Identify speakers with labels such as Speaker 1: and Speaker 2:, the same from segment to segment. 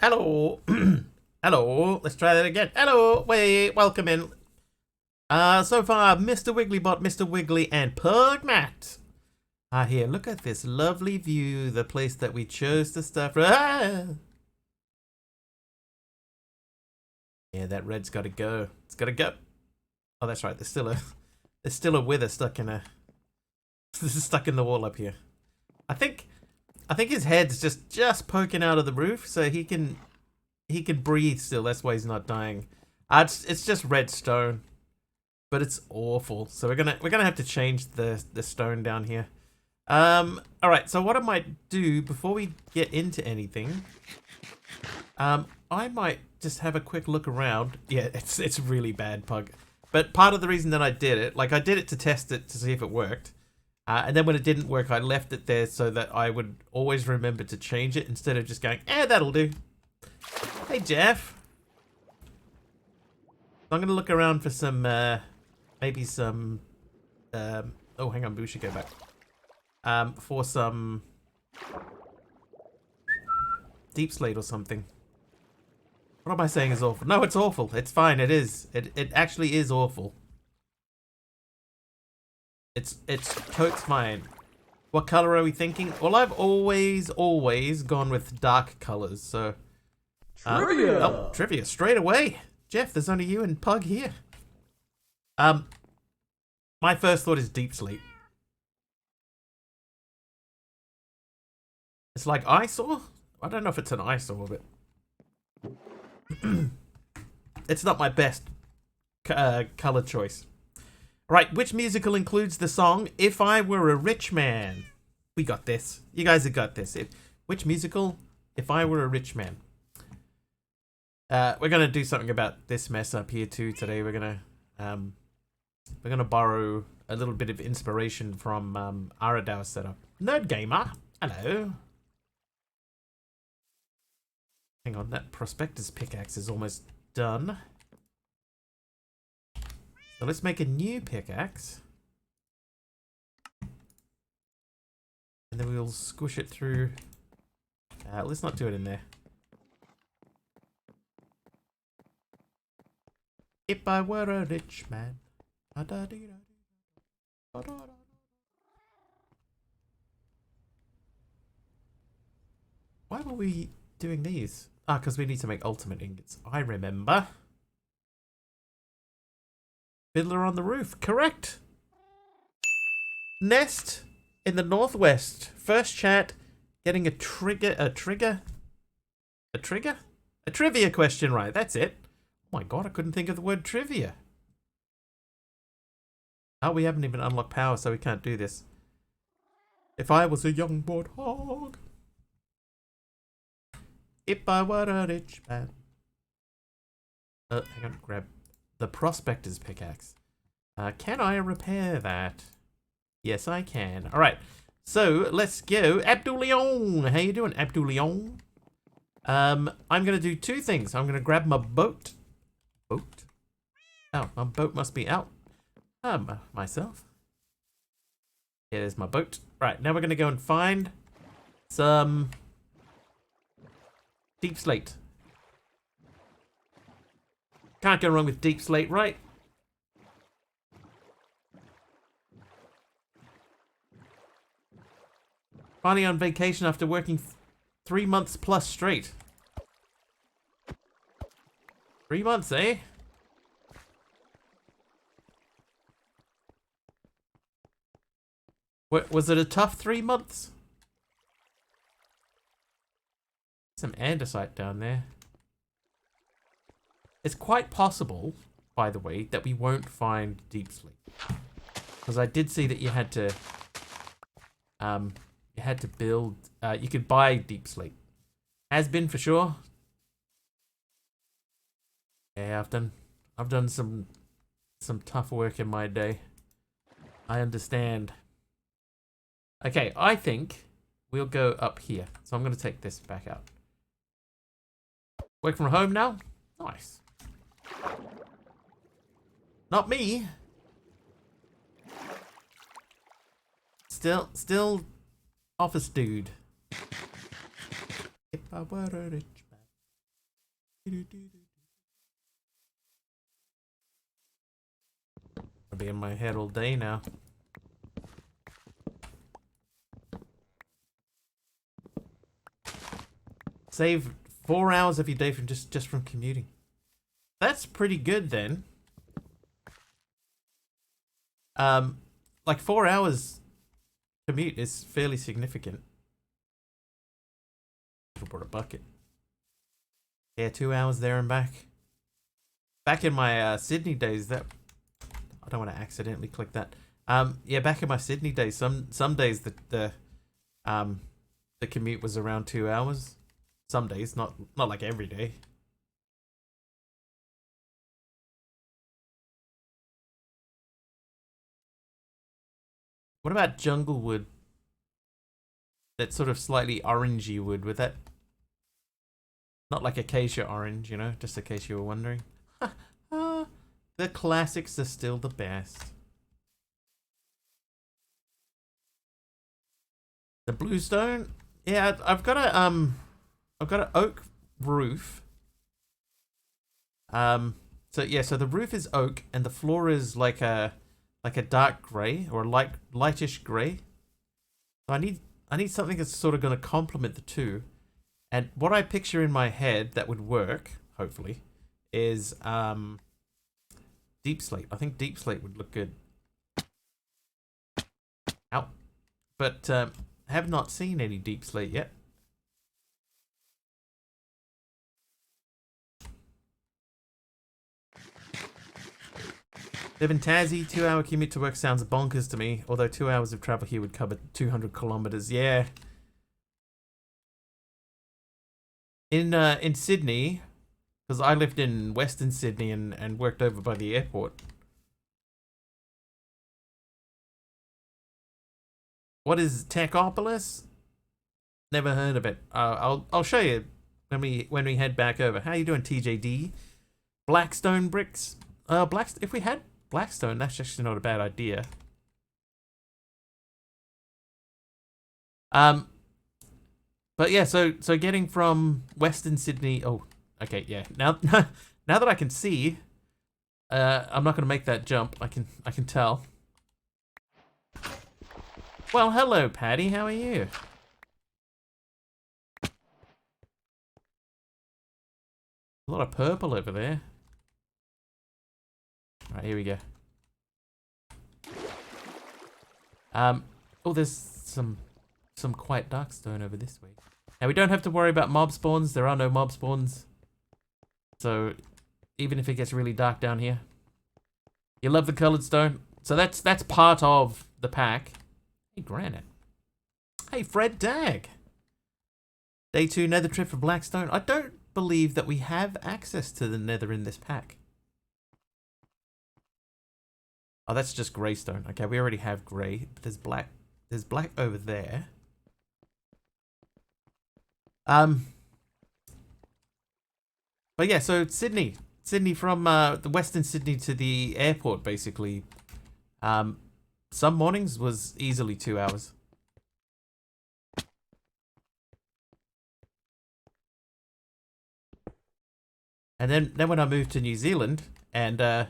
Speaker 1: Hello. Hello. Let's try that again. Hello. Wait. Welcome in. So far, Mr. Wigglybot, Mr. Wiggly, and Pugmat are here. Look at this lovely view. The place that we chose to start from. Ah! Yeah, that red's got to go. It's got to go. Oh, that's right. There's still a wither stuck in a. This is stuck in the wall up here. I think his head's just poking out of the roof, so he can breathe still. That's why he's not dying. It's just red stone, but it's awful. So we're gonna have to change the stone down here. All right. So what I might do before we get into anything, I might just have a quick look around. Yeah, it's really bad, Pug. But part of the reason that I did it, like I did it to test it to see if it worked. And then when it didn't work, I left it there so that I would always remember to change it instead of just going, that'll do. Hey, Jeff. I'm going to look around for some, maybe some, oh, hang on, we should go back. For some deep slate or something. What am I saying is awful? No, it's awful. It's fine. It is. It actually is awful. It's totes fine. What color are we thinking? Well, I've always gone with dark colors, so...
Speaker 2: Trivia!
Speaker 1: Oh, trivia, straight away. Jeff, there's only you and Pug here. My first thought is deep sleep. It's like eyesore? I don't know if it's an eyesore, but... It's not my best color choice. Right, which musical includes the song If I Were a Rich Man? We got this. You guys have got this. Which musical? If I Were a Rich Man. We're gonna do something about this mess up here too today. We're gonna borrow a little bit of inspiration from Aradow's setup. Nerd Gamer, hello. Hang on, that prospector's pickaxe is almost done. So let's make a new pickaxe. And then we'll squish it through. Let's not do it in there. If I were a rich man. Why were we doing these? Because we need to make ultimate ingots. I remember. Fiddler on the roof. Correct. Nest in the northwest. First chat. Getting a trivia question right. That's it. Oh my god, I couldn't think of the word trivia. Oh, we haven't even unlocked power, so we can't do this. If I was a young warthog. If I were a rich man. Hang on, grab the prospector's pickaxe. Can I repair that? Yes, I can. All right, so let's go. Abdulion, how you doing, Abdulion? I'm gonna do two things. I'm gonna grab my boat. Boat? Oh, my boat must be out. Myself. Yeah, there's my boat. Right, now we're gonna go and find some deep slate. Can't go wrong with deep slate, right? Finally on vacation after working 3 months plus straight. 3 months, eh? Was it a tough 3 months? Some andesite down there. It's quite possible, by the way, that we won't find deep sleep. Because I did see that you had to build, you could buy deep sleep. Has been for sure. Yeah, I've done some tough work in my day. I understand. Okay, I think we'll go up here. So I'm going to take this back out. Work from home now? Nice. Not me. Still office dude. If I were a rich man. I'll be in my head all day now. Save 4 hours of your day from just from commuting. That's pretty good then. Like 4 hours commute is fairly significant. I brought a bucket. Yeah, 2 hours there and back. Back in my Sydney days, that I don't want to accidentally click that. Yeah, back in my Sydney days, some days the commute was around 2 hours. Some days, not like every day. What about jungle wood? That sort of slightly orangey wood, with that. Not like acacia orange, you know, just in case you were wondering. The classics are still the best. The bluestone? Yeah, I've got an oak roof. So yeah, so the roof is oak and the floor is like a dark grey or a lightish grey. So I need something that's sort of going to complement the two. And what I picture in my head that would work, hopefully, is deep slate. I think deep slate would look good. Ow. But have not seen any deep slate yet. Live in Tassie, 2 hour commute to work sounds bonkers to me, although 2 hours of travel here would cover 200 kilometers. Yeah. In Sydney, because I lived in Western Sydney and worked over by the airport. What is Techopolis? Never heard of it. I'll show you when we head back over. How you doing, TJD? Blackstone bricks. If we had Blackstone, that's actually not a bad idea. But yeah, so getting from Western Sydney. Oh, okay, yeah. Now that I can see, I'm not gonna make that jump. I can tell. Well, hello, Patty. How are you? A lot of purple over there. All right, here we go. Oh, there's some quite dark stone over this way. Now we don't have to worry about mob spawns. There are no mob spawns. So even if it gets really dark down here, you love the colored stone. So that's part of the pack. Hey, granite. Hey, Fred Dag. Day 2 nether trip for Blackstone. I don't believe that we have access to the nether in this pack. Oh, that's just grey stone. Okay, we already have grey, but there's black. There's black over there. But yeah, so Sydney from the Western Sydney to the airport, basically. Some mornings was easily 2 hours. And then when I moved to New Zealand and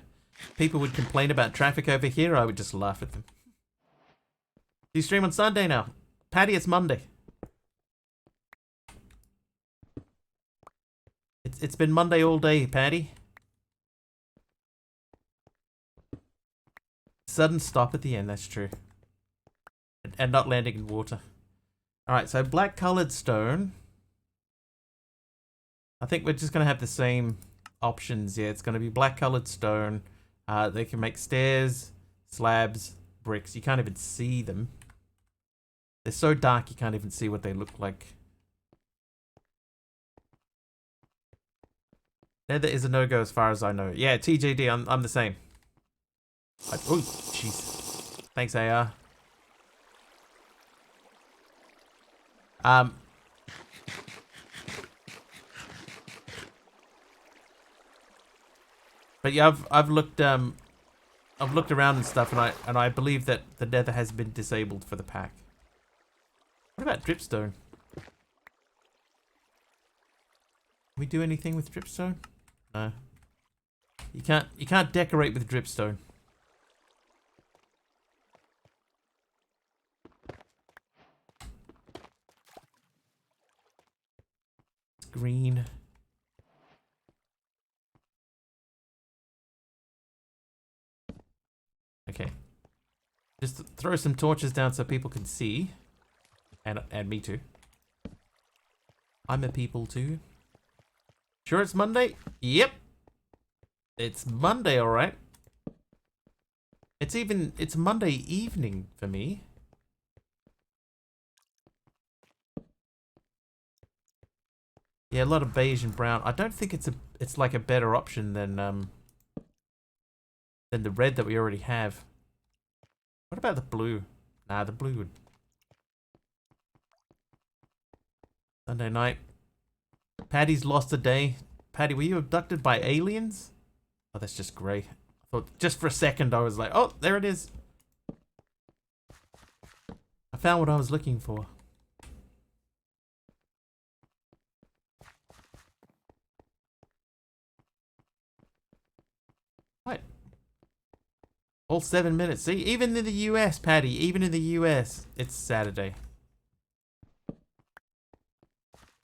Speaker 1: people would complain about traffic over here, I would just laugh at them. Do you stream on Sunday now? Patty, it's Monday. It's been Monday all day, Patty. Sudden stop at the end, that's true. And not landing in water. Alright, so black colored stone. I think we're just going to have the same options. Yeah, it's going to be black colored stone. They can make stairs, slabs, bricks. You can't even see them. They're so dark you can't even see what they look like. Nether is a no-go as far as I know. Yeah, TJD, I'm the same. Oh, jeez. Thanks, AR. But yeah, I've looked around and stuff, and I believe that the nether has been disabled for the pack. What about dripstone? we do anything with dripstone? No. You can't decorate with dripstone. It's green. Okay. Just throw some torches down so people can see. And me too. I'm a people too. Sure it's Monday? Yep. It's Monday, alright. It's Monday evening for me. Yeah, a lot of beige and brown. I don't think it's like a better option than the red that we already have. What about the blue? Nah, the blue would. Sunday night. Patty's lost a day. Patty, were you abducted by aliens? Oh, that's just great. I thought just for a second I was like, oh, there it is. I found what I was looking for. What? All 7 minutes. See, even in the US, Patty, even in the US, it's Saturday.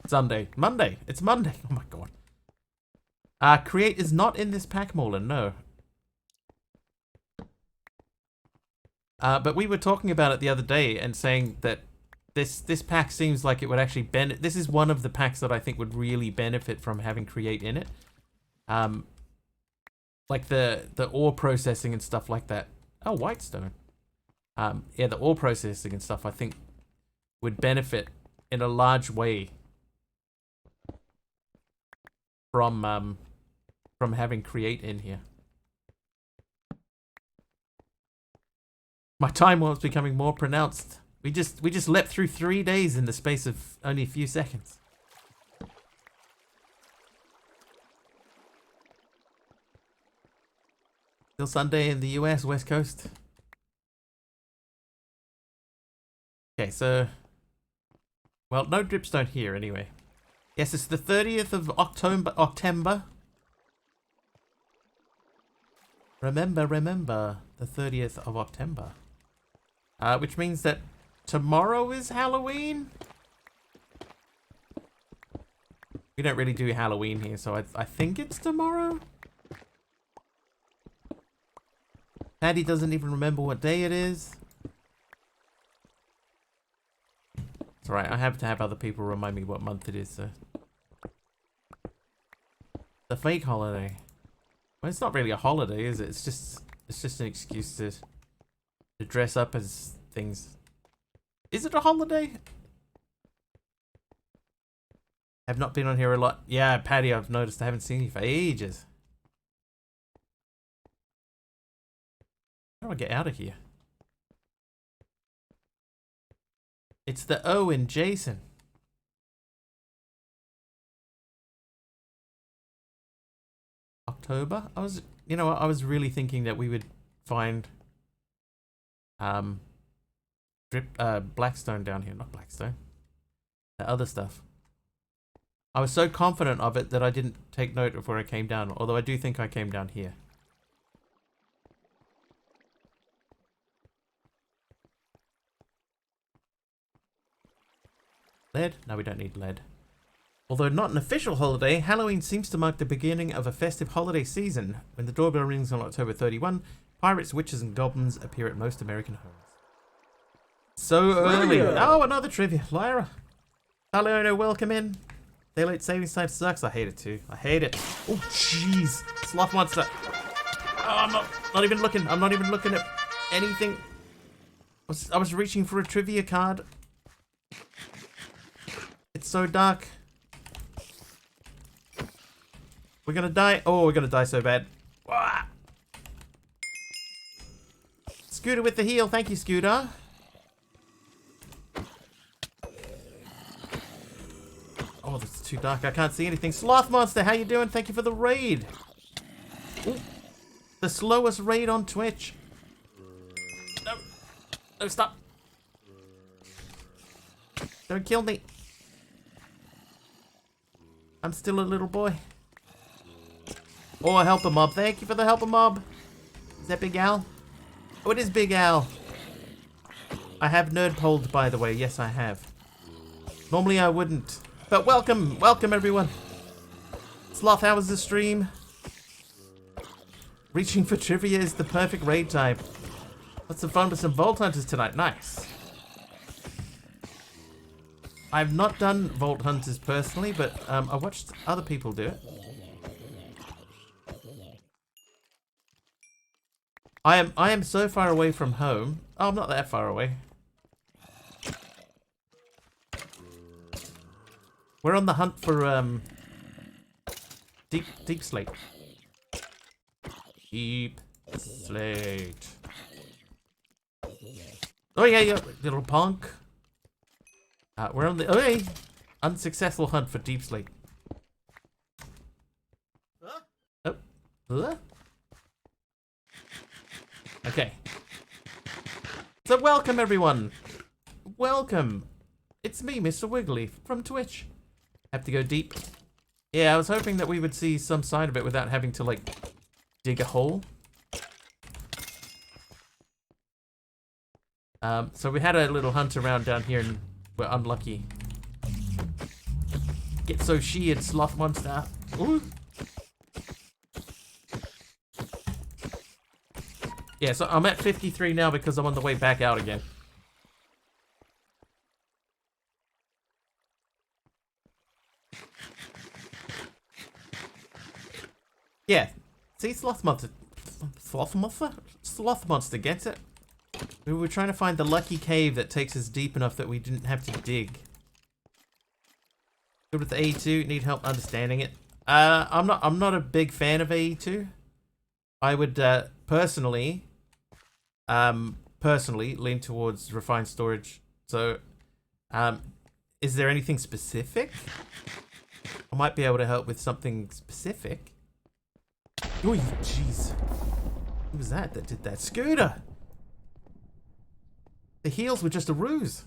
Speaker 1: Sunday. Monday. It's Monday. Oh my god. Create is not in this pack, Morland, no. But we were talking about it the other day and saying that this pack seems like it would actually benefit. This is one of the packs that I think would really benefit from having create in it. Like the ore processing and stuff like that. Oh, whitestone. Yeah, the ore processing and stuff I think would benefit in a large way from having create in here. My time warp's becoming more pronounced. We just leapt through 3 days in the space of only a few seconds. Still Sunday in the US, West Coast. Okay, so... Well, no dripstone here anyway. Yes, it's the 30th of October. Remember, the 30th of October. Which means that tomorrow is Halloween? We don't really do Halloween here, so I think it's tomorrow? Patty doesn't even remember what day it is. It's alright, I have to have other people remind me what month it is, so... The fake holiday. Well, it's not really a holiday, is it? It's just an excuse to dress up as things. Is it a holiday? Have not been on here a lot. Yeah, Patty, I've noticed I haven't seen you for ages. How do I get out of here? It's the O in Jason. October? You know what, I was really thinking that we would find Blackstone down here, not Blackstone. The other stuff. I was so confident of it that I didn't take note of where I came down, although I do think I came down here. Lead? No, we don't need lead. Although not an official holiday, Halloween seems to mark the beginning of a festive holiday season. When the doorbell rings on October 31, pirates, witches, and goblins appear at most American homes. So early. Oh, another trivia. Lyra. Hello, welcome in. Daylight savings time sucks. I hate it too. I hate it. Oh, jeez. Sloth monster. Oh, I'm not even looking. I'm not even looking at anything. I was reaching for a trivia card. It's so dark. We're gonna die. Oh, we're gonna die so bad. Ah. Scooter with the heal. Thank you, Scooter. Oh, this is too dark. I can't see anything. Sloth Monster, how you doing? Thank you for the raid. Ooh. The slowest raid on Twitch. No. No, stop. Don't kill me. I'm still a little boy. Oh, a helper mob. Thank you for the helper mob. Is that Big Al? Oh, it is Big Al. I have nerd polled, by the way. Yes, I have. Normally I wouldn't. But welcome. Welcome, everyone. Sloth, how was the stream? Reaching for trivia is the perfect raid type. Let's have fun with some Vault Hunters tonight. Nice. I've not done Vault Hunters personally, but I watched other people do it. I am so far away from home. Oh, I'm not that far away. We're on the hunt for deep slate. Deep slate. Oh yeah, little punk. We're on the unsuccessful hunt for deep slate. Oh. Okay. So welcome everyone. Welcome. It's me, Mr. Wiggly, from Twitch. Have to go deep. Yeah, I was hoping that we would see some side of it without having to, like, dig a hole. So we had a little hunt around down here and we're unlucky. Get so sheared, sloth monster. Ooh. Yeah, so I'm at 53 now because I'm on the way back out again. Yeah. See, Sloth Monster gets it. We were trying to find the lucky cave that takes us deep enough that we didn't have to dig. Good with AE2, need help understanding it. I'm not a big fan of AE2. I would personally lean towards refined storage. So is there anything specific? I might be able to help with something specific. Oh, jeez. Who was that did that? Scooter! The heals were just a ruse.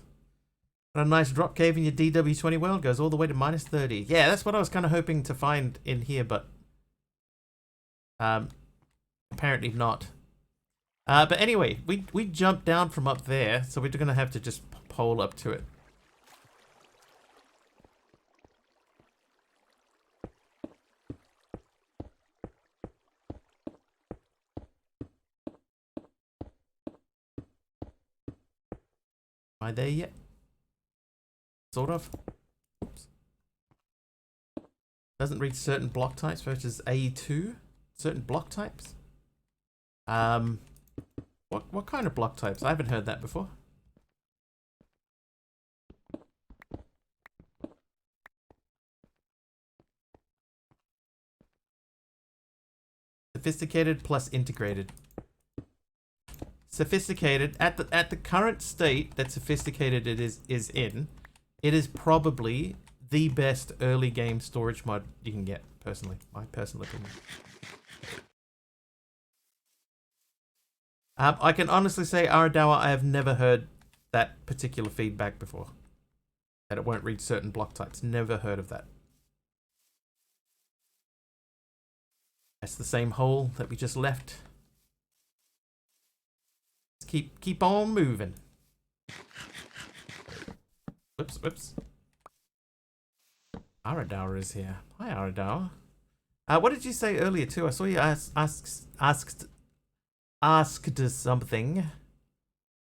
Speaker 1: And a nice drop cave in your DW20 world goes all the way to minus 30. Yeah, that's what I was kind of hoping to find in here, but apparently not. But anyway, we jumped down from up there, so we're going to have to just pole up to it. Am I there yet? Sort of. Oops. Doesn't read certain block types versus AE2. Certain block types. What kind of block types? I haven't heard that before. Sophisticated plus integrated. Sophisticated at the current state that sophisticated is in, it is probably the best early game storage mod you can get. Personally, my personal opinion. I can honestly say, Aradawa, I have never heard that particular feedback before. That it won't read certain block types. Never heard of that. That's the same hole that we just left. Keep on moving. Whoops. Aradawa is here. Hi, Aradawa. What did you say earlier too? I saw you asked something,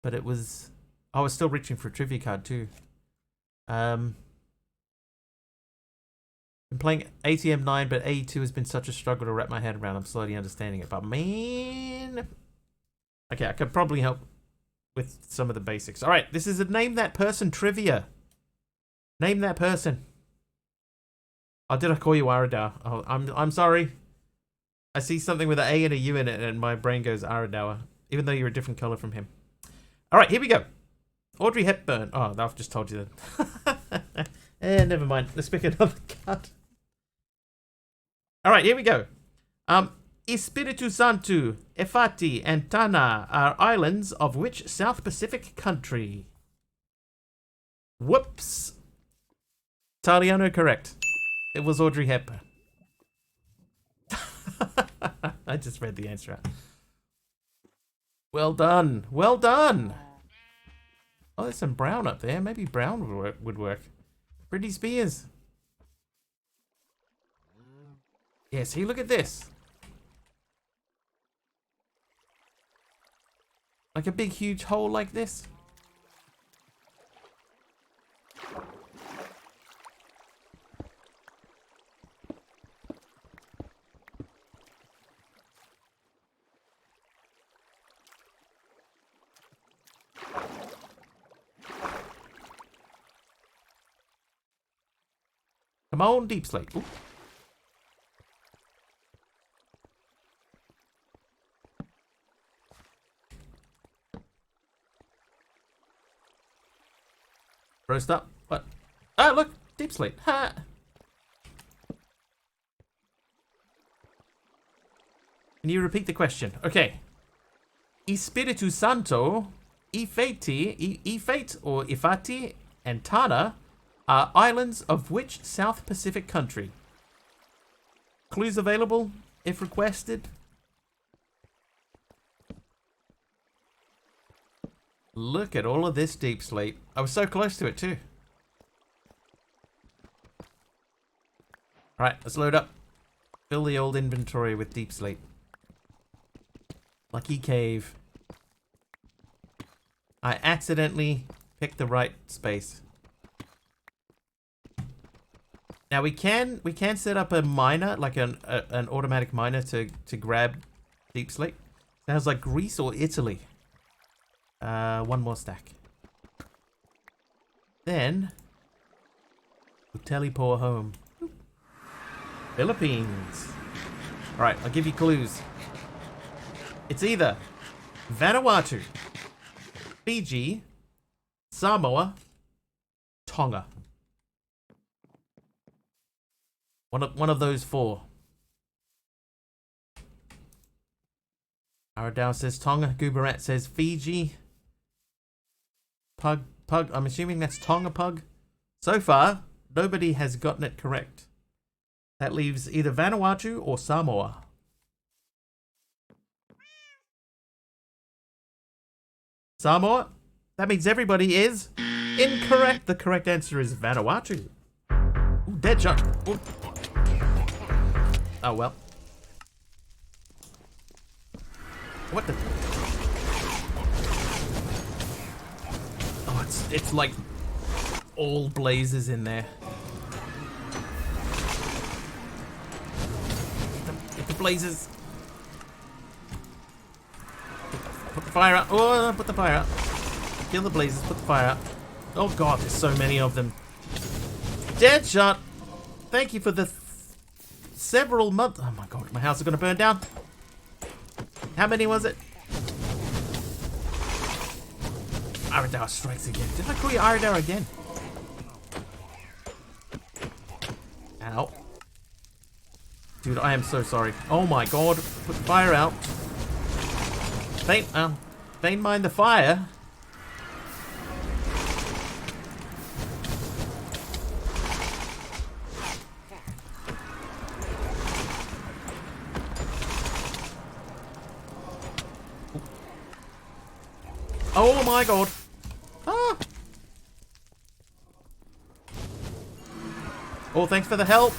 Speaker 1: but it was I was still reaching for a trivia card too. Been playing ATM 9, but AE2 has been such a struggle to wrap my head around. I'm slowly understanding it, but man. Okay, I could probably help with some of the basics. All right, this is a Name That Person trivia. Name that person. Oh, did I call you Aradawa? Oh, I'm sorry. I see something with an A and a U in it, and my brain goes Aradawa, even though you're a different color from him. All right, here we go. Audrey Hepburn. Oh, I've just told you that. Never mind. Let's pick another card. All right, here we go. Espiritu Santo, Efati, and Tana are islands of which South Pacific country? Whoops. Taliano correct. It was Audrey Hepburn. I just read the answer out. Well done. Well done. Oh, there's some brown up there. Maybe brown would work. Britney Spears. Yeah, see, look at this. Like a big, huge hole like this. Come on, deep slate. Ooh. Roast up. What? Oh, look. Deep slate. Ha! Can you repeat the question? Okay. Espiritu Santo, Ifate or Ifati, and Tana are islands of which South Pacific country? Clues available if requested. Look at all of this deep slate. I was so close to it too. Alright, let's load up. Fill the old inventory with deep slate. Lucky cave. I accidentally picked the right space. Now we can set up a miner, like an automatic miner to grab deep slate. Sounds like Greece or Italy. One more stack. Then we'll teleport home. Philippines. Alright, I'll give you clues. It's either Vanuatu, Fiji, Samoa, Tonga. One of those four. Aradao says Tonga. Gooberat says Fiji. Pug. I'm assuming that's Tonga Pug. So far, nobody has gotten it correct. That leaves either Vanuatu or Samoa. Samoa? That means everybody is incorrect. The correct answer is Vanuatu. Ooh, dead shot. Ooh. Oh, well. What the? Oh, it's like all blazes in there. Get the blazes. Put the fire out. Oh, put the fire out. Kill the blazes. Put the fire out. Oh god, there's so many of them. Dead shot. Thank you for the several months. Oh my god, my house is gonna burn down. How many was it? Aradao strikes again. Did I call you Aradao again? Ow. Dude, I am so sorry. Oh my god. Put the fire out. Don't mind the fire. Oh my god. Ah. Oh, thanks for the help.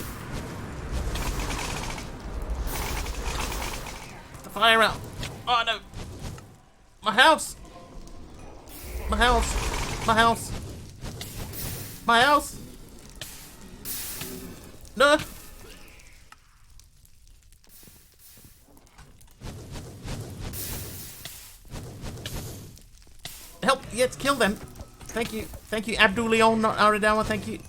Speaker 1: Put the fire out. Oh no. My house. My house. My house. My house. No. Help! Yes, kill them. Thank you. Thank you, Abdul Leon, not Aradawa. Thank you.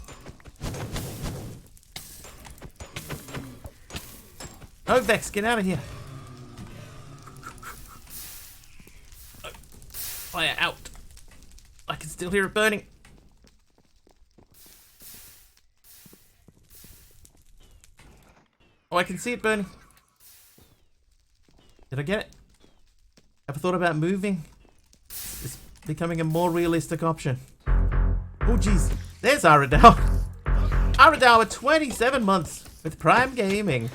Speaker 1: Oh, Vex, get out of here. Oh, fire out. I can still hear it burning. Oh, I can see it burning. Did I get it? Ever thought about moving? It's becoming a more realistic option. Oh, jeez. There's Aradao. Aradawa, 27 months with Prime Gaming.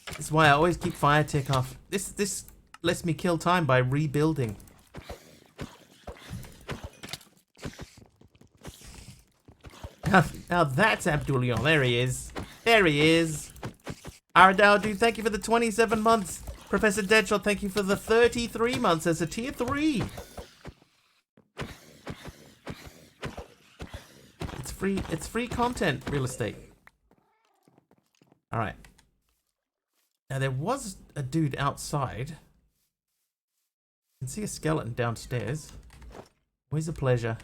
Speaker 1: This is why I always keep fire tick off. This lets me kill time by rebuilding. Now that's Abdulion. There he is. There he is. Aradawa, dude, thank you for the 27 months. Professor Deadshot, thank you for the 33 months as a tier 3. It's free content, real estate. Alright. Now there was a dude outside. I can see a skeleton downstairs. Always a pleasure.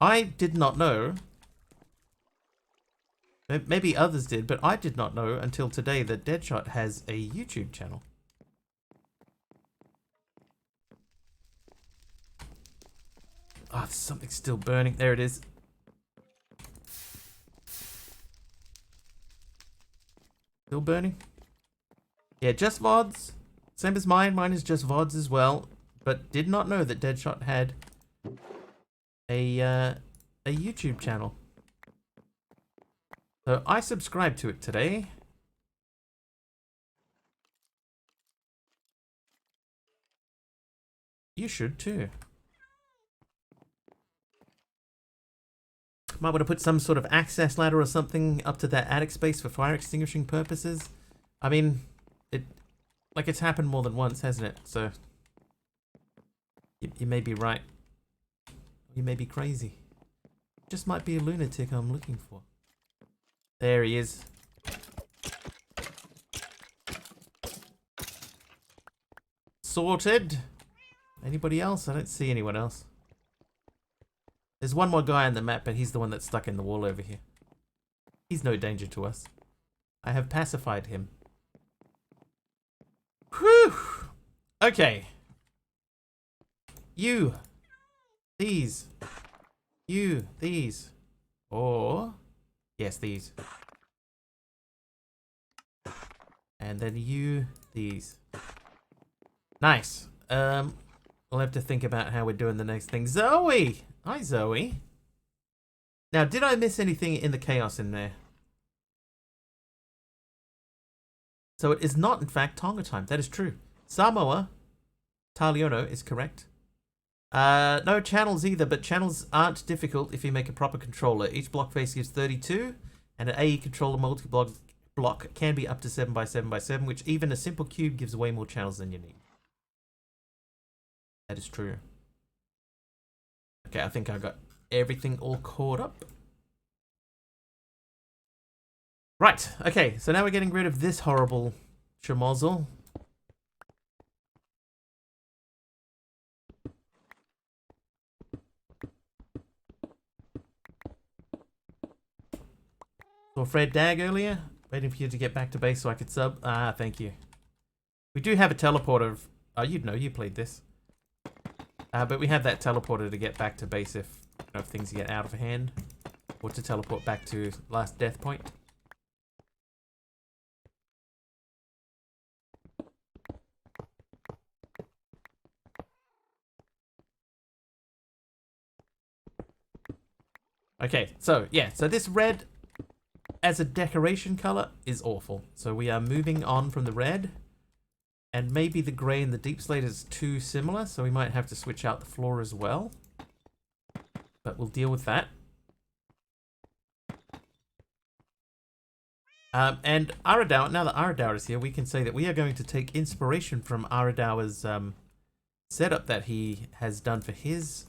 Speaker 1: I did not know. Maybe others did, but I did not know until today that Deadshot has a YouTube channel. Ah, oh, something's still burning. There it is. Still burning? Yeah, just VODs. Same as mine. Mine is just VODs as well. But did not know that Deadshot had a YouTube channel. So I subscribed to it today. You should too. Might want to put some sort of access ladder or something up to that attic space for fire extinguishing purposes. I mean, it's happened more than once, hasn't it? So you may be right. You may be crazy. Just might be a lunatic I'm looking for. There he is. Sorted. Anybody else? I don't see anyone else. There's one more guy on the map, but he's the one that's stuck in the wall over here. He's no danger to us. I have pacified him. Whew! Okay. You. These. You. These. Or... yes, these. And then you. These. Nice. We'll have to think about how we're doing the next thing. Zoe! Hi, Zoe. Now, did I miss anything in the chaos in there? So it is not, in fact, Tonga time. That is true. Samoa Taliono is correct. No channels either, but channels aren't difficult if you make a proper controller. Each block face gives 32, and an AE controller multi-block can be up to 7x7x7, which even a simple cube gives way more channels than you need. That is true. Okay, I think I got everything all caught up. Right, okay, so now we're getting rid of this horrible schmozzle. Saw Fred Dag earlier, waiting for you to get back to base so I could sub. Ah, thank you. We do have a teleporter. Oh, you'd know, you played this. But we have that teleporter to get back to base if, if things get out of hand. Or to teleport back to last death point. Okay, so yeah, so this red as a decoration color is awful. So we are moving on from the red. And maybe the grey and the deep slate is too similar, so we might have to switch out the floor as well. But we'll deal with that. And Aradawa, now that Aradawa is here, we can say that we are going to take inspiration from Aradawa's setup that he has done for his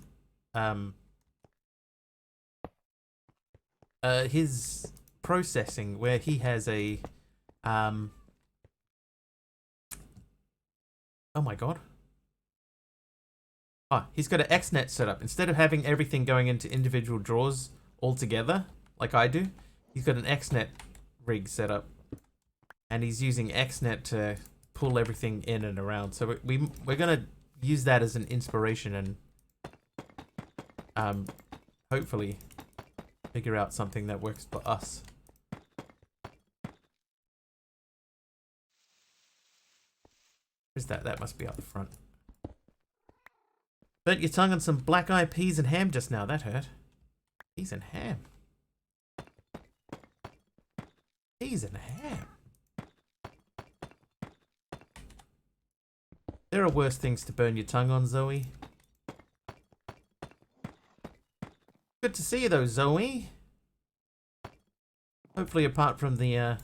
Speaker 1: processing, where he has a oh my god. Ah, he's got an XNet set up. Instead of having everything going into individual drawers all together, like I do, he's got an XNet rig set up. And he's using XNet to pull everything in and around. So we're going to use that as an inspiration and hopefully figure out something that works for us. Where's that? That must be up the front. Burnt your tongue on some black-eyed peas and ham just now. That hurt. Peas and ham. Peas and ham. There are worse things to burn your tongue on, Zoe. Good to see you though, Zoe. Hopefully apart from the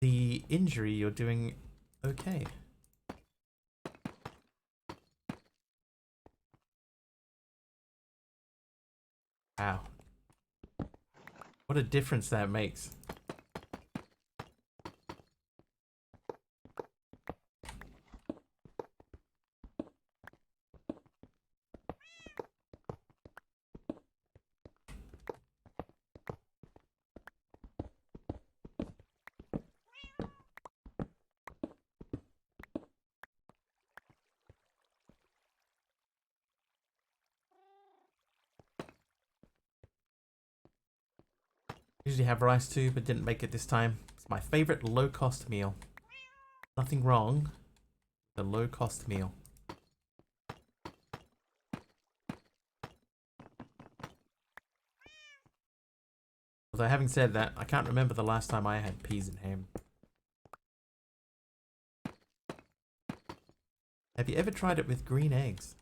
Speaker 1: injury, you're doing okay. Wow. What a difference that makes. Usually have rice too, but didn't make it this time. It's my favorite low-cost meal. Nothing wrong. The low-cost meal. Although having said that, I can't remember the last time I had peas and ham. Have you ever tried it with green eggs?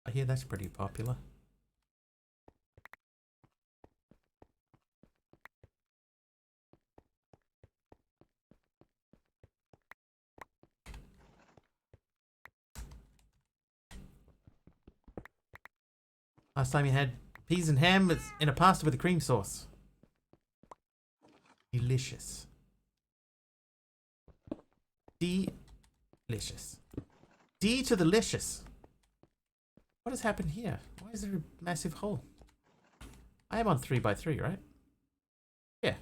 Speaker 1: I hear that's pretty popular. Last time you had peas and ham was in a pasta with a cream sauce. Delicious. Delicious. D to the licious. What has happened here? Why is there a massive hole? I am on 3x3, right? Yeah.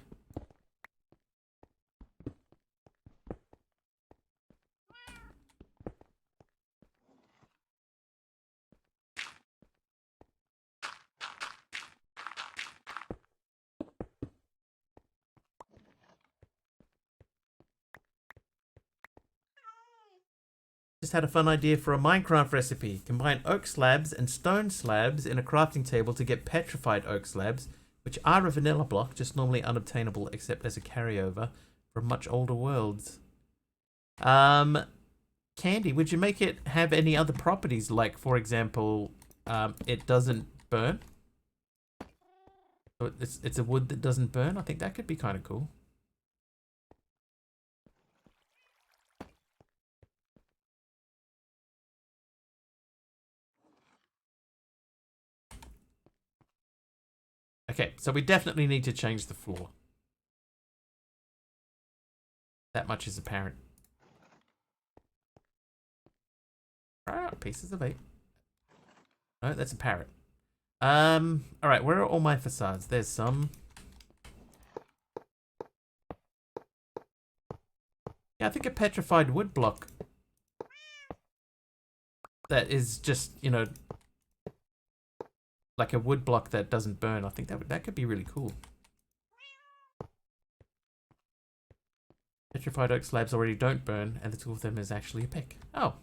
Speaker 1: Just had a fun idea for a Minecraft recipe. Combine oak slabs and stone slabs in a crafting table to get petrified oak slabs, which are a vanilla block, just normally unobtainable except as a carryover from much older worlds. Candy, would you make it have any other properties, like, for example, it doesn't burn? So it's a wood that doesn't burn? I think that could be kind of cool. Okay, so we definitely need to change the floor. That much is apparent. Ah, pieces of 8. No, that's a parrot. Alright, where are all my facades? There's some. Yeah, I think a petrified wood block that is just, you know, like a wood block that doesn't burn. I think that could be really cool. Petrified oak slabs already don't burn, and the two of them is actually a pick. Oh.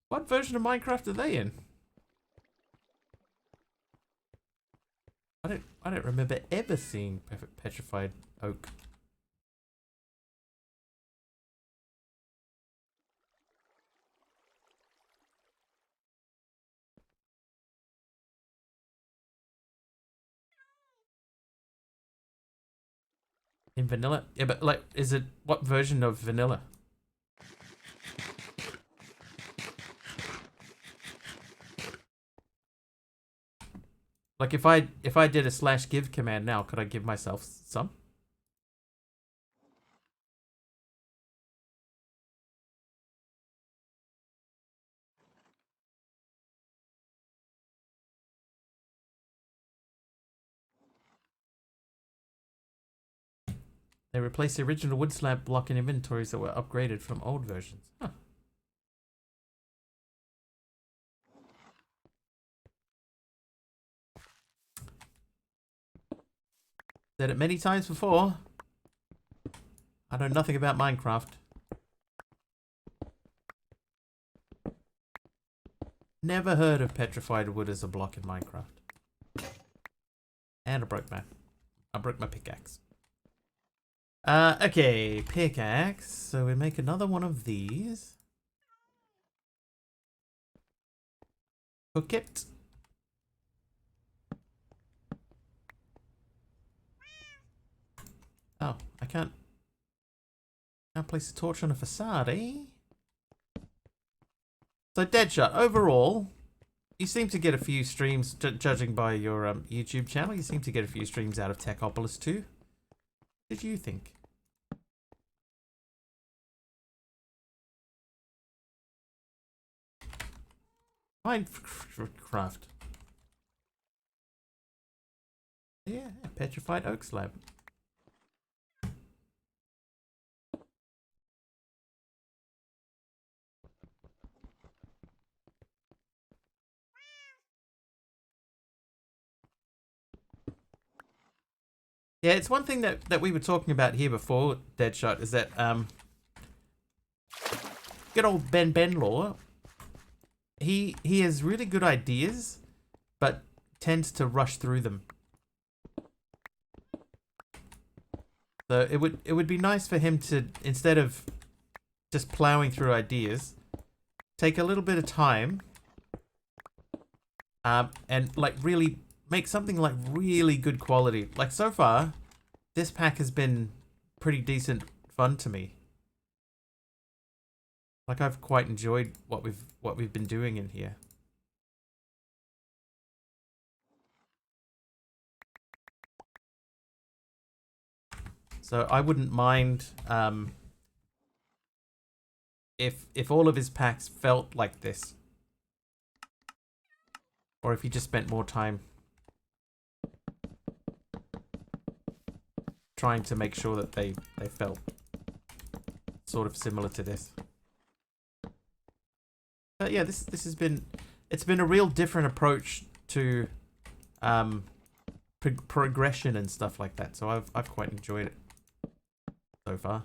Speaker 1: What version of Minecraft are they in? I don't remember ever seeing petrified oak. In vanilla? Yeah, but like, is it, what version of vanilla? Like if I did a /give command now, could I give myself some? They replaced the original wood slab block in inventories that were upgraded from old versions. Huh. Said it many times before. I know nothing about Minecraft. never heard of petrified wood as a block in Minecraft. And I broke my pickaxe. Okay, pickaxe. So we make another one of these. Cook it. Oh, I can't place a torch on a facade, eh? So Deadshot, overall, you seem to get a few streams, judging by your YouTube channel, you seem to get a few streams out of Techopolis too. What did you think? Minecraft. Yeah, petrified oak slab. Yeah, it's one thing that we were talking about here before, Deadshot, is that good old Ben Law, he has really good ideas, but tends to rush through them. So it would be nice for him to, instead of just plowing through ideas, take a little bit of time and like really make something like really good quality. Like so far, this pack has been pretty decent fun to me. Like I've quite enjoyed what we've been doing in here. So I wouldn't mind if all of his packs felt like this, or if he just spent more time trying to make sure that they felt sort of similar to this. But yeah, this has been, it's been a real different approach to progression and stuff like that. So I've quite enjoyed it so far.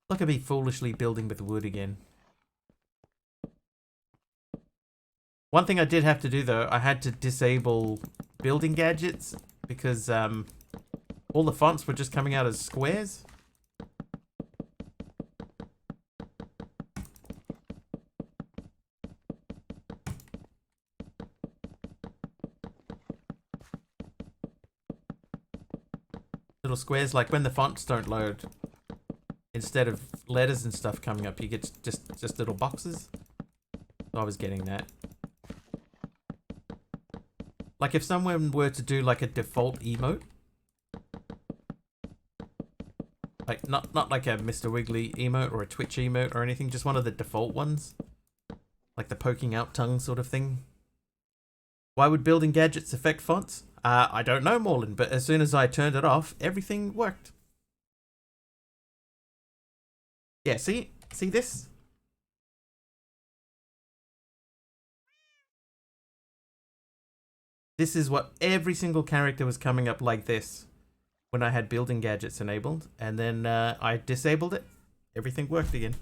Speaker 1: Look at me foolishly building with wood again. One thing I did have to do though, I had to disable building gadgets because all the fonts were just coming out as squares. Little squares, like when the fonts don't load, instead of letters and stuff coming up, you get just little boxes. So I was getting that. Like if someone were to do like a default emote, like not like a Mr. Wiggly emote or a Twitch emote or anything, just one of the default ones, like the poking out tongue sort of thing. Why would building gadgets affect fonts? I don't know, Morlin, but as soon as I turned it off, everything worked. Yeah, see this? This is what every single character was coming up like this when I had building gadgets enabled, and then I disabled it. Everything worked again.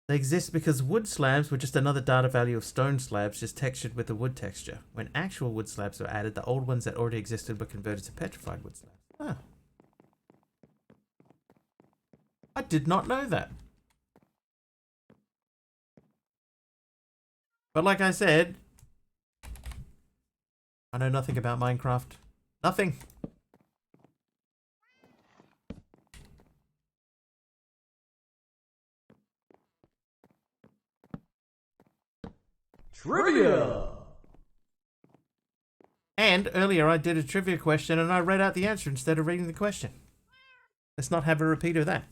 Speaker 1: They exist because wood slabs were just another data value of stone slabs, just textured with a wood texture. When actual wood slabs were added, the old ones that already existed were converted to petrified wood slabs. Oh. I did not know that. But like I said, I know nothing about Minecraft. Nothing.
Speaker 2: Trivia!
Speaker 1: And earlier I did a trivia question and I read out the answer instead of reading the question. Let's not have a repeat of that.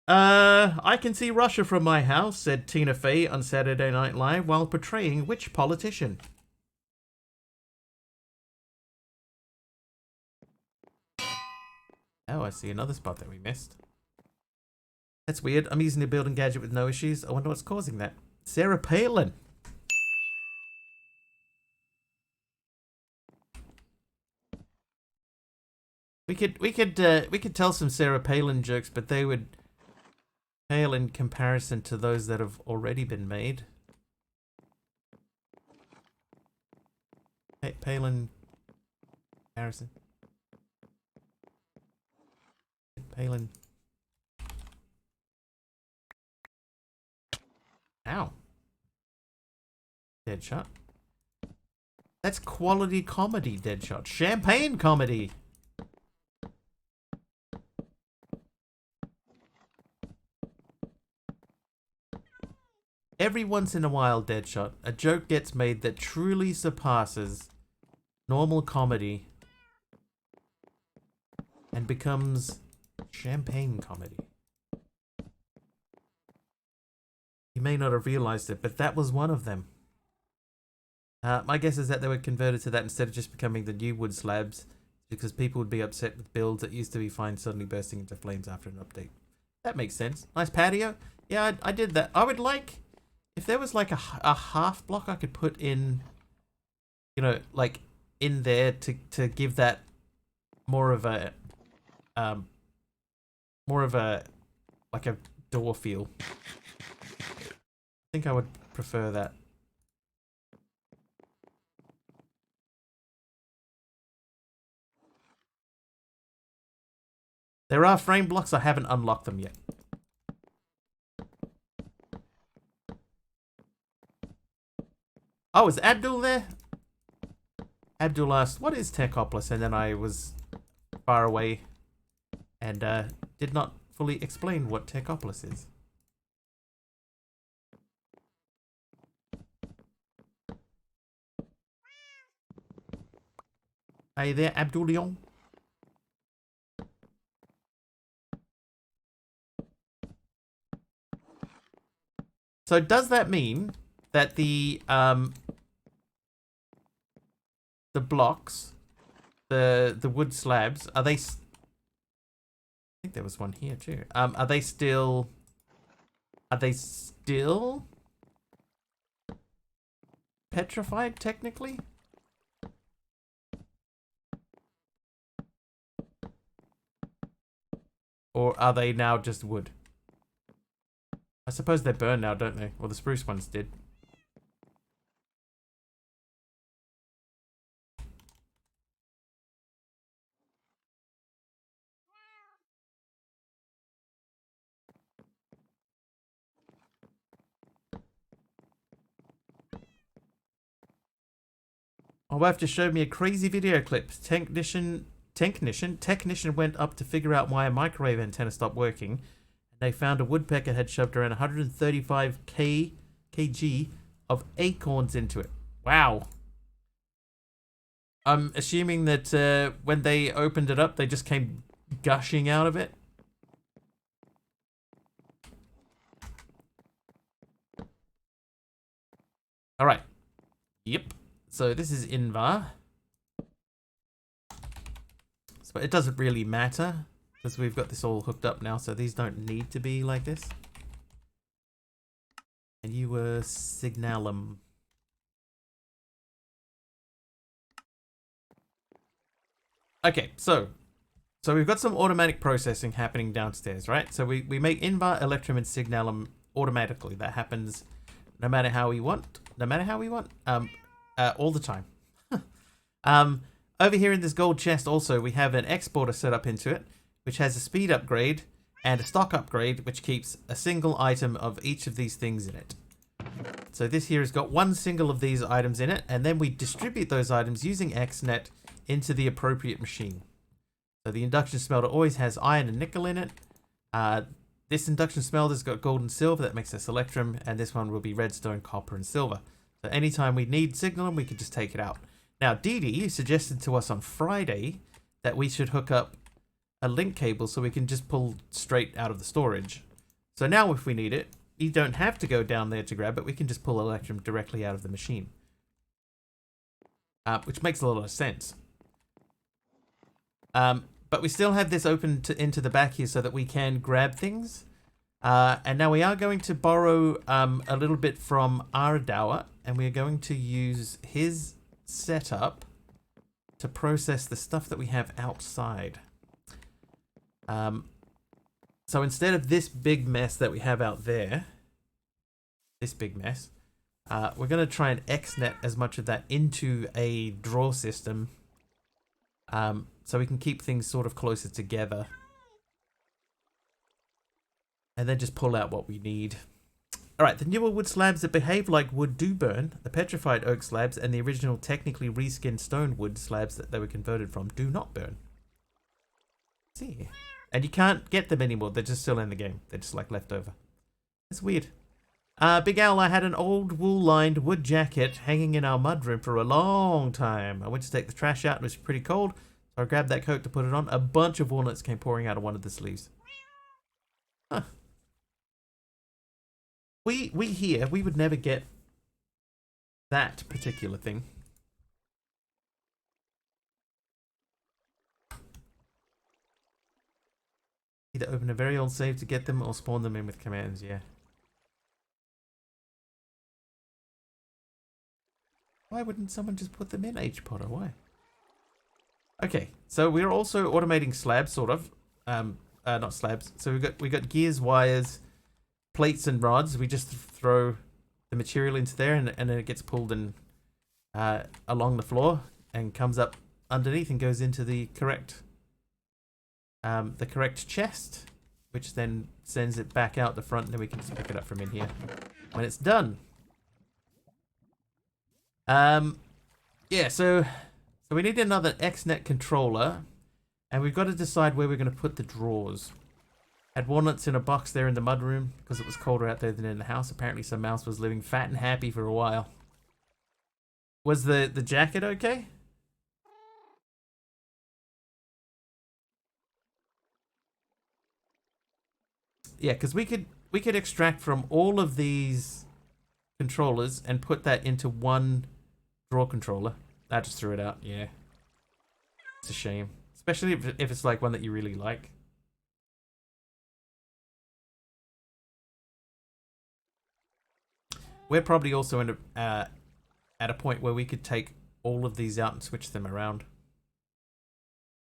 Speaker 1: I can see Russia from my house, said Tina Fey on Saturday Night Live while portraying which politician? Oh, I see another spot that we missed. That's weird. I'm using the building gadget with no issues. I wonder what's causing that. Sarah Palin. We could tell some Sarah Palin jokes, but they would pale in comparison to those that have already been made. Hey, Palin comparison. Palin. Ow. Deadshot. That's quality comedy, Deadshot. Champagne comedy. Every once in a while, Deadshot, a joke gets made that truly surpasses normal comedy and becomes champagne comedy. You may not have realized it, but that was one of them. My guess is that they were converted to that instead of just becoming the new wood slabs, because people would be upset with builds that used to be fine suddenly bursting into flames after an update. That makes sense. Nice patio. Yeah, I did that. I would like, if there was like a half block I could put in, you know, like in there to give that more of a like a door feel. I think I would prefer that. There are frame blocks, I haven't unlocked them yet. Oh, is Abdul there? Abdul asked, what is Techopolis? And then I was far away and did not fully explain what Techopolis is. Are you there, Abdulion? So does that mean that the blocks, the wood slabs, are they? I think there was one here too. Are they still? Are they still petrified technically? Or are they now just wood? I suppose they burn now, don't they? Well, the spruce ones did. My wife just showed me a crazy video clip. Technician went up to figure out why a microwave antenna stopped working, and they found a woodpecker had shoved around 135 kg of acorns into it. Wow. I'm assuming that when they opened it up, they just came gushing out of it. All right. Yep. So this is Invar. So it doesn't really matter because we've got this all hooked up now, so these don't need to be like this. And you were Signalum. Okay, so we've got some automatic processing happening downstairs, right? So we make Invar, Electrum, and Signalum automatically. That happens no matter how we want. No matter how we want. All the time. Over here in this gold chest also, we have an exporter set up into it, which has a speed upgrade and a stock upgrade, which keeps a single item of each of these things in it. So this here has got one single of these items in it, and then we distribute those items using XNet into the appropriate machine. So the induction smelter always has iron and nickel in it. This induction smelter's got gold and silver, that makes us Electrum, and this one will be redstone, copper, and silver. So anytime we need Signalum, we can just take it out. Now, Dee Dee suggested to us on Friday that we should hook up a link cable so we can just pull straight out of the storage. So now if we need it, you don't have to go down there to grab it. We can just pull Electrum directly out of the machine. Which makes a lot of sense. But we still have this open into the back here so that we can grab things. And now we are going to borrow a little bit from Ardawa, and we are going to use his setup to process the stuff that we have outside. So instead of this big mess that we have out there, this big mess, we're going to try and XNet as much of that into a draw system, so we can keep things sort of closer together. And then just pull out what we need. Alright, the newer wood slabs that behave like wood do burn. The petrified oak slabs and the original technically reskinned stone wood slabs that they were converted from do not burn. Let's see. And you can't get them anymore. They're just still in the game. They're just like left over. It's weird. Big Al, I had an old wool-lined wood jacket hanging in our mudroom for a long time. I went to take the trash out. It was pretty cold. So I grabbed that coat to put it on. A bunch of walnuts came pouring out of one of the sleeves. Huh. We here, we would never get that particular thing. Either open a very old save to get them or spawn them in with commands, yeah. Why wouldn't someone just put them in H Potter? Why? Okay, so we're also automating slabs, sort of. Not slabs. So we got gears, wires, plates and rods. We just throw the material into there, and then it gets pulled and along the floor and comes up underneath and goes into the correct chest, which then sends it back out the front, and then we can just pick it up from in here when it's done. Yeah, so we need another XNet controller, and we've got to decide where we're going to put the drawers. Had walnuts in a box there in the mudroom because it was colder out there than in the house. Apparently some mouse was living fat and happy for a while. Was the jacket okay? Yeah, because we could extract from all of these controllers and put that into one draw controller. I just threw it out, yeah. It's a shame. Especially if it's like one that you really like. We're probably also in at a point where we could take all of these out and switch them around.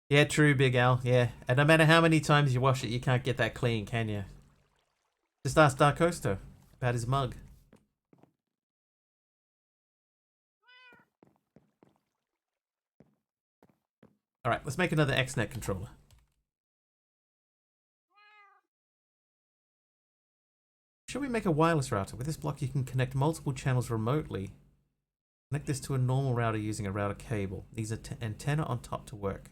Speaker 1: Yeah, true, Big Al. Yeah, and no matter how many times you wash it, you can't get that clean, can you? Just ask Dark Coaster about his mug. Alright, let's make another XNet controller. Should we make a wireless router? With this block you can connect multiple channels remotely. Connect this to a normal router using a router cable. These are antenna on top to work.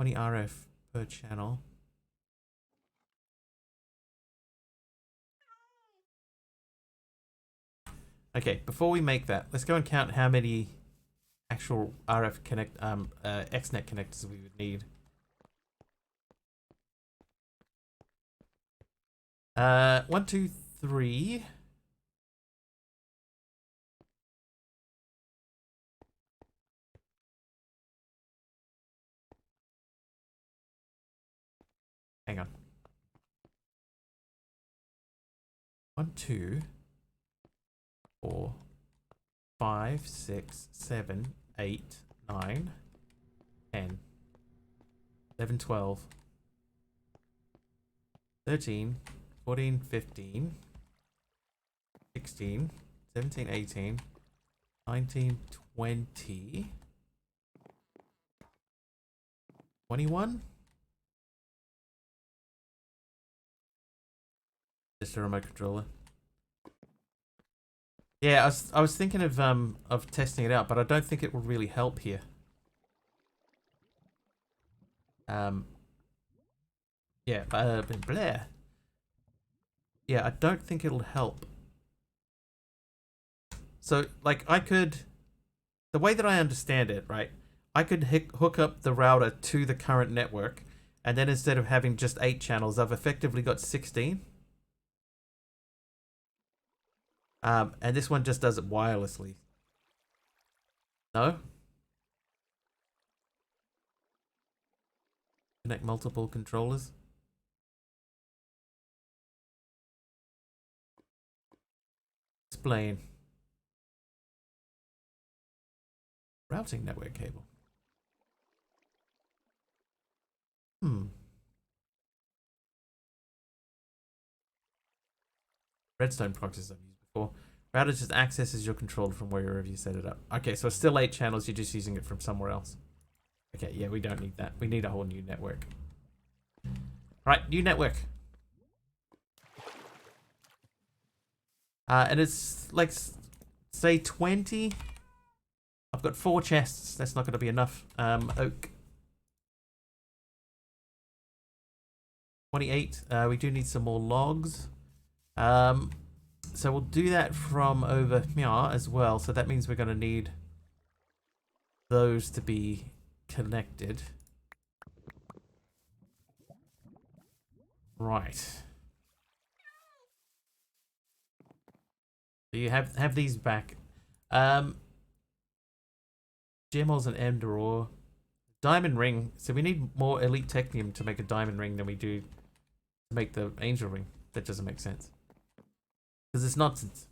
Speaker 1: $20 RF per channel. Okay, before we make that, let's go and count how many actual RF XNet connectors we would need. 1, 2, 3. Hang on. 1, 2, 4, 5, 6, 7, 8, 9, 10, 11, 12, 13, 14, 15, 16, 17, 18, 19, 20, 21? Just a remote controller. Yeah, I was thinking of testing it out, but I don't think it will really help here. Yeah, Blair. Yeah, I don't think it'll help. So, like, the way that I understand it, right? I could hook up the router to the current network, and then instead of having just 8 channels, I've effectively got 16. And this one just does it wirelessly. No? Connect multiple controllers. Explain. Routing network cable. Redstone proxies I've used before. Router just accesses your controller from wherever you set it up. Okay, so it's still 8 channels, you're just using it from somewhere else. Okay, yeah, we don't need that. We need a whole new network. Right, new network. And it's like, say 20. I've got 4 chests. That's not going to be enough. Oak. 28. We do need some more logs. So we'll do that from over here as well. So that means we're going to need those to be connected. Right. So you have these back. Gemels and ender ore. Diamond ring. So we need more elite technium to make a diamond ring than we do to make the angel ring. That doesn't make sense. Because it's nonsense.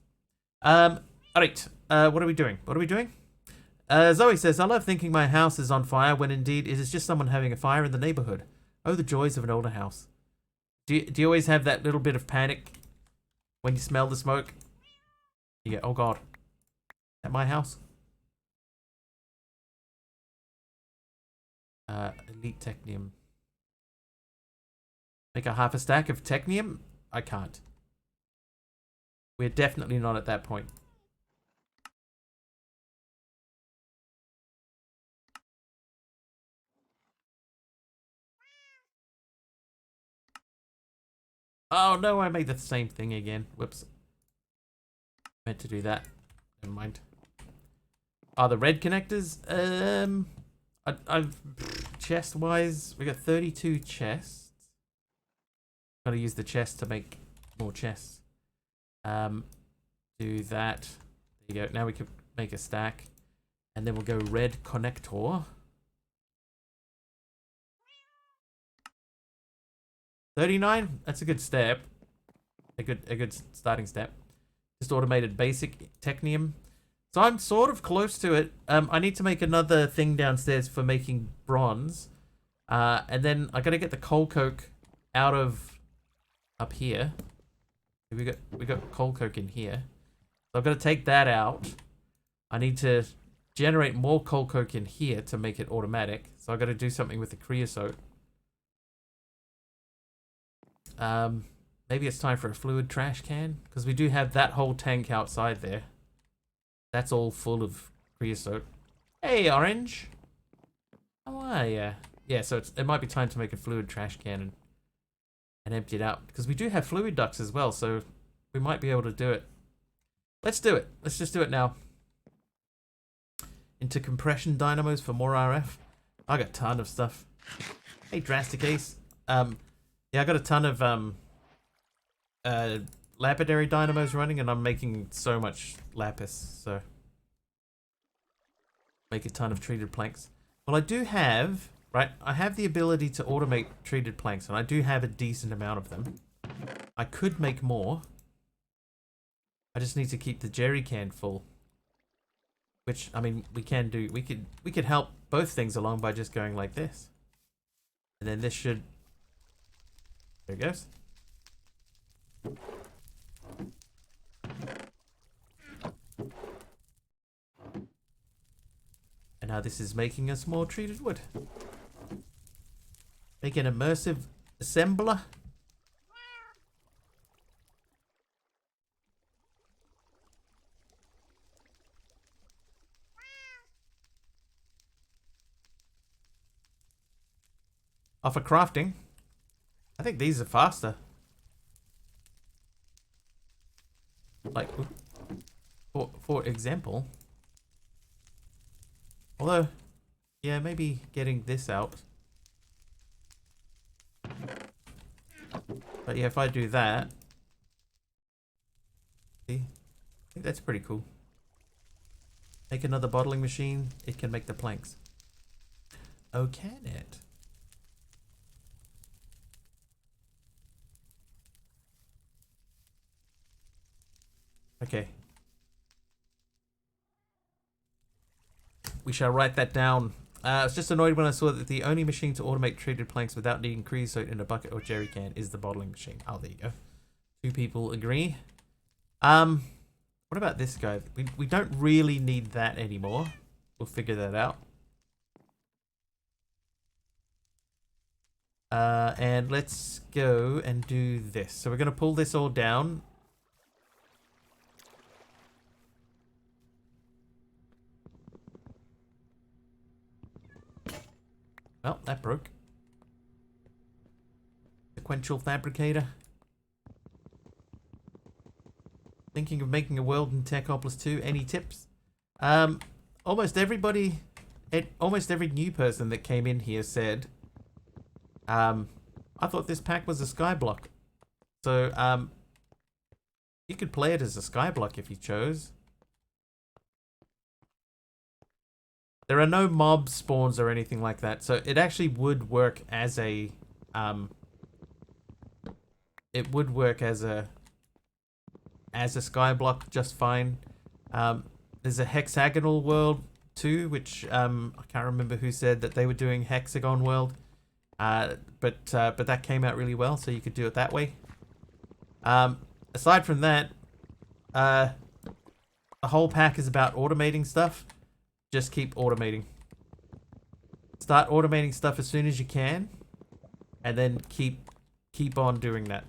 Speaker 1: Alright. What are we doing? What are we doing? Zoe says, I love thinking my house is on fire when indeed it is just someone having a fire in the neighborhood. Oh, the joys of an older house. Do you always have that little bit of panic when you smell the smoke? You go, oh god. At my house? Elite technium. Make a half a stack of technium? I can't. We're definitely not at that point. Oh no, I made the same thing again. Whoops. Meant to do that. Never mind. Are the red connectors? I've chest wise, we got 32 chests. Gotta use the chest to make more chests. Do that. There you go. Now we can make a stack, and then we'll go red connector. 39. That's a good step. A good starting step. Just automated basic technium. So I'm sort of close to it. I need to make another thing downstairs for making bronze. And then I gotta get the coal coke out of up here. We got coal coke in here. So I've got to take that out. I need to generate more coal coke in here to make it automatic. So I've got to do something with the creosote. Maybe it's time for a fluid trash can, because we do have that whole tank outside there. That's all full of creosote. Hey, Orange. How are ya? Yeah, so it might be time to make a fluid trash can and empty it out, because we do have fluid ducts as well, so we might be able to do it. Let's do it. Let's just do it now. Into compression dynamos for more RF. I got a ton of stuff. Hey, Drastic Ace. Yeah, I got a ton of lapidary dynamos running, and I'm making so much lapis, so make a ton of treated planks. Well, I do have, right, I have the ability to automate treated planks, and I do have a decent amount of them. I could make more. I just need to keep the jerry can full. Which, I mean, we can do. We could help both things along by just going like this. And then this should... There it goes. And now this is making us more treated wood. Make an immersive assembler. For crafting. I think these are faster. Like, for example. Although, yeah, maybe getting this out. But yeah, if I do that. See? I think that's pretty cool. Make another bottling machine. It can make the planks. Oh, can it? Okay. We shall write that down. I was just annoyed when I saw that the only machine to automate treated planks without needing creosote in a bucket or jerry can is the bottling machine. Oh, there you go. 2 people agree. What about this guy? We don't really need that anymore. We'll figure that out. And let's go and do this. So we're going to pull this all down. Well, that broke. Sequential fabricator. Thinking of making a world in Techopolis 2. Any tips? Almost everybody, almost every new person that came in here said, I thought this pack was a skyblock. So, you could play it as a skyblock if you chose. There are no mob spawns or anything like that, so it actually would work as a, it would work as a skyblock just fine. There's a hexagonal world too, which I can't remember who said that they were doing hexagon world, but that came out really well, so you could do it that way. Aside from that, the whole pack is about automating stuff. Just keep automating. Start automating stuff as soon as you can, and then keep on doing that.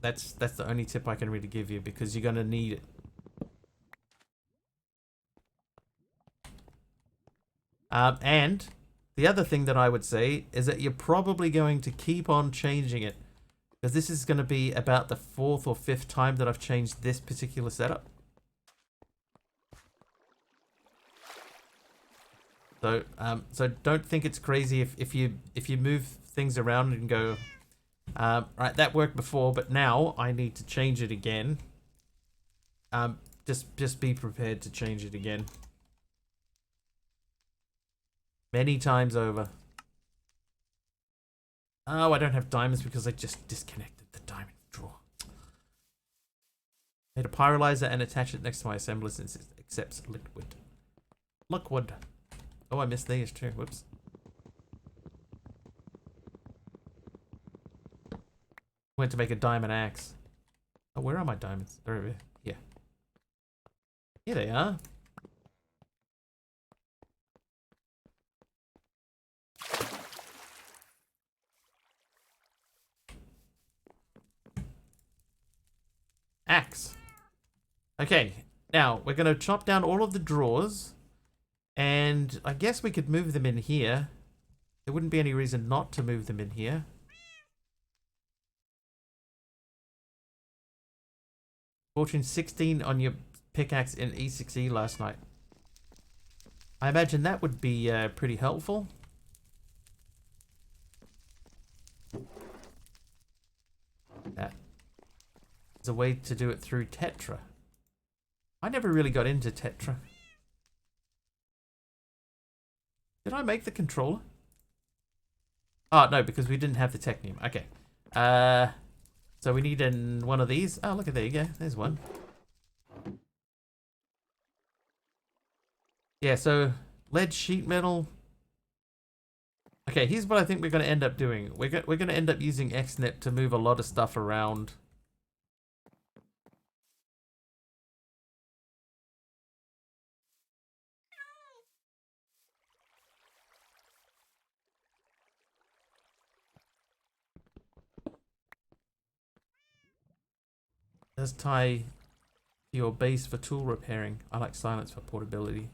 Speaker 1: That's the only tip I can really give you, because you're gonna need it. And the other thing that I would say is that you're probably going to keep on changing it, because this is going to be about the 4th or 5th time that I've changed this particular setup. So don't think it's crazy if you move things around and go, right, that worked before, but now I need to change it again. Just be prepared to change it again. Many times over. Oh, I don't have diamonds because I just disconnected the diamond drawer. Made a pyrolyzer and attach it next to my assembler since it accepts liquid. Liquid. Oh, I missed these too. Whoops. Went to make a diamond axe. Oh, where are my diamonds? They're over here. Here they are. Axe. Okay, now we're going to chop down all of the drawers, and I guess we could move them in here. There wouldn't be any reason not to move them in here. Fortune 16 on your pickaxe in E6E last night. I imagine that would be pretty helpful. That. There's a way to do it through Tetra. I never really got into Tetra. Did I make the controller? Oh, no, because we didn't have the technium. Okay. So we need one of these. Oh, look at, there you go. There's one. Yeah, so lead sheet metal. Okay, here's what I think we're going to end up doing. We're going to end up using XNet to move a lot of stuff around. Does tie to your base for tool repairing. I like silence for portability.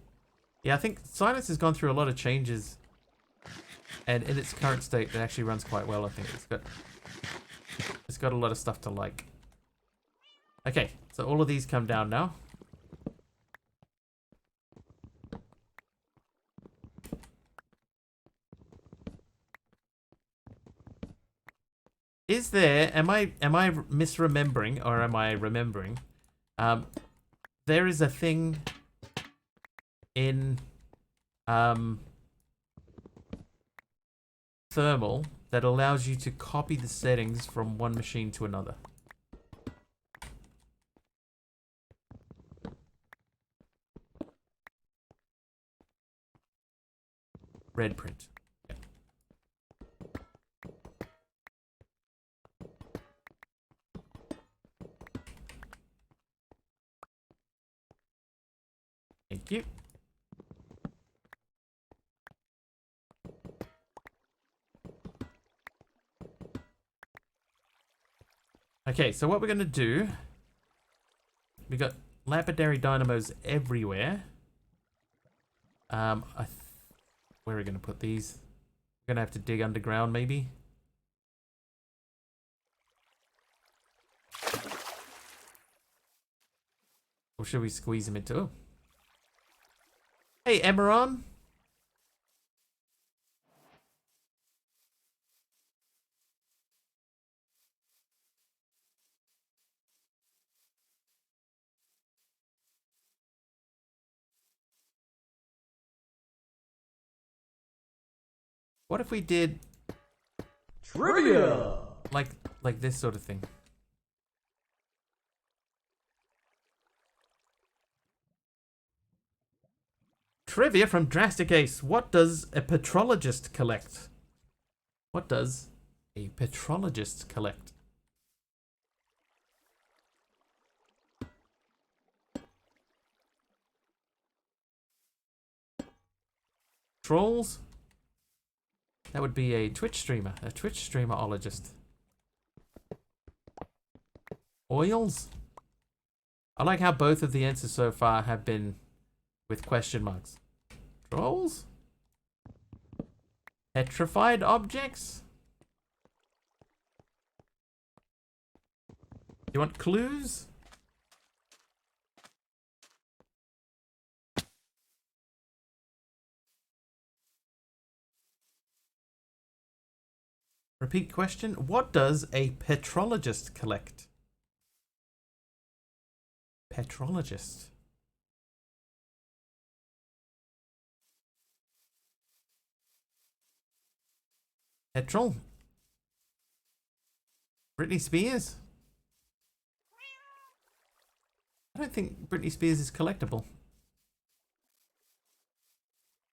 Speaker 1: Yeah, I think silence has gone through a lot of changes, and in its current state it actually runs quite well. I think it's got a lot of stuff to like. Okay, so all of these come down now. Is there, am I misremembering, or am I remembering? There is a thing in thermal that allows you to copy the settings from one machine to another. Red print. Yep. Thank you. Okay, so what we're going to do, we got lapidary dynamos everywhere. Where are we going to put these? We're going to have to dig underground, maybe. Or should we squeeze them into? Oh. Hey, Emeron. What if we did
Speaker 2: Trivia!
Speaker 1: Like this sort of thing? Trivia from Drastic Ace. What does a petrologist collect? What does a petrologist collect? Trolls? That would be a Twitch streamer. A Twitch streamerologist. Oils? I like how both of the answers so far have been with question marks. Trolls? Petrified objects? You want clues? Repeat question. What does a petrologist collect? Petrologist. Petrol? Britney Spears? I don't think Britney Spears is collectible.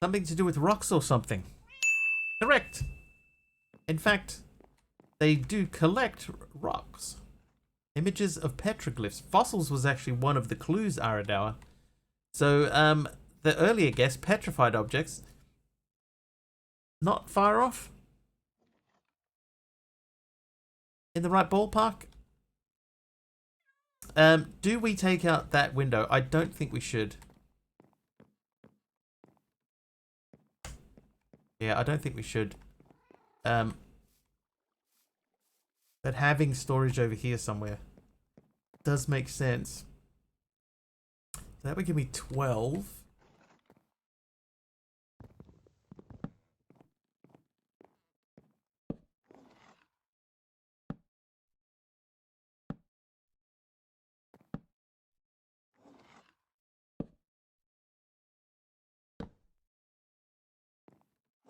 Speaker 1: Something to do with rocks or something. Correct. In fact, they do collect rocks. Images of petroglyphs. Fossils was actually one of the clues, Aradauer. So, the earlier guess, petrified objects, not far off. In the right ballpark. Do we take out that window? I don't think we should. Yeah, I don't think we should. But having storage over here somewhere does make sense. So that would give me 12.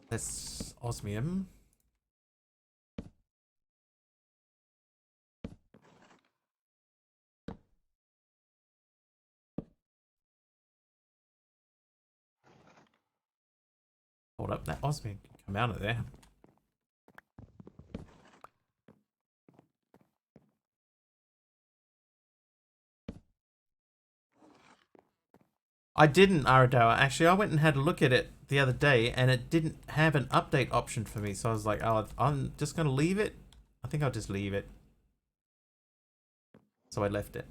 Speaker 1: That's osmium. Hold up, that osmium can come out of there. I didn't, Aradoa. Actually, I went and had a look at it the other day, and it didn't have an update option for me. So I was like, oh, I'm just going to leave it. I think I'll just leave it. So I left it.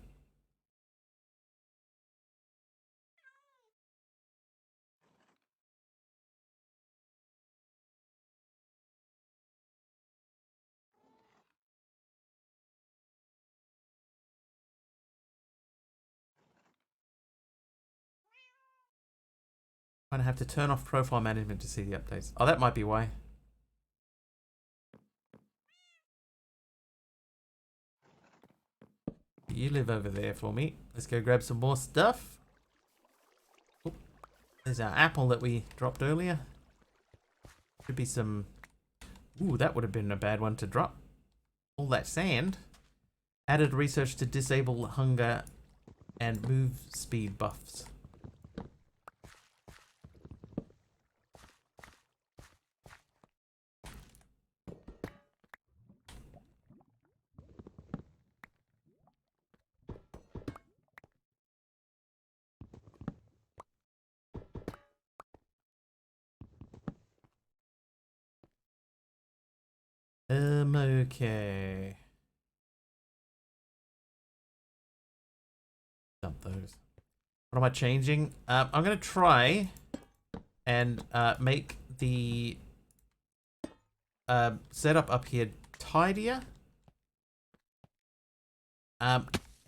Speaker 1: I'm going to have to turn off profile management to see the updates. Oh, that might be why. You live over there for me. Let's go grab some more stuff. Oh, there's our apple that we dropped earlier. Should be some... Ooh, that would have been a bad one to drop. All that sand. Added research to disable hunger and move speed buffs. Okay. Dump those. What am I changing? I'm gonna try and make the setup up here tidier.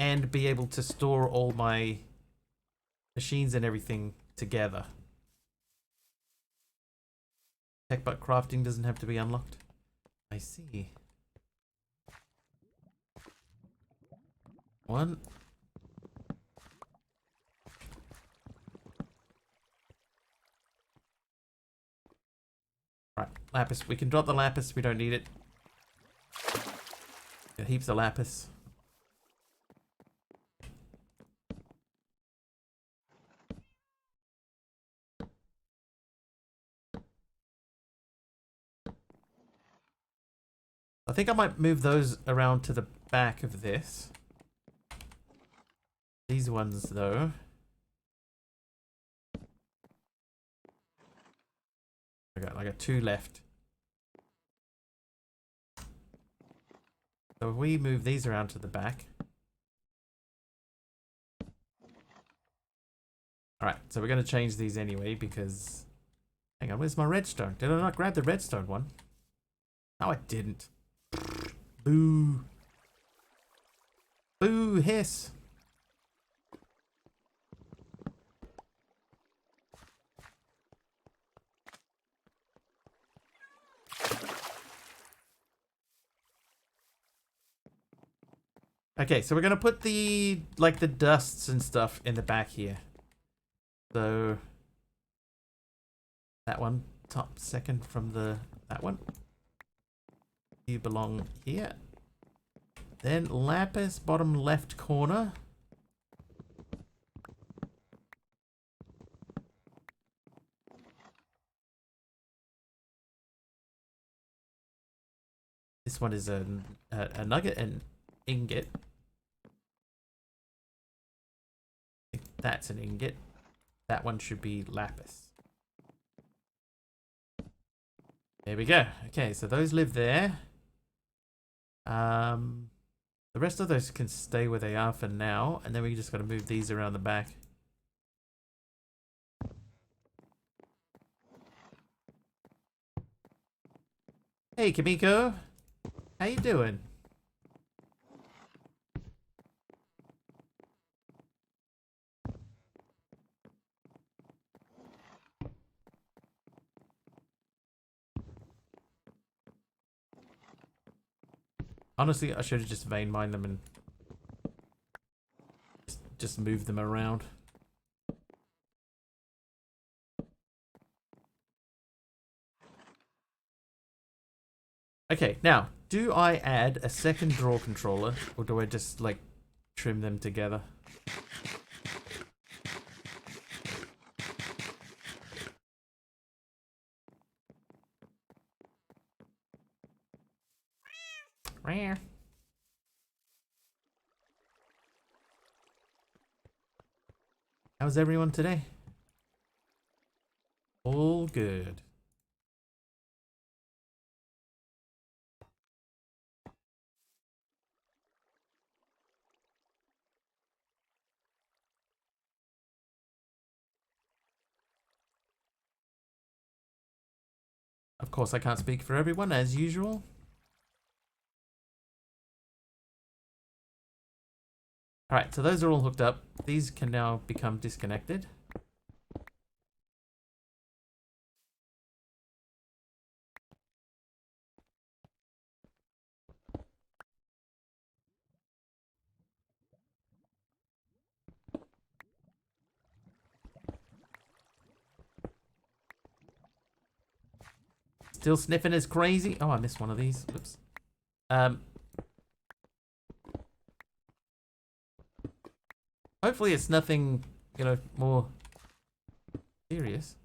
Speaker 1: And be able to store all my machines and everything together. Tech but crafting doesn't have to be unlocked. I see. One. Right, lapis. We can drop the lapis. We don't need it. Got heaps of lapis. I think I might move those around to the back of this. These ones, though. I got two left. So if we move these around to the back. Alright, so we're going to change these anyway because... Hang on, where's my redstone? Did I not grab the redstone one? No, I didn't. Boo. Boo, hiss. Okay, so we're going to put the, like, the dusts and stuff in the back here. So... That one, top second from that one. You belong here. Then lapis, bottom left corner. This one is a nugget and ingot. I think that's an ingot. That one should be lapis. There we go. Okay, so those live there. The rest of those can stay where they are for now, and then we just got to move these around the back. Hey, Kamiko. How you doing? Honestly, I should have just vein mined them and just moved them around. Okay, now, do I add a second draw controller, or do I just, like, trim them together? Rare. How's everyone today? All good. Of course, I can't speak for everyone, as usual. Alright, so those are all hooked up. These can now become disconnected. Still sniffing as crazy. Oh, I missed one of these. Oops. Hopefully it's nothing, you know, more serious.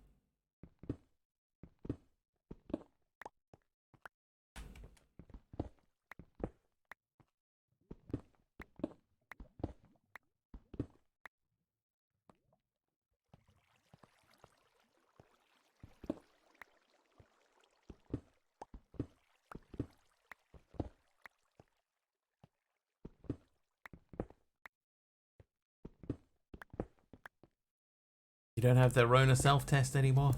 Speaker 1: don't have the Rona self-test anymore?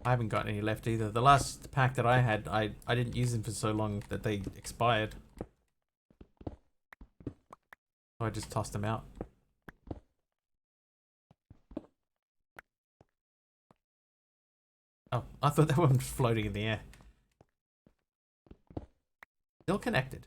Speaker 1: I haven't got any left either. The last pack that I had, I didn't use them for so long that they expired. So I just tossed them out. Oh, I thought that one was floating in the air. Still connected.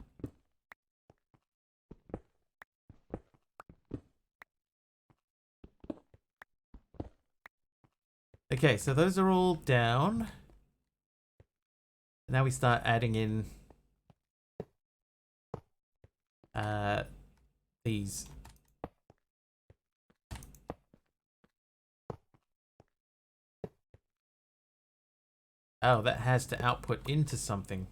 Speaker 1: Okay, so those are all down. Now we start adding in these. Oh, that has to output into something.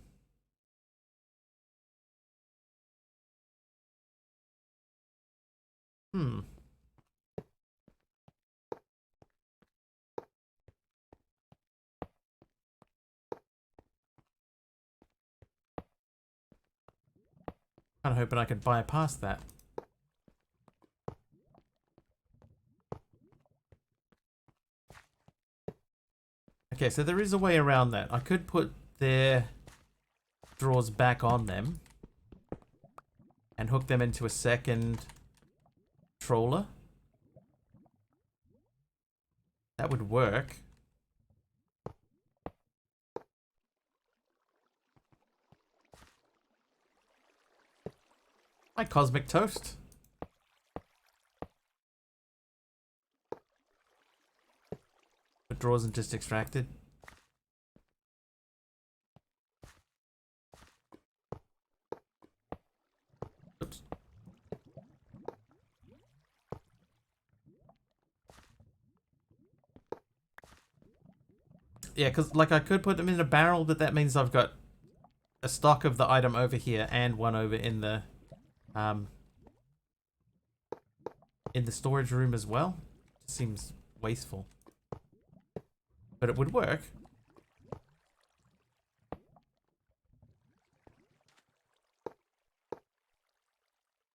Speaker 1: Kind of hoping I could bypass that. Okay, so there is a way around that. I could put their drawers back on them and hook them into a second trawler. That would work. Hi, Cosmic Toast. The drawers are just extracted. Oops. Yeah, because like I could put them in a barrel, but that means I've got a stock of the item over here and one over in the storage room as well. Seems wasteful, but it would work.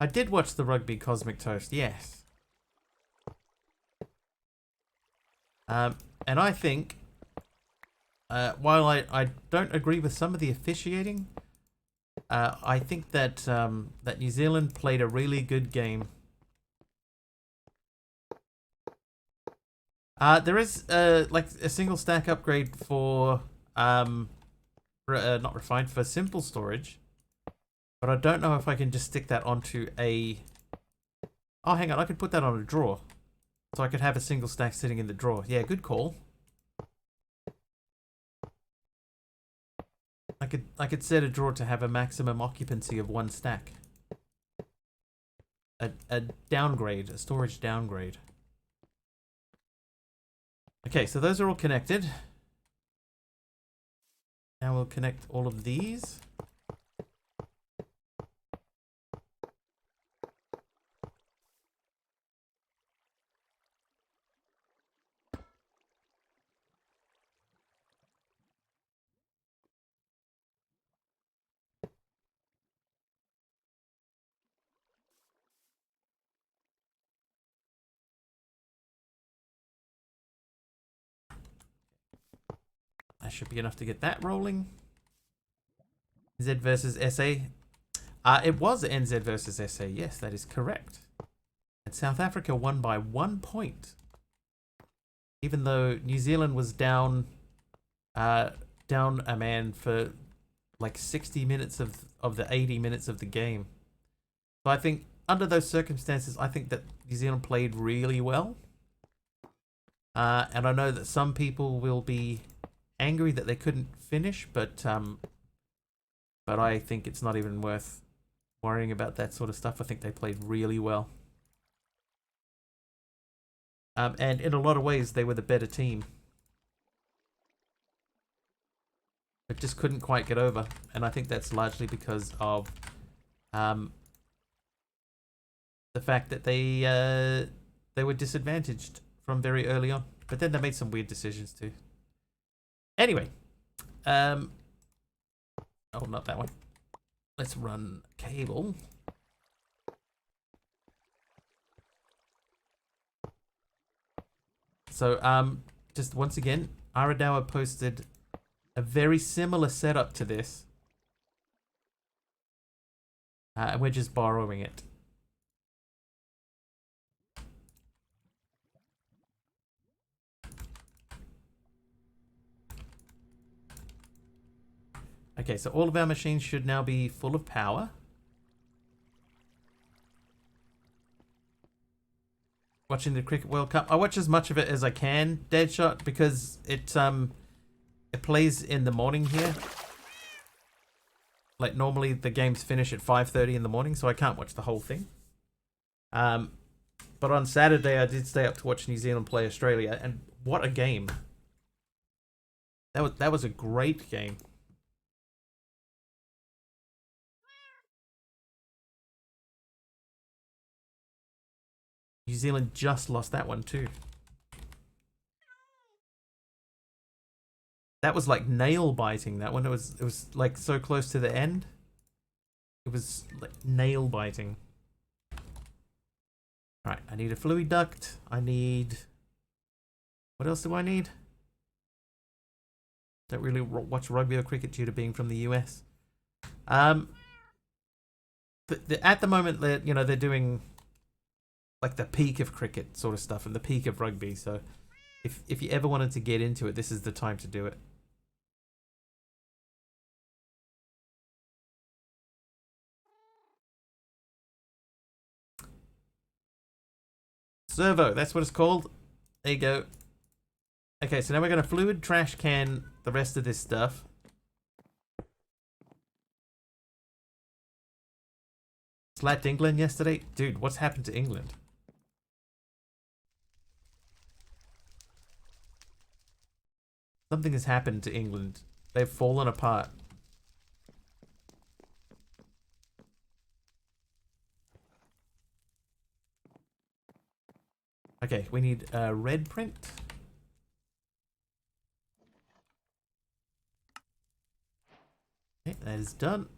Speaker 1: I did watch the rugby, Cosmic Toast, yes. And I think, while I don't agree with some of the officiating, I think that that New Zealand played a really good game. There is like a single stack upgrade for not refined, for simple storage, but I don't know if I can just stick that onto a. Oh, hang on, I could put that on a drawer, so I could have a single stack sitting in the drawer. Yeah, good call. I could set a drawer to have a maximum occupancy of 1 stack. A downgrade, a storage downgrade. Okay, so those are all connected. Now we'll connect all of these. That should be enough to get that rolling. NZ versus SA. It was NZ versus SA. Yes, that is correct. And South Africa won by 1 point. Even though New Zealand was down a man for like 60 minutes of the 80 minutes of the game. So I think under those circumstances, I think that New Zealand played really well. And I know that some people will be angry that they couldn't finish, but I think it's not even worth worrying about that sort of stuff. I think they played really well. And in a lot of ways, they were the better team. But just couldn't quite get over. And I think that's largely because of the fact that they were disadvantaged from very early on. But then they made some weird decisions too. Anyway. Oh, not that one. Let's run cable. So just once again, Aradawa posted a very similar setup to this. And we're just borrowing it. Okay, so all of our machines should now be full of power. Watching the Cricket World Cup. I watch as much of it as I can, Deadshot, because it plays in the morning here. Like normally the games finish at 5:30 in the morning, so I can't watch the whole thing. But on Saturday I did stay up to watch New Zealand play Australia, and what a game. That was a great game. New Zealand just lost that one too. That was like nail biting, that one. It was like so close to the end. It was like nail biting. Alright, I need a fluid duct. I need... What else do I need? Don't really watch rugby or cricket due to being from the US. At the moment, they're doing like the peak of cricket sort of stuff and the peak of rugby. So if you ever wanted to get into it, this is the time to do it. Servo, that's what it's called. There you go. Okay, so now we're going to fluid trash can the rest of this stuff. Slapped England yesterday? Dude, what's happened to England? Something has happened to England. They've fallen apart. Okay, we need a red print. Okay, that is done.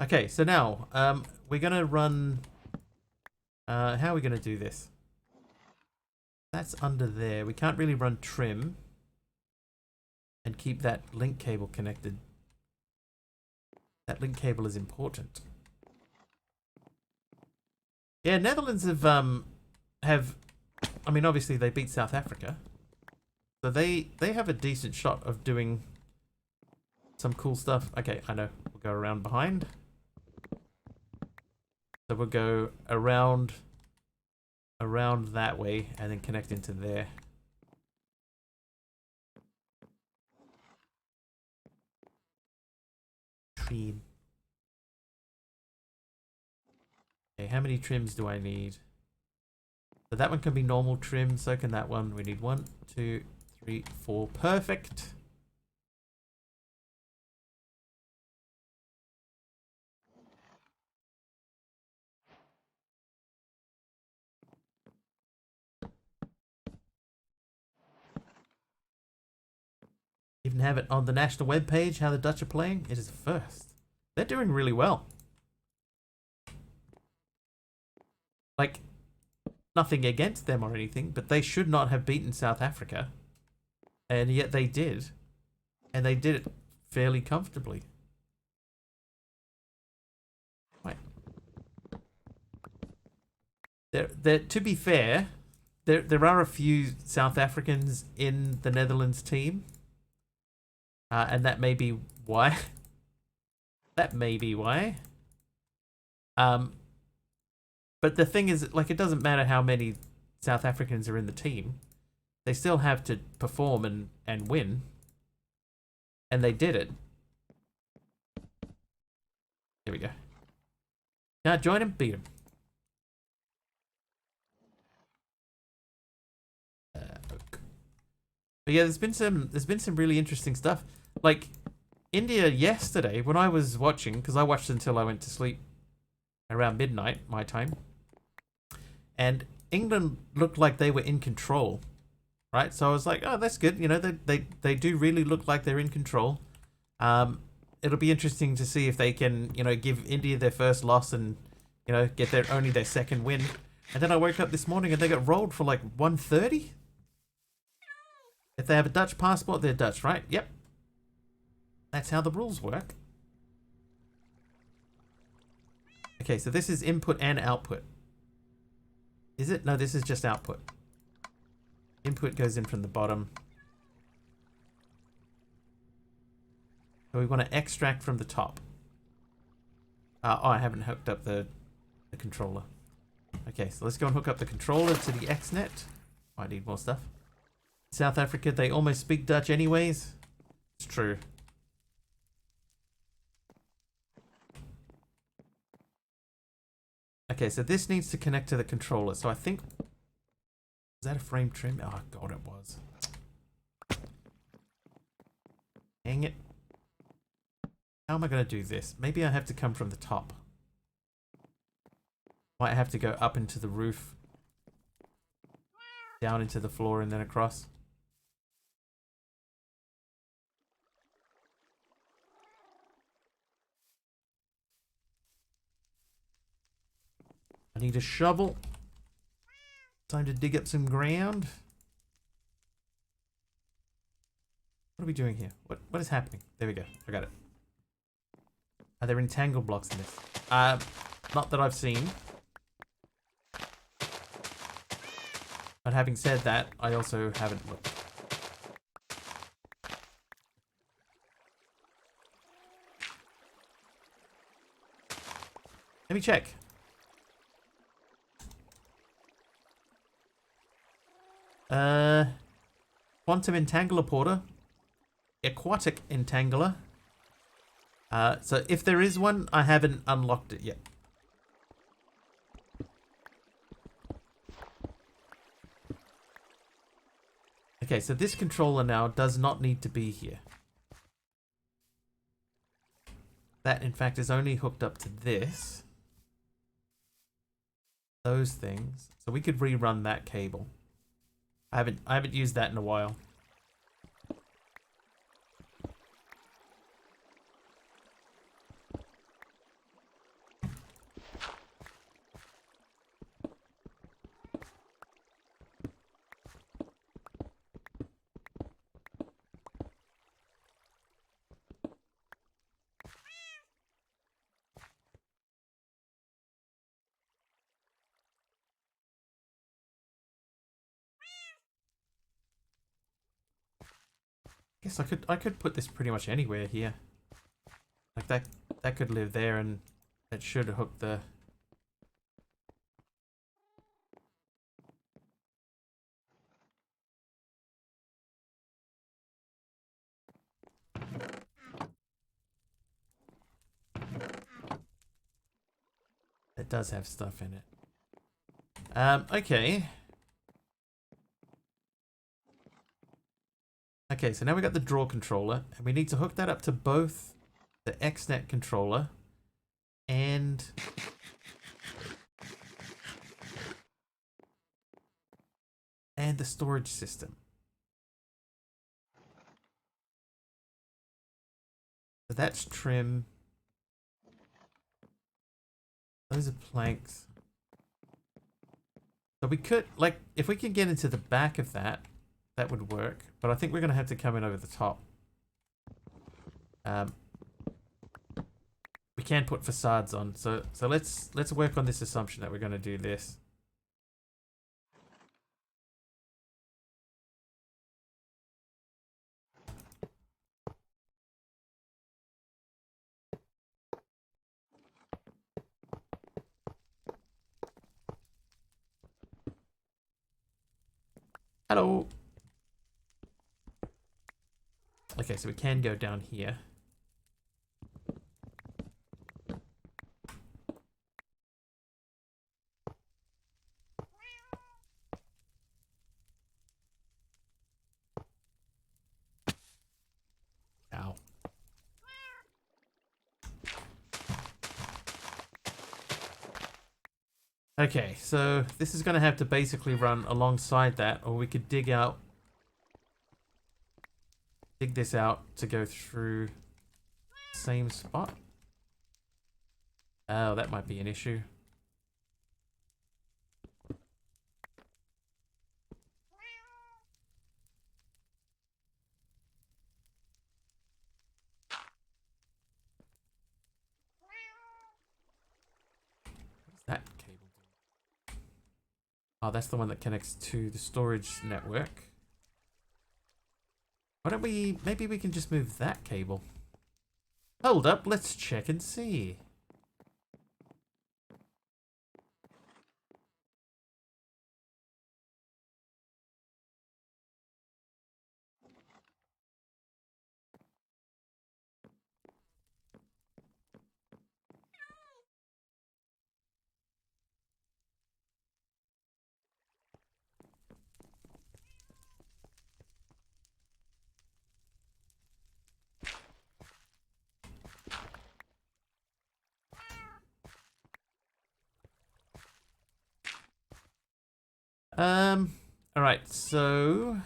Speaker 1: Okay, so now we're gonna run. How are we gonna do this? That's under there. We can't really run trim and keep that link cable connected. That link cable is important. Yeah, Netherlands have I mean, obviously they beat South Africa, so they have a decent shot of doing some cool stuff. Okay, I know. We'll go around behind. So we'll go around that way and then connect into there. Trim. Okay, how many trims do I need? So that one can be normal trim, so can that one. We need 1, 2, 3, 4. Perfect. Even have it on the national web page how the Dutch are playing. It is the first. They're doing really well. Like, nothing against them or anything, but they should not have beaten South Africa. And yet they did. And they did it fairly comfortably. Right. To be fair, there are a few South Africans in the Netherlands team. And that may be why. That may be why. But the thing is, like, it doesn't matter how many South Africans are in the team. They still have to perform and win. And they did it. Here we go. Now join him, beat him. But yeah, there's been some really interesting stuff. Like India yesterday, when I was watching, because I watched until I went to sleep around midnight my time, and England looked like they were in control, right? So I was like, oh, that's good. You know, they do really look like they're in control. It'll be interesting to see if they can, you know, give India their first loss and, you know, get only their second win. And then I woke up this morning and they got rolled for like 130. If they have a Dutch passport, they're Dutch, right? Yep. That's how the rules work. Okay, so this is input and output. Is it? No, this is just output. Input goes in from the bottom. So we want to extract from the top. Oh, I haven't hooked up the controller. Okay, so let's go and hook up the controller to the XNet. I need more stuff. South Africa, they almost speak Dutch anyways. It's true. Okay, so this needs to connect to the controller. So I think... Was that a frame trim? Oh, God, it was. Dang it. How am I going to do this? Maybe I have to come from the top. Might have to go up into the roof. Down into the floor and then across. I need a shovel. Time to dig up some ground. What are we doing here? What is happening? There we go. I got it. Are there entangled blocks in this? Not that I've seen. But having said that, I also haven't looked. Let me check. Quantum entangler porter. Aquatic entangler. So if there is one, I haven't unlocked it yet. Okay, so this controller now does not need to be here. That, in fact, is only hooked up to this. Those things. So we could rerun that cable. I haven't used that in a while. Guess I could put this pretty much anywhere here. Like that could live there and it should hook the... It does have stuff in it. Okay. Okay, so now we got the draw controller, and we need to hook that up to both the XNet controller and the storage system. So that's trim. Those are planks. So we could, like, if we can get into the back of that, that would work. But I think we're going to have to come in over the top. We can put facades on. So let's work on this assumption that we're going to do this. Hello. Okay, so we can go down here. Ow. Okay, so this is going to have to basically run alongside that, or we could dig this out to go through the same spot. Oh, that might be an issue. Oh, that's the one that connects to the storage network. Why don't we... Maybe we can just move that cable. Hold up, let's check and see. Alright, so...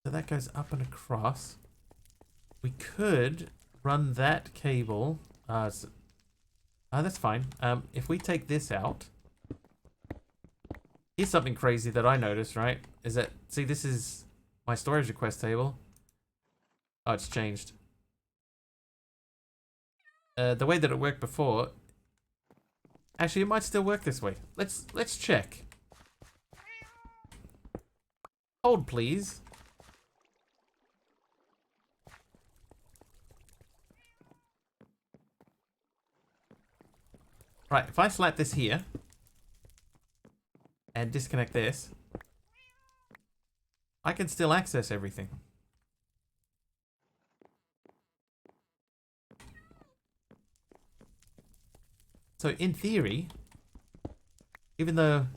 Speaker 1: So that goes up and across. We could run that cable. That's fine. If we take this out... Here's something crazy that I noticed, right? Is that... See, this is my storage request table. Oh, it's changed. The way that it worked before... Actually, it might still work this way. Let's check. Hold, please. Right, if I slap this here and disconnect this, I can still access everything. So in theory, even though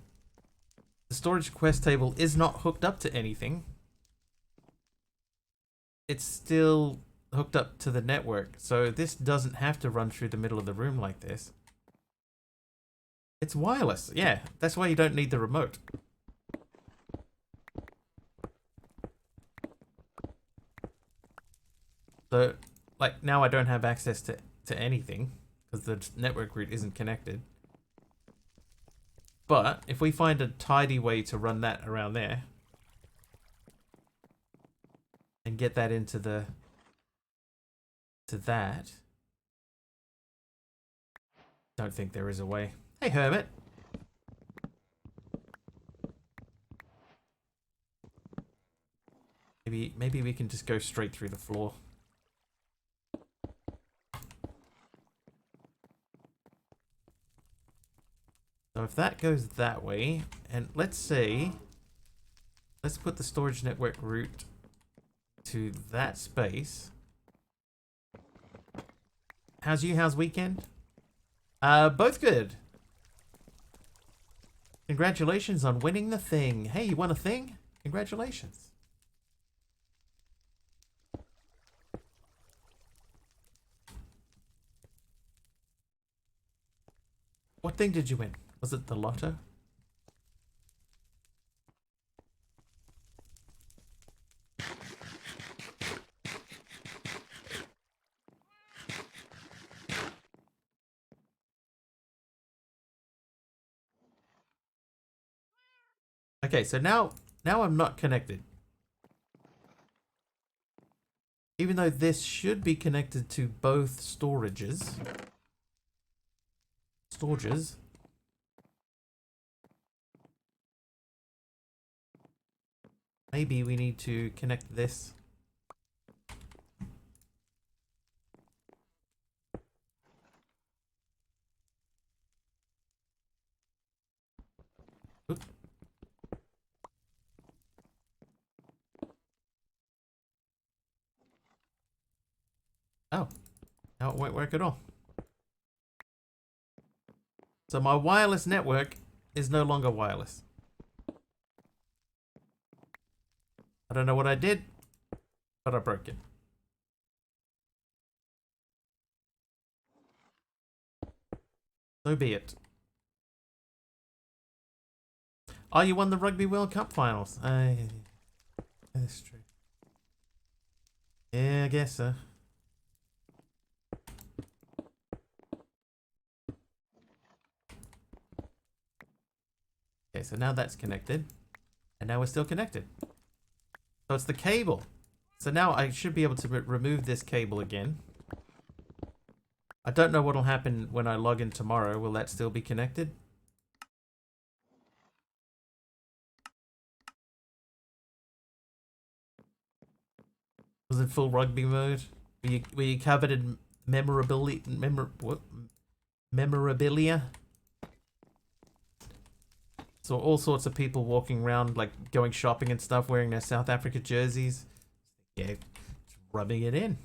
Speaker 1: the storage request table is not hooked up to anything, it's still hooked up to the network. So this doesn't have to run through the middle of the room like this. It's wireless. Yeah, that's why you don't need the remote. So, like, now I don't have access to anything because the network route isn't connected. But if we find a tidy way to run that around there and get that into the that, don't think there is a way. Hey, Hermit. Maybe we can just go straight through the floor. So if that goes that way, and let's put the storage network route to that space. How's weekend? Both good. Congratulations on winning the thing. Hey, you won a thing? Congratulations. What thing did you win? Was it the lotto? Okay, so now I'm not connected. Even though this should be connected to both storages. Maybe we need to connect this. Oop. Oh, now it won't work at all. So my wireless network is no longer wireless. I don't know what I did, but I broke it. So be it. Oh, you won the Rugby World Cup finals. That's true. Yeah, I guess so. Okay, so now that's connected. And now we're still connected. So it's the cable. So now I should be able to remove this cable again. I don't know what'll happen when I log in tomorrow. Will that still be connected? Was it full rugby mode? Were you covered in memorabilia? So all sorts of people walking around, like going shopping and stuff, wearing their South Africa jerseys. Yeah, just rubbing it in.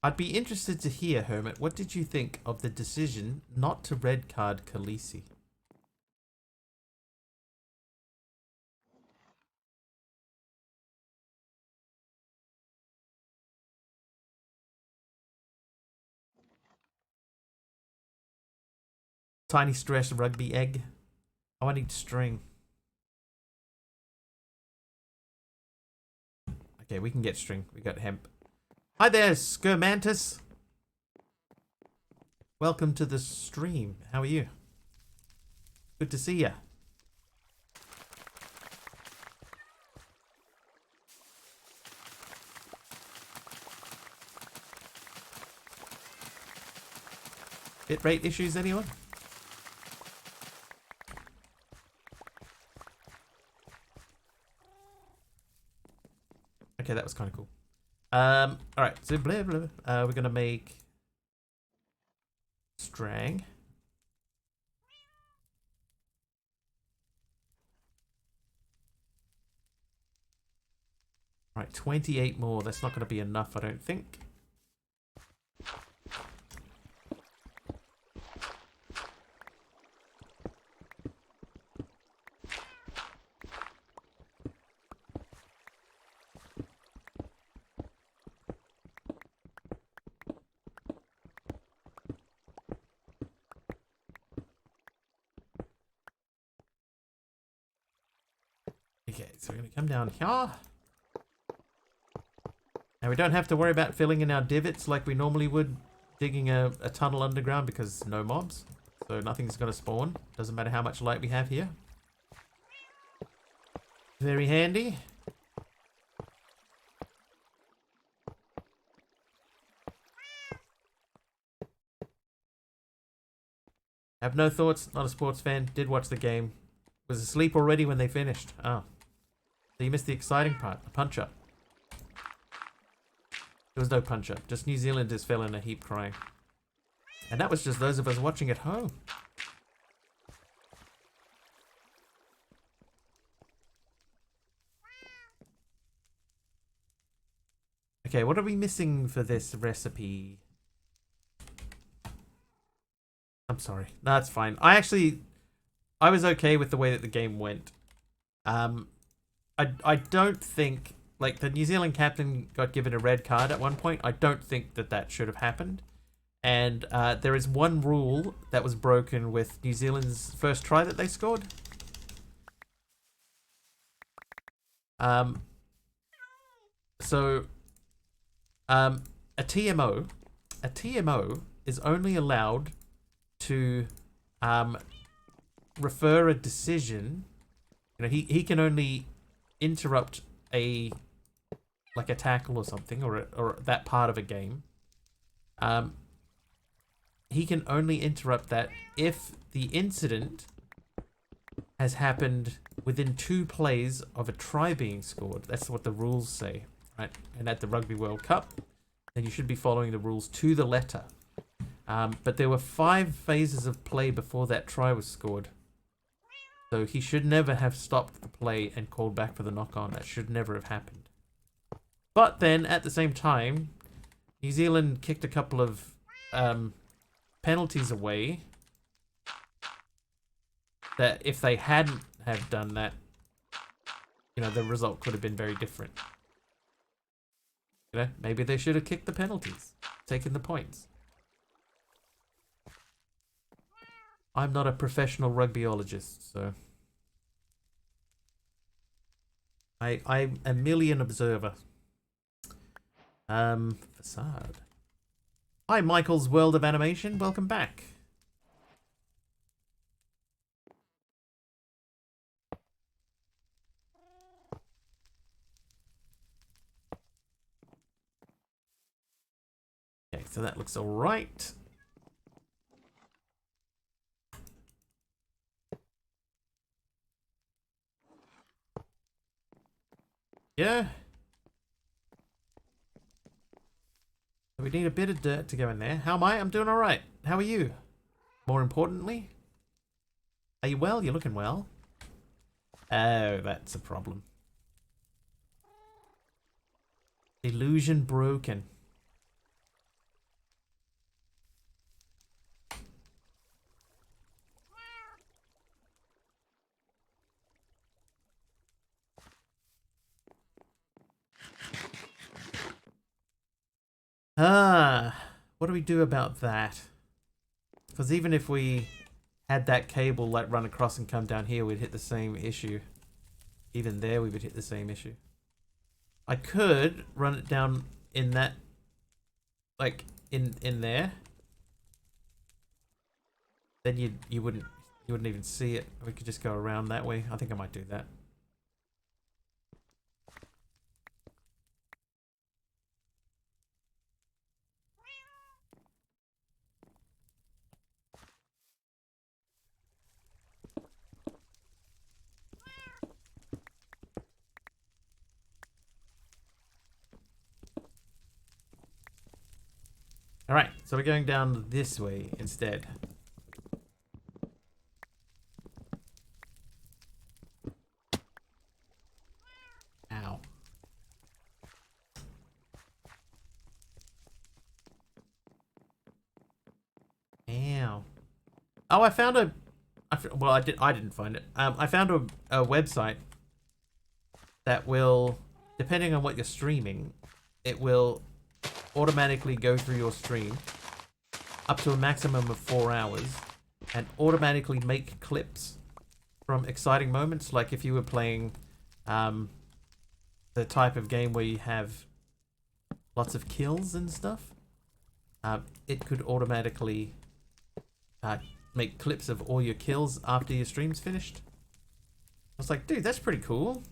Speaker 1: I'd be interested to hear, Hermit, what did you think of the decision not to red card Khaleesi? Tiny stress rugby egg. Oh, I need string. Okay, we can get string. We got hemp. Hi there, Skirmantis. Welcome to the stream. How are you? Good to see ya. Bitrate issues, anyone? Okay, that was kind of cool. Alright, so blah, blah, blah. We're gonna make Strang. Alright, 28 more. That's not gonna be enough, I don't think. Okay, so we're going to come down here. And we don't have to worry about filling in our divots like we normally would digging a tunnel underground because no mobs. So nothing's going to spawn. Doesn't matter how much light we have here. Very handy. Have no thoughts, not a sports fan, did watch the game. Was asleep already when they finished. Oh. So you missed the exciting part, the punch-up. There was no punch-up, just New Zealanders fell in a heap crying. And that was just those of us watching at home. Okay, what are we missing for this recipe? I'm sorry. No, that's fine. I was okay with the way that the game went. I don't think, like, the New Zealand captain got given a red card at one point. I don't think that that should have happened. And there is one rule that was broken with New Zealand's first try that they scored. A TMO is only allowed to refer a decision. You know, he can only interrupt a tackle or something, or that part of a game. He can only interrupt that if the incident has happened within 2 plays of a try being scored. That's what the rules say, right? And at the Rugby World Cup, then you should be following the rules to the letter. But there were 5 phases of play before that try was scored. So he should never have stopped the play and called back for the knock-on. That should never have happened. But then, at the same time, New Zealand kicked a couple of penalties away that if they hadn't have done that, you know, the result could have been very different. You know, maybe they should have kicked the penalties, taken the points. I'm not a professional rugbyologist, so I'm merely an observer. Facade. Hi, Michael's World of Animation. Welcome back. so that looks all right. Yeah. We need a bit of dirt to go in there. How am I? I'm doing all right. How are you? More importantly, are you well? You're looking well. Oh, that's a problem. Illusion broken. What do we do about that? Because even if we had that cable like run across and come down here, we'd hit the same issue. Even there, we would hit the same issue. I could run it down in that, like in there. Then you wouldn't even see it. We could just go around that way. I think I might do that. Alright, so we're going down this way instead. Ow. Ow. Oh, I found a... well, I didn't find it. I found a website that will, depending on what you're streaming, it will automatically go through your stream up to a maximum of 4 hours and automatically make clips from exciting moments. Like if you were playing the type of game where you have lots of kills and stuff, it could automatically make clips of all your kills after your stream's finished. I was like, dude, that's pretty cool.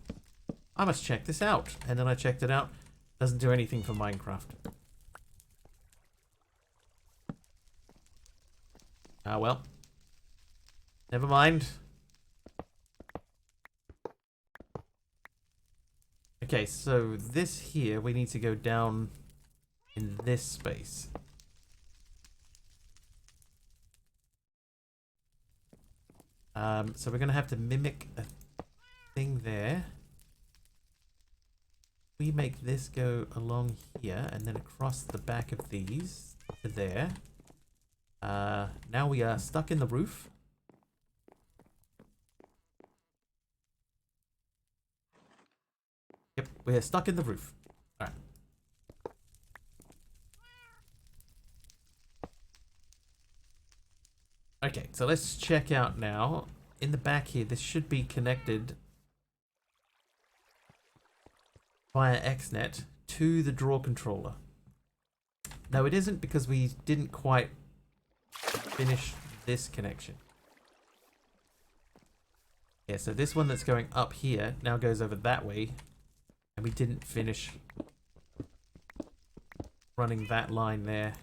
Speaker 1: I must check this out. And then I checked it out. Doesn't do anything for Minecraft. Ah, well. Never mind. Okay, so this here, we need to go down in this space. So we're going to have to mimic a thing there. We make this go along here and then across the back of these to there. Now we are stuck in the roof. Yep, we're stuck in the roof. Alright. Okay, so let's check out now. In the back here, this should be connected via XNet to the draw controller. No, it isn't because we didn't quite finish this connection. Yeah, so this one that's going up here now goes over that way, and we didn't finish running that line there.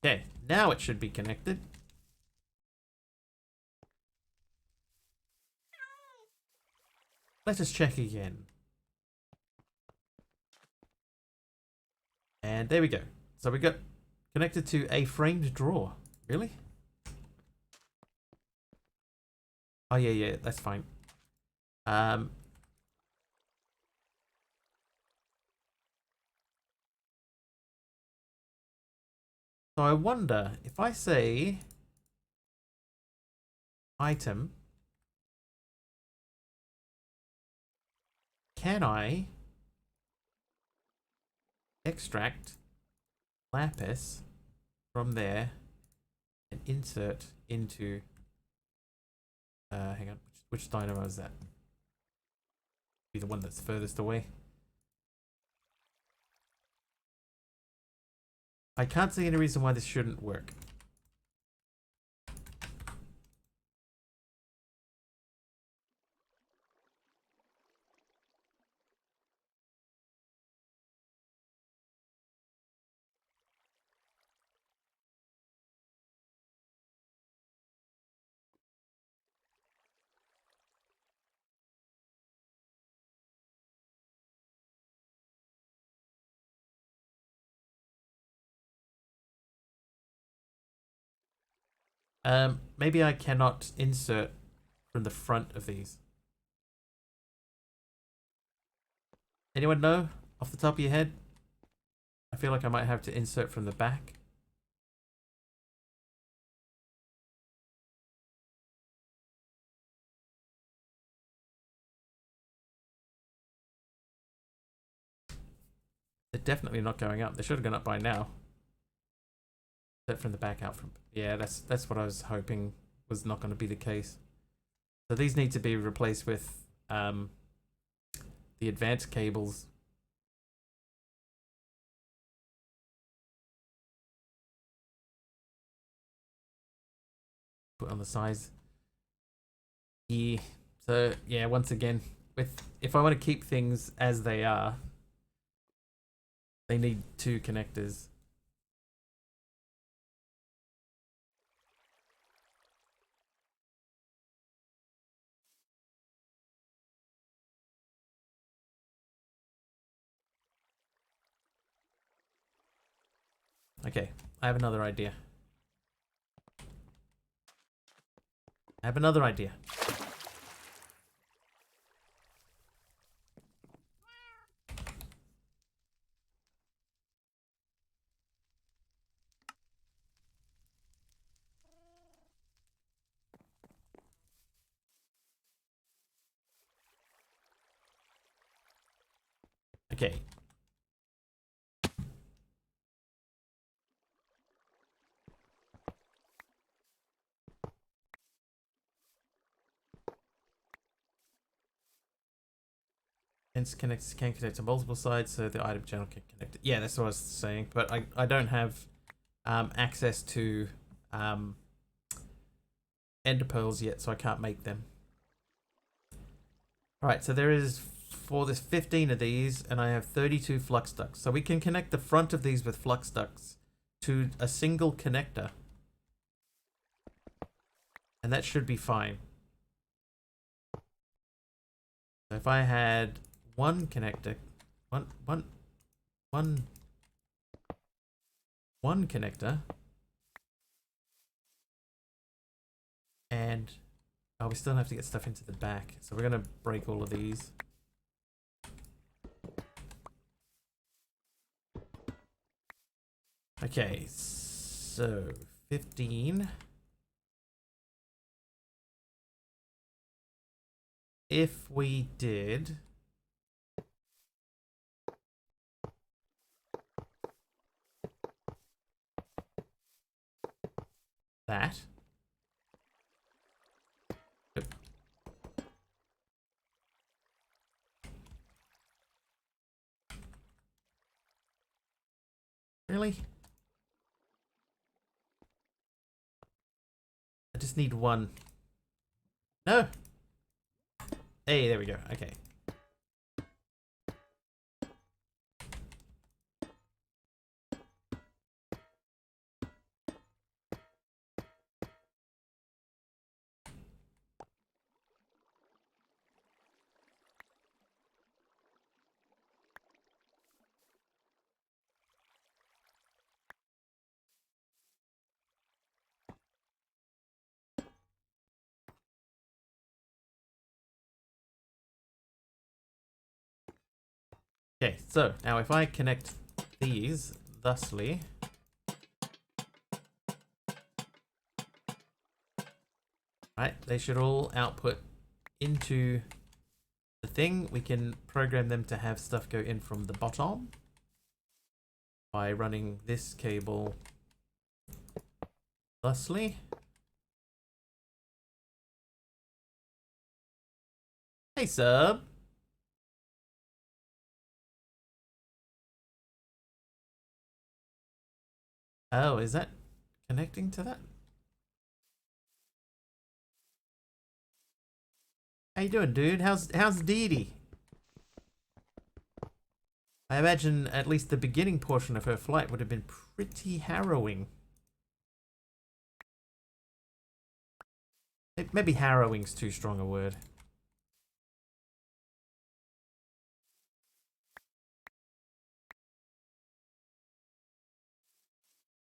Speaker 1: Okay, now it should be connected. Let us check again. And there we go. So we got connected to a framed drawer. Really? Oh yeah, that's fine. So I wonder if I say item, can I extract lapis from there and insert into hang on, which dynamo is that? Be the one that's furthest away. I can't see any reason why this shouldn't work. Maybe I cannot insert from the front of these. Anyone know off the top of your head? I feel like I might have to insert from the back. They're definitely not going up. They should have gone up by now. That from the back out from... Yeah, that's what I was hoping was not going to be the case. So these need to be replaced with the advanced cables. Put on the sides. Yeah. So yeah, once again, if I want to keep things as they are, they need two connectors. Okay, I have another idea. Okay. Can connect to multiple sides, so the item channel can connect. Yeah, that's what I was saying. But I don't have access to ender pearls yet, so I can't make them. All right, so there is for this 15 of these, and I have 32 flux ducts. So we can connect the front of these with flux ducts to a single connector, and that should be fine. So if I had one connector, one connector, and we still have to get stuff into the back, so we're gonna break all of these. Okay, so 15. If we did that. Really? I just need one. No. Hey, there we go. Okay. Okay, so now if I connect these thusly, right, they should all output into the thing. We can program them to have stuff go in from the bottom by running this cable thusly. Hey, sub. Oh, is that connecting to that? How you doing, dude? How's Dee Dee? I imagine at least the beginning portion of her flight would have been pretty harrowing. Maybe harrowing's too strong a word.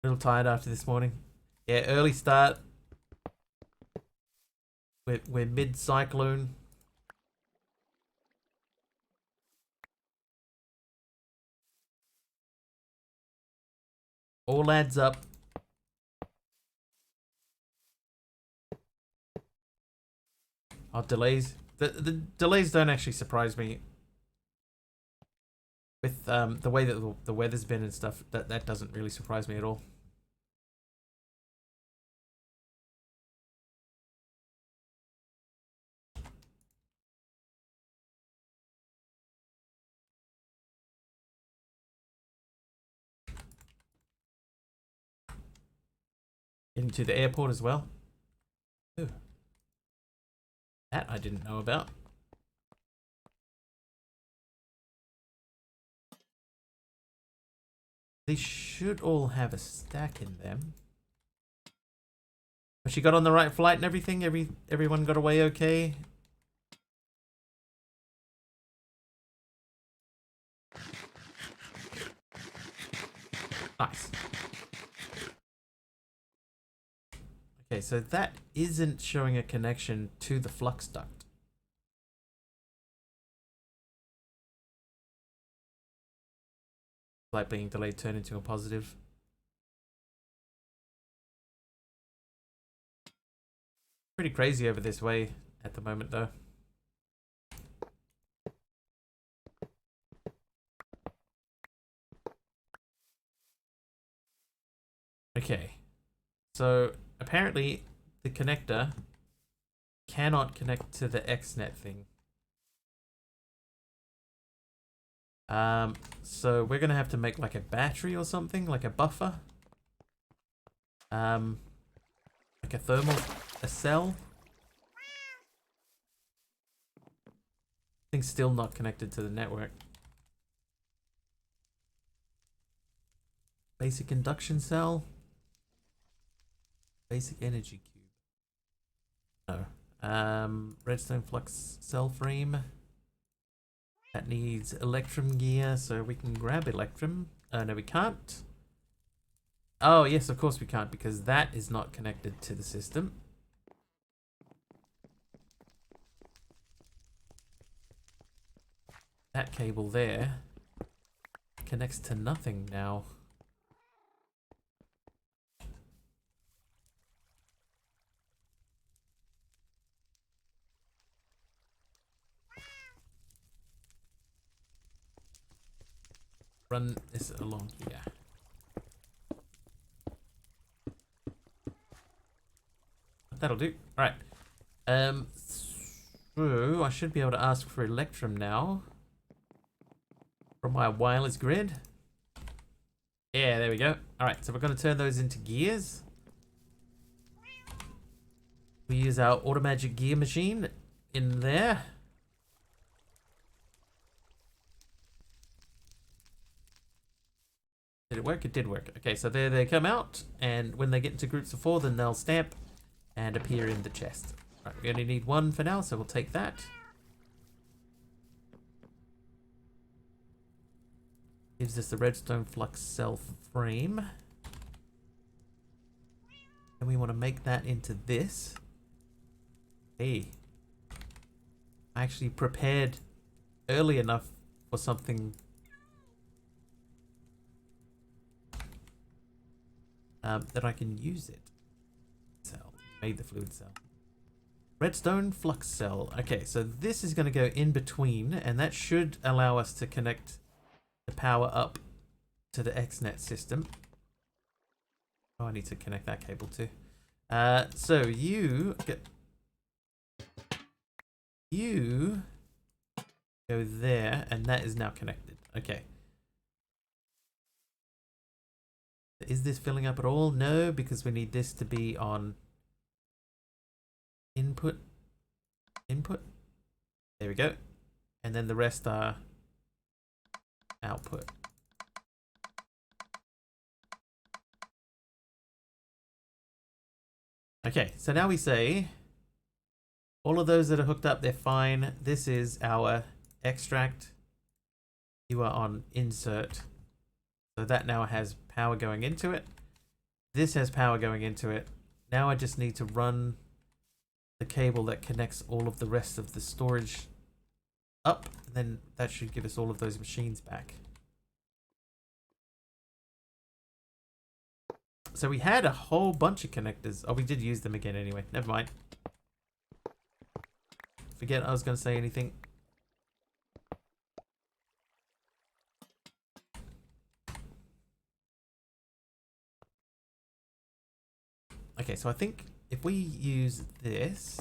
Speaker 1: A little tired after this morning. Yeah, early start. We're mid-cyclone. All adds up. Oh, delays. The delays don't actually surprise me. With the way that the weather's been and stuff, that doesn't really surprise me at all. Into the airport as well. Ooh. That I didn't know about. They should all have a stack in them. But she got on the right flight and everything? Everyone got away okay? Nice. Okay, so that isn't showing a connection to the flux duct. Flight being delayed turned into a positive. Pretty crazy over this way at the moment though. Okay, so apparently the connector cannot connect to the XNet thing. So we're gonna have to make like a battery or something, like a buffer. Like a cell. Thing's still not connected to the network. Basic induction cell. Basic energy cube. No. Redstone flux cell frame. That needs electrum gear, so we can grab electrum. No, we can't. Oh, yes, of course we can't, because that is not connected to the system. That cable there connects to nothing now. Run this along here. That'll do. Alright. So I should be able to ask for electrum now. From my wireless grid. Yeah, there we go. Alright, so we're going to turn those into gears. We use our automagic gear machine in there. Did it work? It did work. Okay, so there they come out, and when they get into groups of 4, then they'll stamp and appear in the chest. Right, we only need 1 for now, so we'll take that. Gives us the redstone flux cell frame. And we want to make that into this. Hey. I actually prepared early enough for something that I can use it. Cell. Made the fluid cell. Redstone flux cell. Okay, so this is going to go in between, and that should allow us to connect the power up to the XNet system. Oh, I need to connect that cable too. So you go there, and that is now connected. Okay. Is this filling up at all? No, because we need this to be on input. Input. There we go. And then the rest are output. Okay, so now we say all of those that are hooked up, they're fine. This is our extract. You are on insert. So that now has power going into it. This has power going into it. Now I just need to run the cable that connects all of the rest of the storage up. And then that should give us all of those machines back. So we had a whole bunch of connectors. Oh, we did use them again anyway. Never mind. Forget I was going to say anything. Okay, so I think if we use this,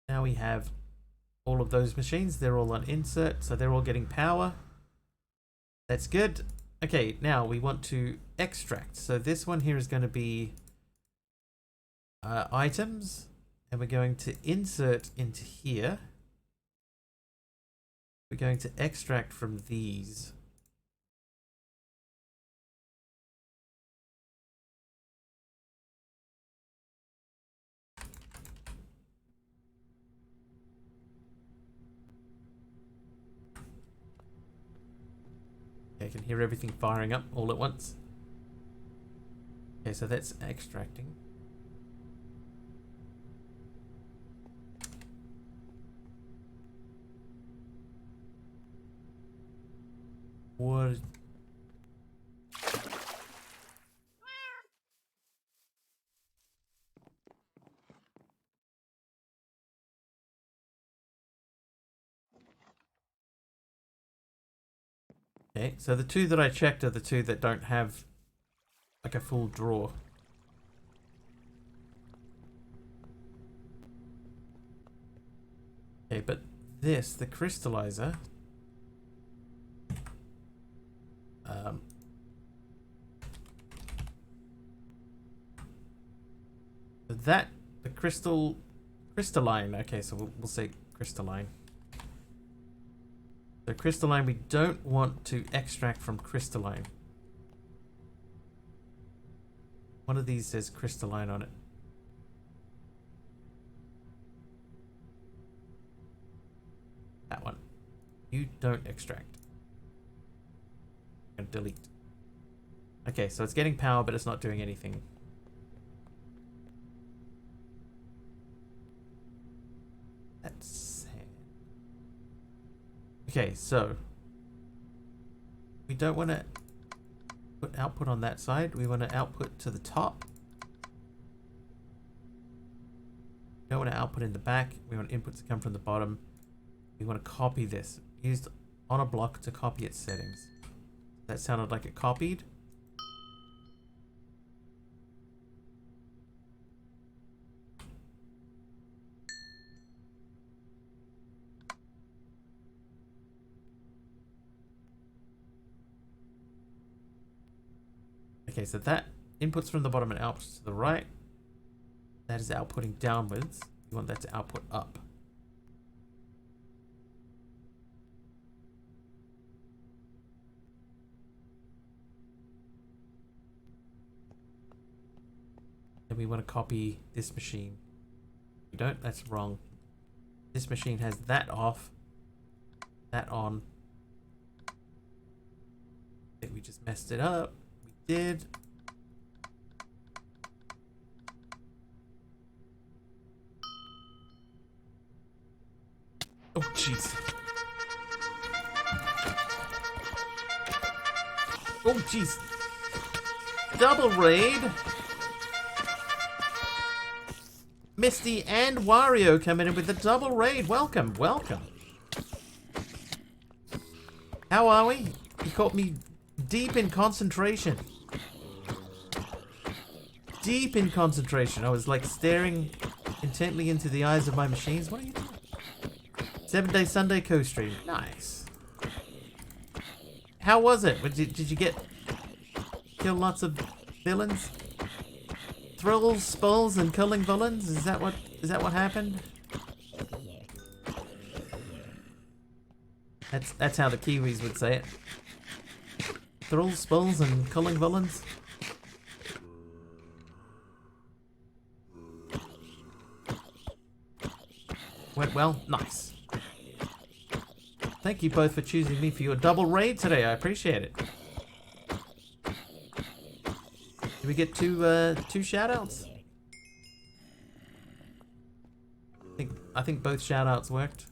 Speaker 1: now we have all of those machines. They're all on insert, so they're all getting power. That's good. Okay, now we want to extract. So this one here is going to be items, and we're going to insert into here. We're going to extract from these. I can hear everything firing up all at once. Okay, so that's extracting. What? Okay, so the two that I checked are the two that don't have like a full drawer. Okay, but this, the crystallizer, that, the crystalline, okay, so we'll say crystalline. So crystalline, we don't want to extract from crystalline. One of these says crystalline on it. That one. You don't extract. And delete. Okay, so it's getting power, but it's not doing anything. That's sad. Okay, so we don't want to put output on that side. We want to output to the top. We don't want to output in the back. We want input to come from the bottom. We want to copy this. Used on a block to copy its settings. That sounded like it copied. Okay, so that inputs from the bottom and outputs to the right. That is outputting downwards. We want that to output up. And we want to copy this machine. We don't, that's wrong. This machine has that off, that on. I think we just messed it up. We did. Oh, jeez. Oh, jeez. Double raid. Misty and Wario coming in with a double raid. Welcome, welcome. How are we? You caught me deep in concentration. Deep in concentration. I was like staring intently into the eyes of my machines. What are you doing? 7-day Sunday co-stream. Nice. How was it? Did you kill lots of villains? Thrills, spulls, and culling villains? Is that what happened? That's how the Kiwis would say it. Thrills, spulls, and culling villains. Went well? Nice. Thank you both for choosing me for your double raid today. I appreciate it. Did we get two shoutouts? I think both shoutouts worked.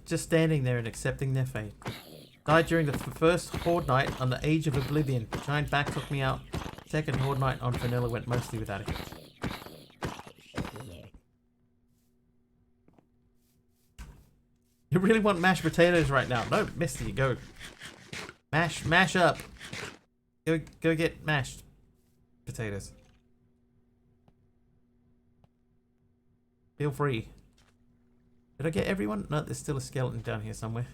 Speaker 1: Just standing there and accepting their fate. Died during the first Horde Night on the Age of Oblivion. Giant back took me out. Second Horde Night on Vanilla went mostly without a hit. You really want mashed potatoes right now? No, Misty, go. Mash up. Go get mashed potatoes. Feel free. Did I get everyone? No, there's still a skeleton down here somewhere.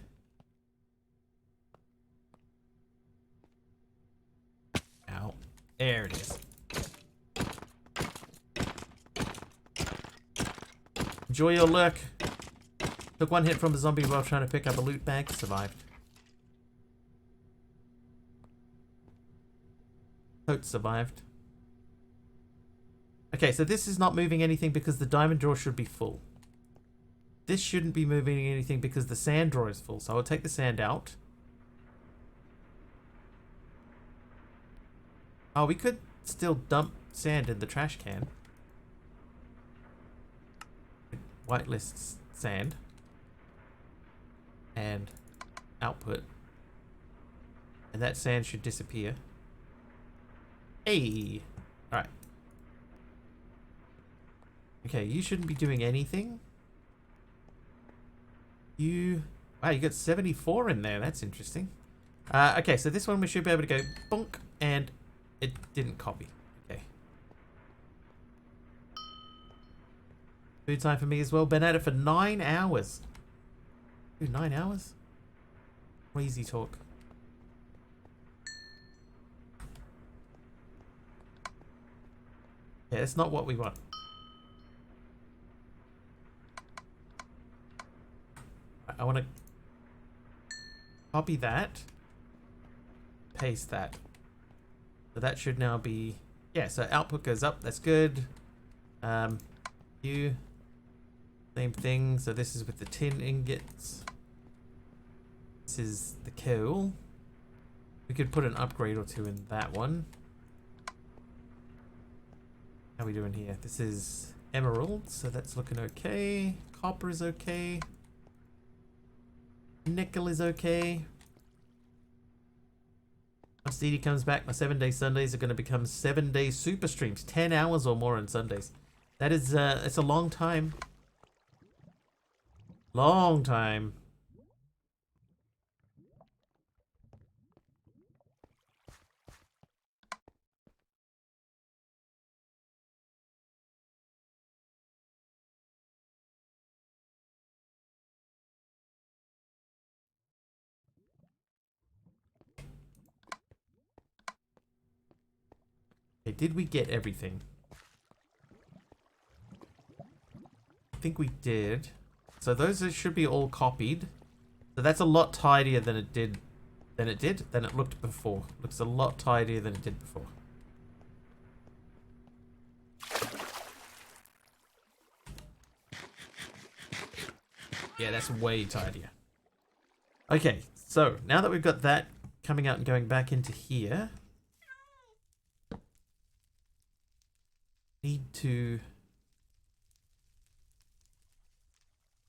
Speaker 1: Ow. There it is. Enjoy your lurk. Took one hit from a zombie while trying to pick up a loot bag. Survived. Tote survived. Okay, so this is not moving anything because the diamond drawer should be full. This shouldn't be moving anything because the sand drawer is full. So I'll take the sand out. Oh, we could still dump sand in the trash can. Whitelist sand. And output. And that sand should disappear. Hey! Alright. Okay, you shouldn't be doing anything. Wow, you got 74 in there. That's interesting. Okay, so this one we should be able to go bonk, and it didn't copy. Okay. Food time for me as well. Been at it for 9 hours. Dude, 9 hours? Crazy talk. Yeah, it's not what we want. I want to copy that, paste that. So that should now be, yeah, so output goes up, that's good. Same thing, so this is with the tin ingots. This is the coal. We could put an upgrade or two in that one. How are we doing here? This is emerald, so that's looking okay. Copper is okay. Nickel is okay. Once DD comes back, my 7-day Sundays are going to become 7-day super streams. 10 hours or more on Sundays. That is, it's a long time. Long time. Okay, did we get everything? I think we did. So those should be all copied. So that's a lot tidier than it did. Than it looked before. Looks a lot tidier than it did before. Yeah, that's way tidier. Okay, so now that we've got that coming out and going back into here, need to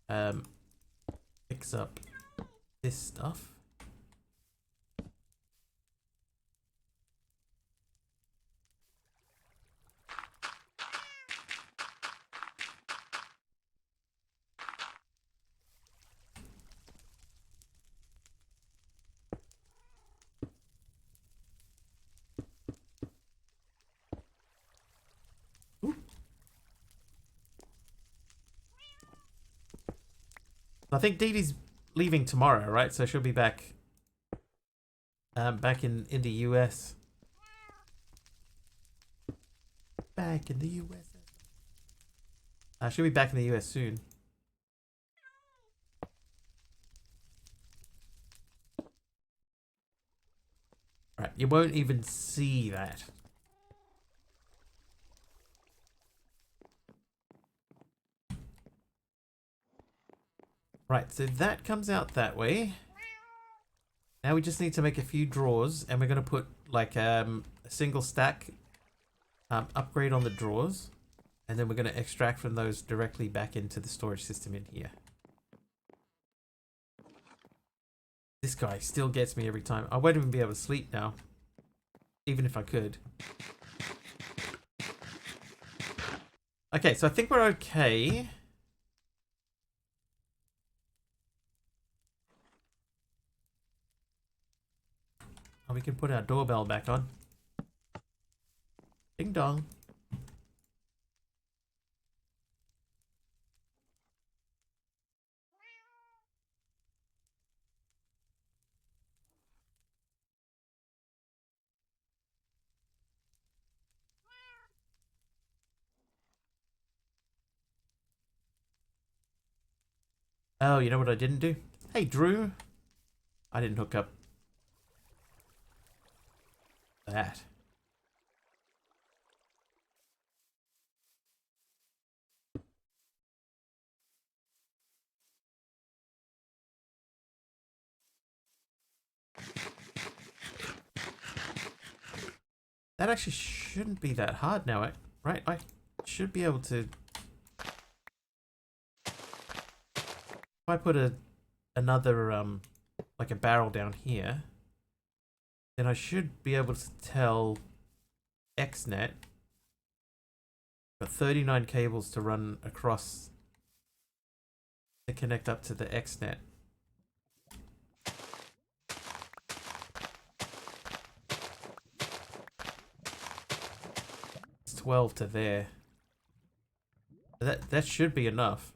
Speaker 1: picks up this stuff. I think Dee Dee's leaving tomorrow, right? So she'll be back back in the US. Back in the US. She'll be back in the US soon. Right, you won't even see that. Right, so that comes out that way. Now we just need to make a few drawers, and we're going to put like a single stack upgrade on the drawers, and then we're going to extract from those directly back into the storage system in here. This guy still gets me every time. I won't even be able to sleep now, even if I could. Okay, so I think we're okay. Oh, we can put our doorbell back on. Ding dong. Oh, you know what I didn't do? Hey, Drew. I didn't hook up that. That actually shouldn't be that hard now, right? I should be able to... If I put another, like a barrel down here, then I should be able to tell XNet. Got 39 cables to run across to connect up to the XNet. It's 12 to there. That should be enough.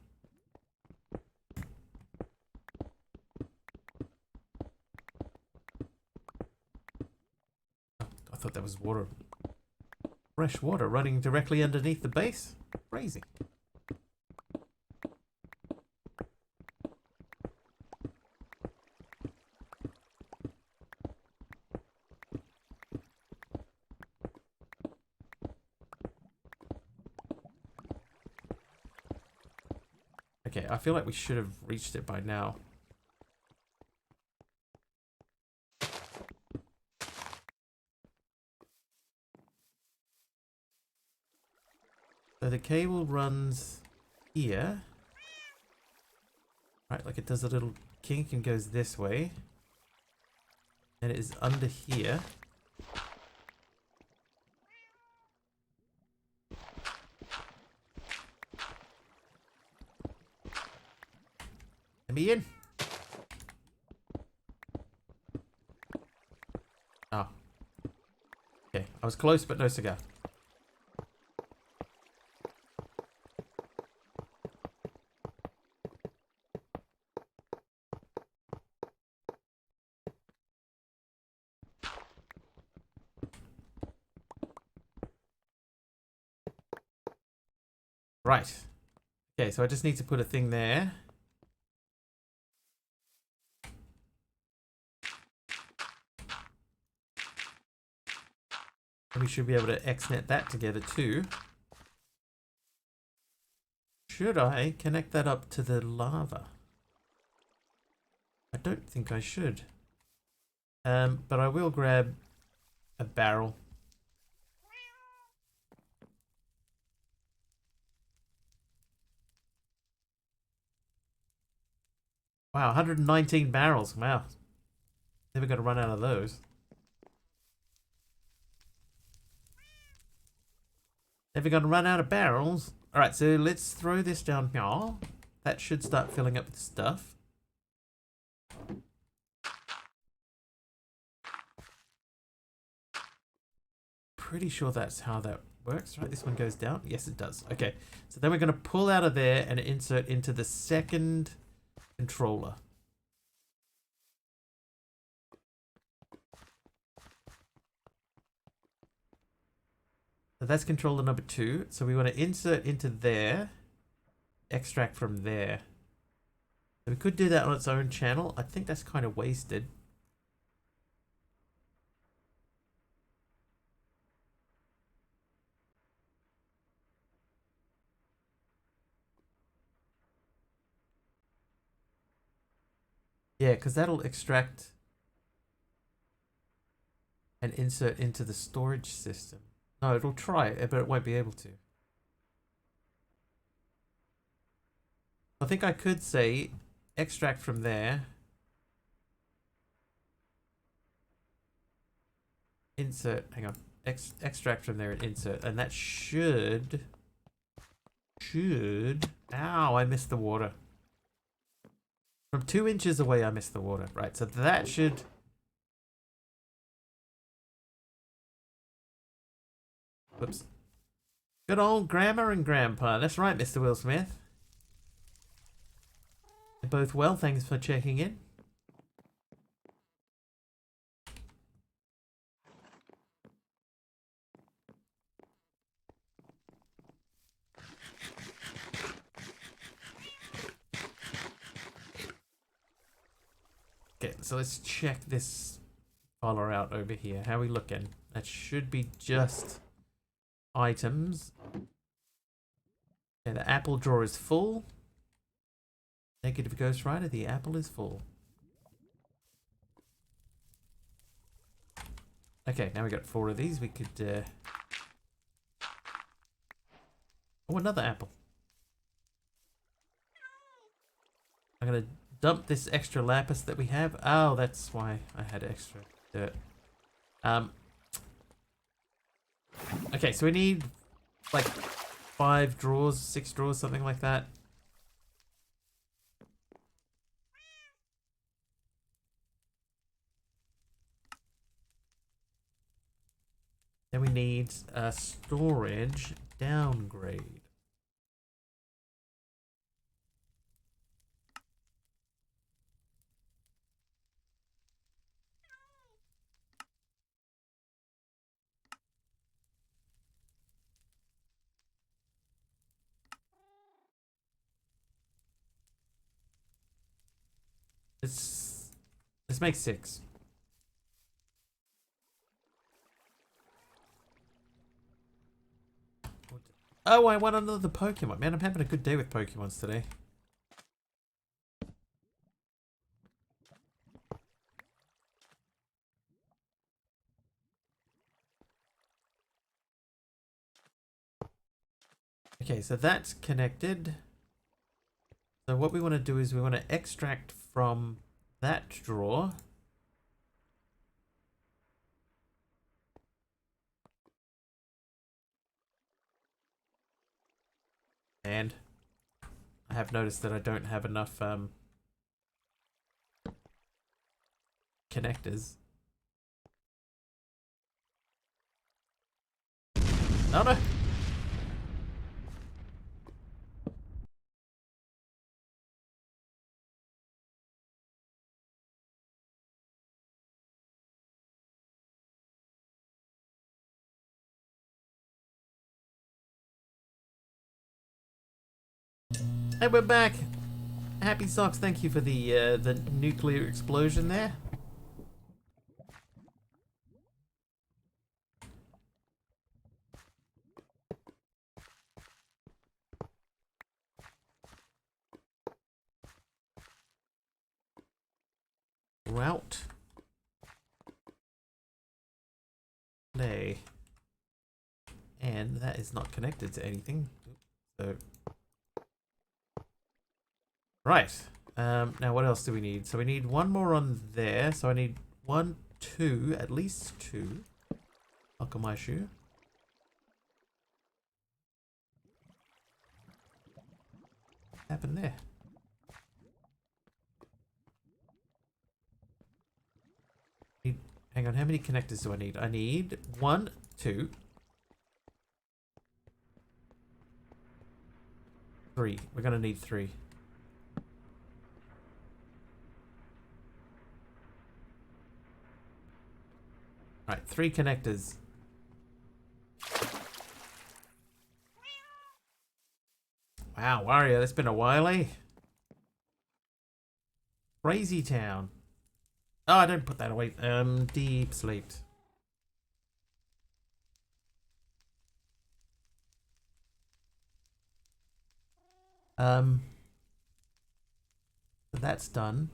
Speaker 1: I thought that was water. Fresh water running directly underneath the base. Crazy. Okay, I feel like we should have reached it by now. So the cable runs here. Right, like it does a little kink and goes this way. And it is under here. Let me in. Oh. Okay, I was close but no cigar. Right. Okay, so I just need to put a thing there. And we should be able to XNet that together too. Should I connect that up to the lava? I don't think I should. But I will grab a barrel. Wow, 119 barrels. Wow. Never going to run out of those. Never going to run out of barrels. Alright, so let's throw this down here. That should start filling up with stuff. Pretty sure that's how that works, right? This one goes down. Yes, it does. Okay, so then we're going to pull out of there and insert into the second controller. So that's controller number 2. So we want to insert into there, extract from there. So we could do that on its own channel. I think that's kind of wasted. Yeah, because that'll extract and insert into the storage system. No, it'll try it, but it won't be able to. I think I could say extract from there. Insert, hang on. Extract from there and insert. And that should... Ow, I missed the water. From 2 inches away, I missed the water. Right, so that should... Whoops. Good old Grandma and Grandpa. That's right, Mr. Will Smith. You're both well, thanks for checking in. Okay, so let's check this follower out over here. How are we looking? That should be just items. Okay, the apple drawer is full. Negative Ghost Rider, the apple is full. Okay, now we got 4 of these. We could... Oh, another apple. I'm going to dump this extra lapis that we have. Oh, that's why I had extra dirt. Okay, so we need like 5 drawers, 6 drawers, something like that. Then we need a storage downgrade. Let's make 6. Oh, I want another Pokemon. Man, I'm having a good day with Pokemons today. Okay, so that's connected. So what we want to do is we want to extract from that drawer. And I have noticed that I don't have enough connectors. Oh no! Hey, we're back! Happy Socks, thank you for the nuclear explosion there. Route. Play. And that is not connected to anything. So. Right. Now what else do we need? So we need one more on there. So I need 1, 2, at least 2. Buckle my shoe. What happened there? Hang on, how many connectors do I need? I need 1, 2, 3. We're gonna need 3. Right, 3 connectors. Wow, Wario, that's been a while, eh? Crazy town. Oh, I don't put that away. Deep sleep. So that's done.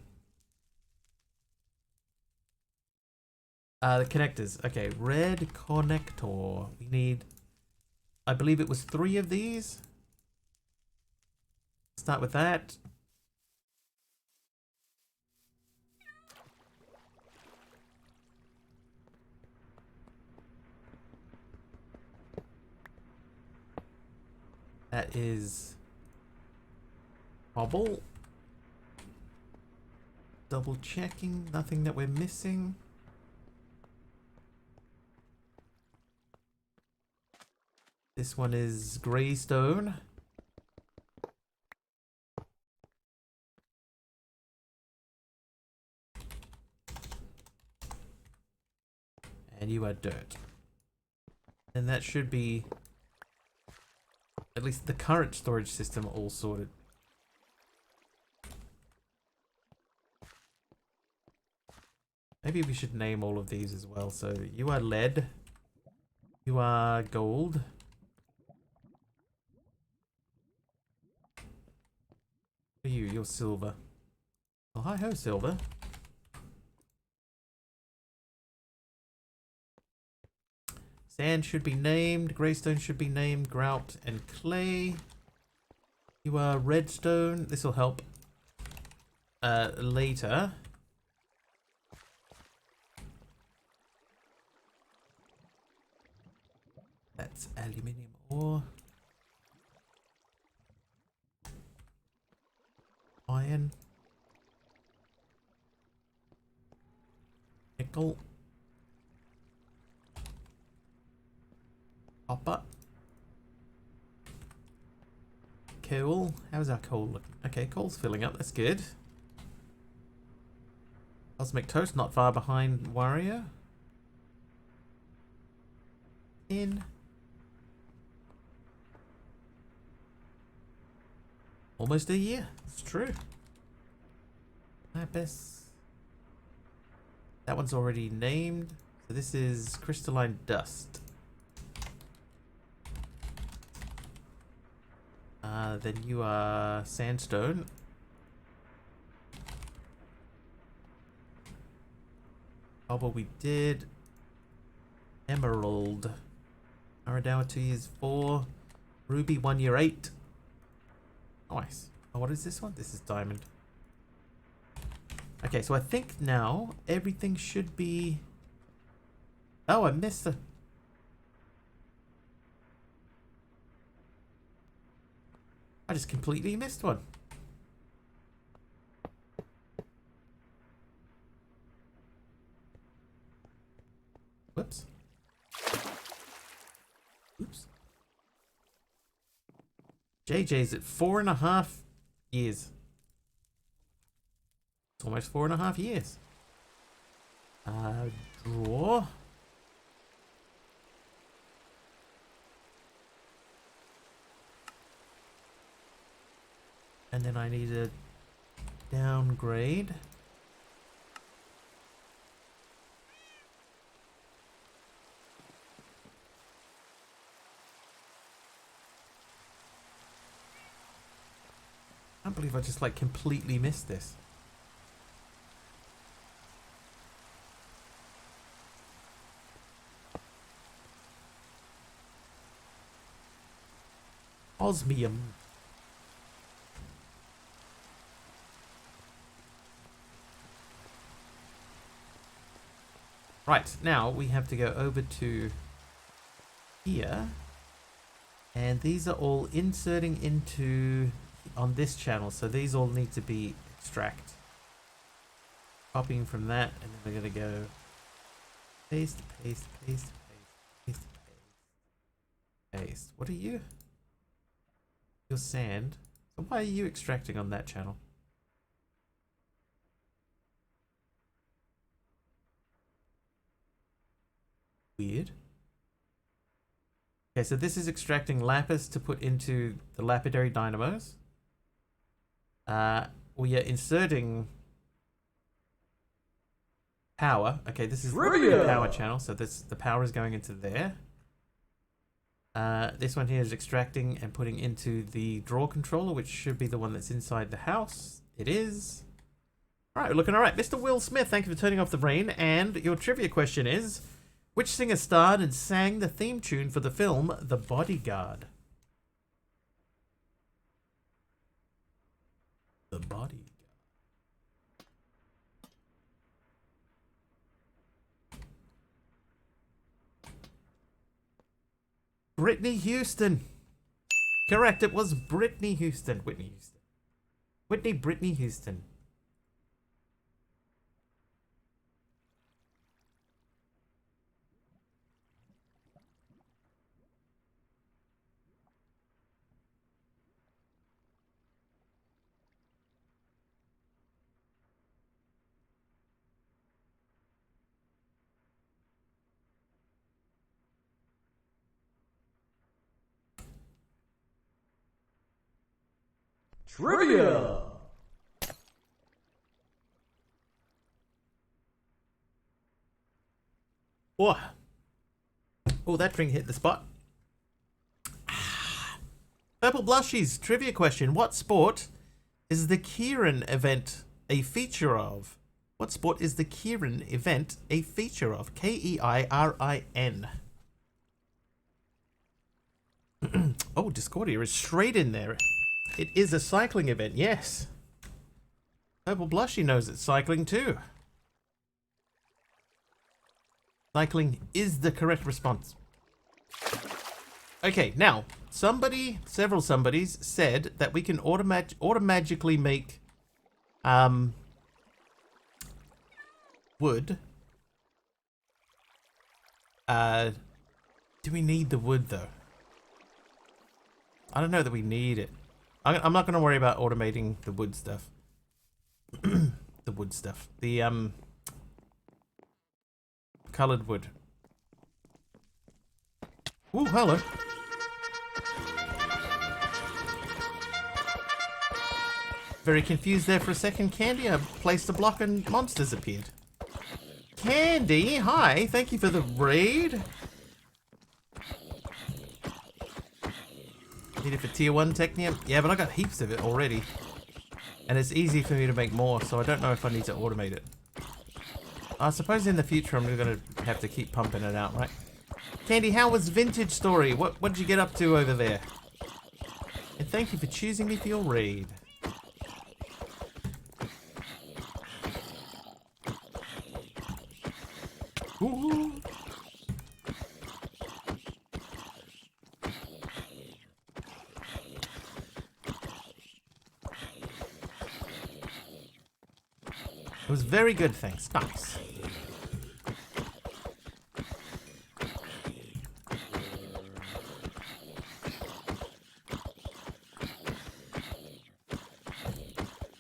Speaker 1: The connectors. Okay, red connector. We need, I believe it was 3 of these. Start with that. That is bubble. Double checking, nothing that we're missing. This one is grey stone. And you are dirt. And that should be at least the current storage system all sorted. Maybe we should name all of these as well. So you are lead. You are gold. What are you? You're silver. Oh, hi ho, silver. Sand should be named. Greystone should be named. Grout and clay. You are redstone. This will help later. That's aluminium ore. Iron. Nickel. Copper. Coal. How's our coal looking? Okay, coal's filling up. That's good. Cosmic Toast not far behind Wario. In. Almost a year. It's true. Lapis. That one's already named. So this is crystalline dust. Then you are sandstone. Cobble we did. Emerald. Aradowa 2 years 4. Ruby 1 year 8. Nice. Oh, what is this one? This is diamond. Okay, so I think now everything should be... Oh, I missed the... I just completely missed one. Whoops. Oops. JJ's at 4.5 years. It's almost 4.5 years. Draw. And then I need a downgrade. I can't believe I just like completely missed this. Osmium. Right, now we have to go over to here. And these are all inserting into on this channel. So these all need to be extract. Copying from that, and then we're going to go paste, paste, paste, paste, paste, paste, paste. What are you? Your sand. So why are you extracting on that channel? Weird. Okay, so this is extracting lapis to put into the lapidary dynamos. We are inserting power. Okay, this is the power channel, so the power is going into there. This one here is extracting and putting into the draw controller, which should be the one that's inside the house. It is. Alright, we're looking alright. Mr. Will Smith, thank you for turning off the rain. And your trivia question is, which singer starred and sang the theme tune for the film The Bodyguard? The Bodyguard. Whitney Houston. Correct, it was Whitney Houston. Whitney Houston.
Speaker 2: Trivia!
Speaker 1: Oh, that drink hit the spot. Purple Blushies, trivia question. What sport is the Kieran event a feature of? What sport is the Kieran event a feature of? Keirin. Oh, Discordia is straight in there. It is a cycling event, yes. Purple Blushy knows it's cycling too. Cycling is the correct response. Okay, now, several somebodies said that we can automatically make wood. Do we need the wood though? I don't know that we need it. I'm not going to worry about automating the wood stuff. The wood stuff. The colored wood. Ooh, hello. Very confused there for a second, Candy. I placed a block and monsters appeared. Candy, hi. Thank you for the raid. Need it for tier 1 technium? Yeah, but I got heaps of it already. And it's easy for me to make more, so I don't know if I need to automate it. I suppose in the future I'm going to have to keep pumping it out, right? Candy, how was Vintage Story? What did you get up to over there? And thank you for choosing me for your raid. Ooh. It was very good, thanks. Nice.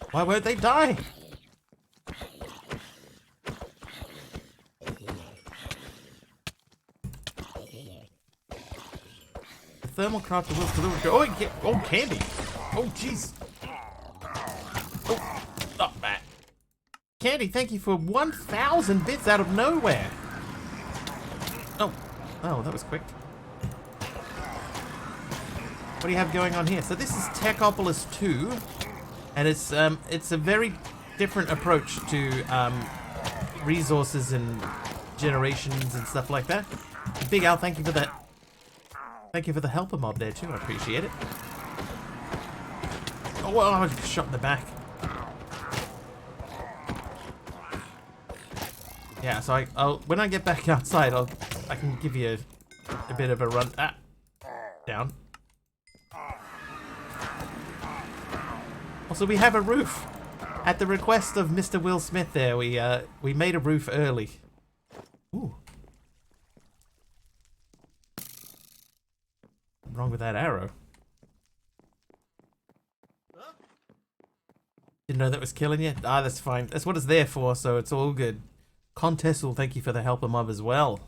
Speaker 1: Why won't they die? The thermal crafter will deliver. Oh, yeah. Oh, Candy. Oh, jeez. Oh, stop that. Candy, thank you for 1,000 bits out of nowhere. Oh, that was quick. What do you have going on here? So this is Techopolis 2, and it's a very different approach to resources and generations and stuff like that. Big Al, thank you for that. Thank you for the helper mob there too. I appreciate it. Oh, well, I was shot in the back. Yeah, so I'll when I get back outside, I can give you a bit of a run. Ah, down. Also, we have a roof. At the request of Mr. Will Smith there, we made a roof early. Ooh. What's wrong with that arrow? Didn't know that was killing you? Ah, that's fine. That's what it's there for, so it's all good. Contest will thank you for the helper mob as well.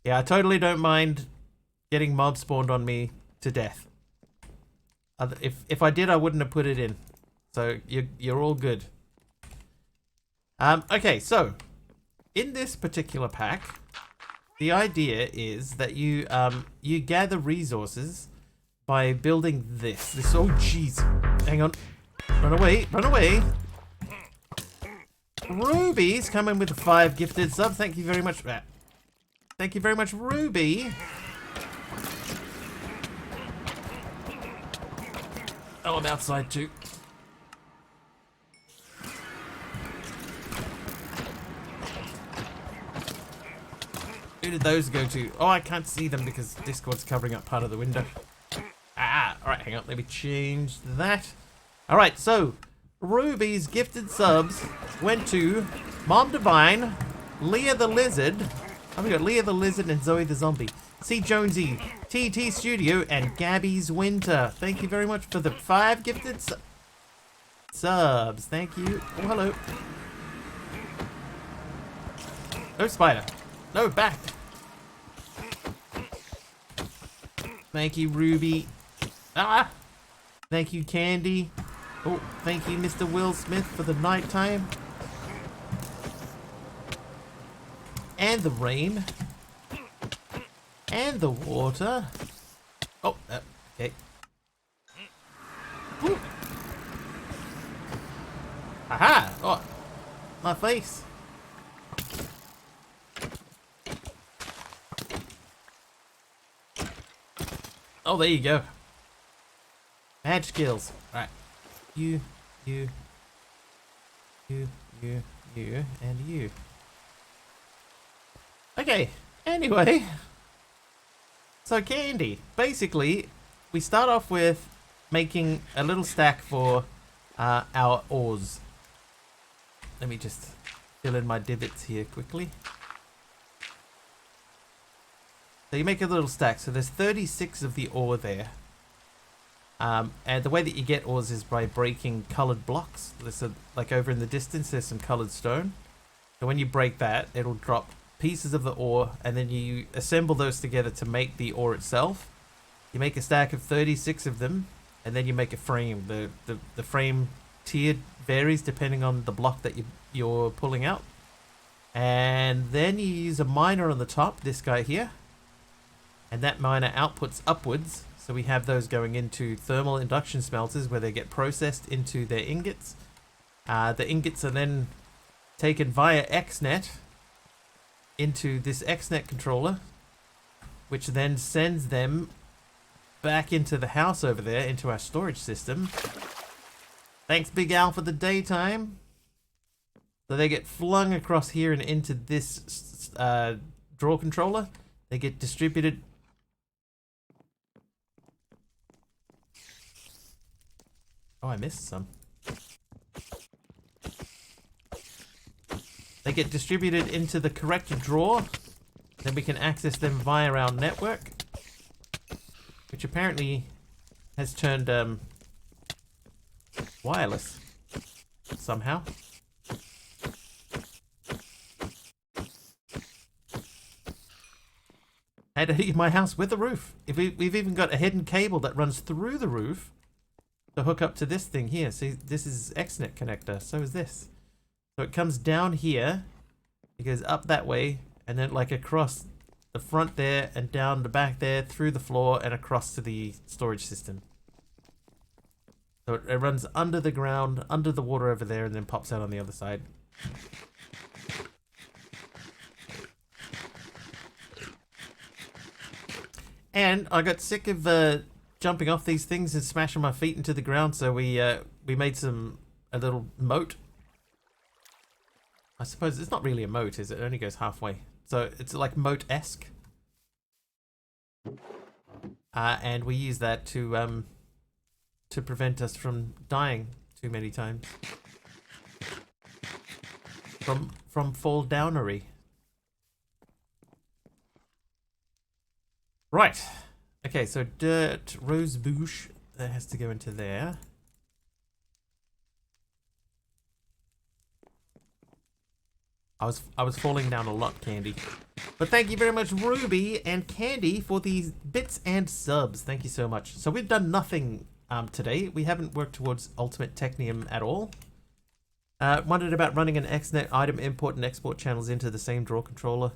Speaker 1: Yeah, I totally don't mind getting mob spawned on me to death. If I did, I wouldn't have put it in. So you're all good. Okay, so in this particular pack, the idea is that you you gather resources by building this. Oh jeez, hang on, run away, run away. Ruby's coming with 5 gifted subs. Thank you very much for that. Thank you very much, Ruby. Oh, I'm outside too. Who did those go to? Oh, I can't see them because Discord's covering up part of the window. Ah, alright, hang on. Let me change that. Alright, so Ruby's gifted subs went to Mom Divine, Leah the Lizard. Oh, we got Leah the Lizard and Zoe the Zombie. C. Jonesy, TT Studio, and Gabby's Winter. Thank you very much for the 5 gifted subs. Thank you. Oh, hello. No spider. No, back. Thank you, Ruby. Ah! Thank you, Candy. Oh, thank you, Mr. Will Smith, for the nighttime. And the rain. And the water. Oh, okay. Woo. Aha! Oh, my face. Oh, there you go. Mad skills. Right. You, and you. Okay, anyway. So Candy, basically, we start off with making a little stack for our ores. Let me just fill in my divots here quickly. So you make a little stack. So there's 36 of the ore there. And the way that you get ores is by breaking colored blocks. Like over in the distance, there's some colored stone. So when you break that, it'll drop pieces of the ore, and then you assemble those together to make the ore itself. You make a stack of 36 of them, and then you make a frame. The frame tiered varies depending on the block that you're pulling out. And then you use a miner on the top, this guy here. And that miner outputs upwards. So we have those going into thermal induction smelters where they get processed into their ingots. The ingots are then taken via XNet into this XNet controller, which then sends them back into the house over there, into our storage system. Thanks, Big Al, for the daytime. So they get flung across here and into this draw controller. They get distributed. Oh, I missed some. They get distributed into the correct drawer. Then we can access them via our network, which apparently has turned wireless somehow. I had to heat my house with a roof. We've even got a hidden cable that runs through the roof to hook up to this thing here. See, this is XNet connector. So is this. So it comes down here, it goes up that way, and then like across the front there, and down the back there, through the floor, and across to the storage system. So it runs under the ground, under the water over there, and then pops out on the other side. And I got sick of jumping off these things and smashing my feet into the ground, so we made a little moat. I suppose it's not really a moat, is it? It only goes halfway. So it's like moat-esque. And we use that to prevent us from dying too many times. From fall downery. Right. Okay, so dirt, rose bush, that has to go into there. I was falling down a lot, Candy. But thank you very much, Ruby and Candy, for these bits and subs. Thank you so much. So we've done nothing today. We haven't worked towards Ultimate Technium at all. Wondered about running an XNet item import and export channels into the same draw controller.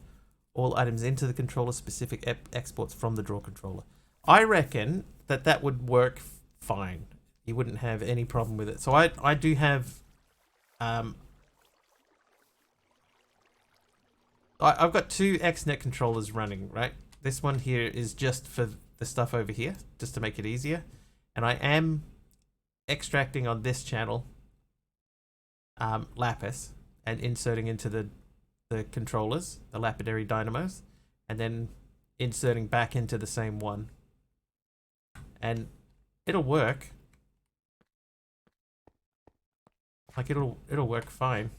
Speaker 1: All items into the controller, specific exports from the draw controller. I reckon that would work fine. You wouldn't have any problem with it. So I do have... I've got two XNet controllers running, right? This one here is just for the stuff over here, just to make it easier. And I am extracting on this channel lapis and inserting into the controllers, the lapidary dynamos, and then inserting back into the same one. And it'll work. Like it'll work fine.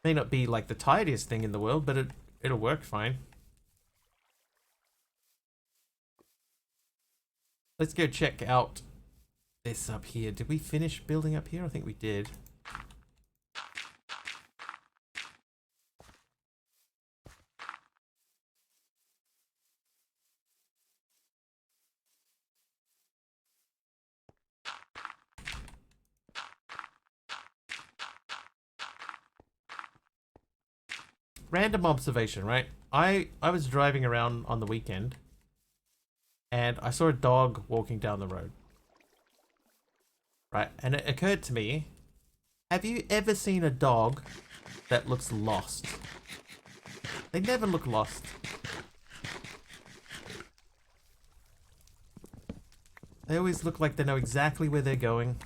Speaker 1: May not be like the tidiest thing in the world, but it'll work fine. Let's go check out this up here. Did we finish building up here? I think we did. Random observation, right? I was driving around on the weekend and I saw a dog walking down the road. Right? And it occurred to me, have you ever seen a dog that looks lost? They never look lost. They always look like they know exactly where they're going.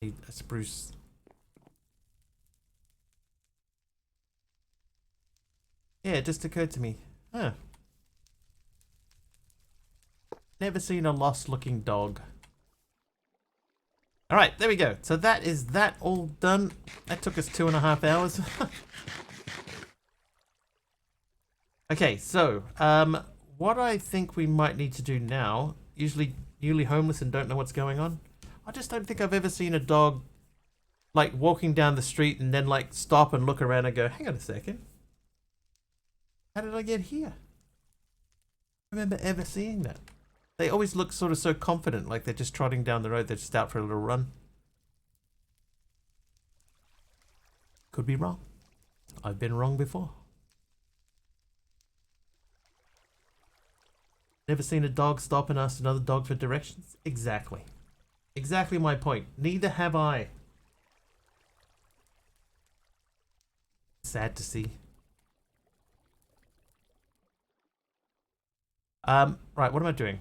Speaker 1: A spruce. Yeah, it just occurred to me. Huh. Never seen a lost-looking dog. Alright, there we go. So that is that all done. That took us 2.5 hours. Okay, so, what I think we might need to do now, usually newly homeless and don't know what's going on, I just don't think I've ever seen a dog, like, walking down the street and then, like, stop and look around and go, hang on a second. How did I get here? I remember ever seeing that. They always look sort of so confident, like they're just trotting down the road, they're just out for a little run. Could be wrong. I've been wrong before. Never seen a dog stop and ask another dog for directions? Exactly. Exactly my point. Neither have I. Sad to see. Right, what am I doing?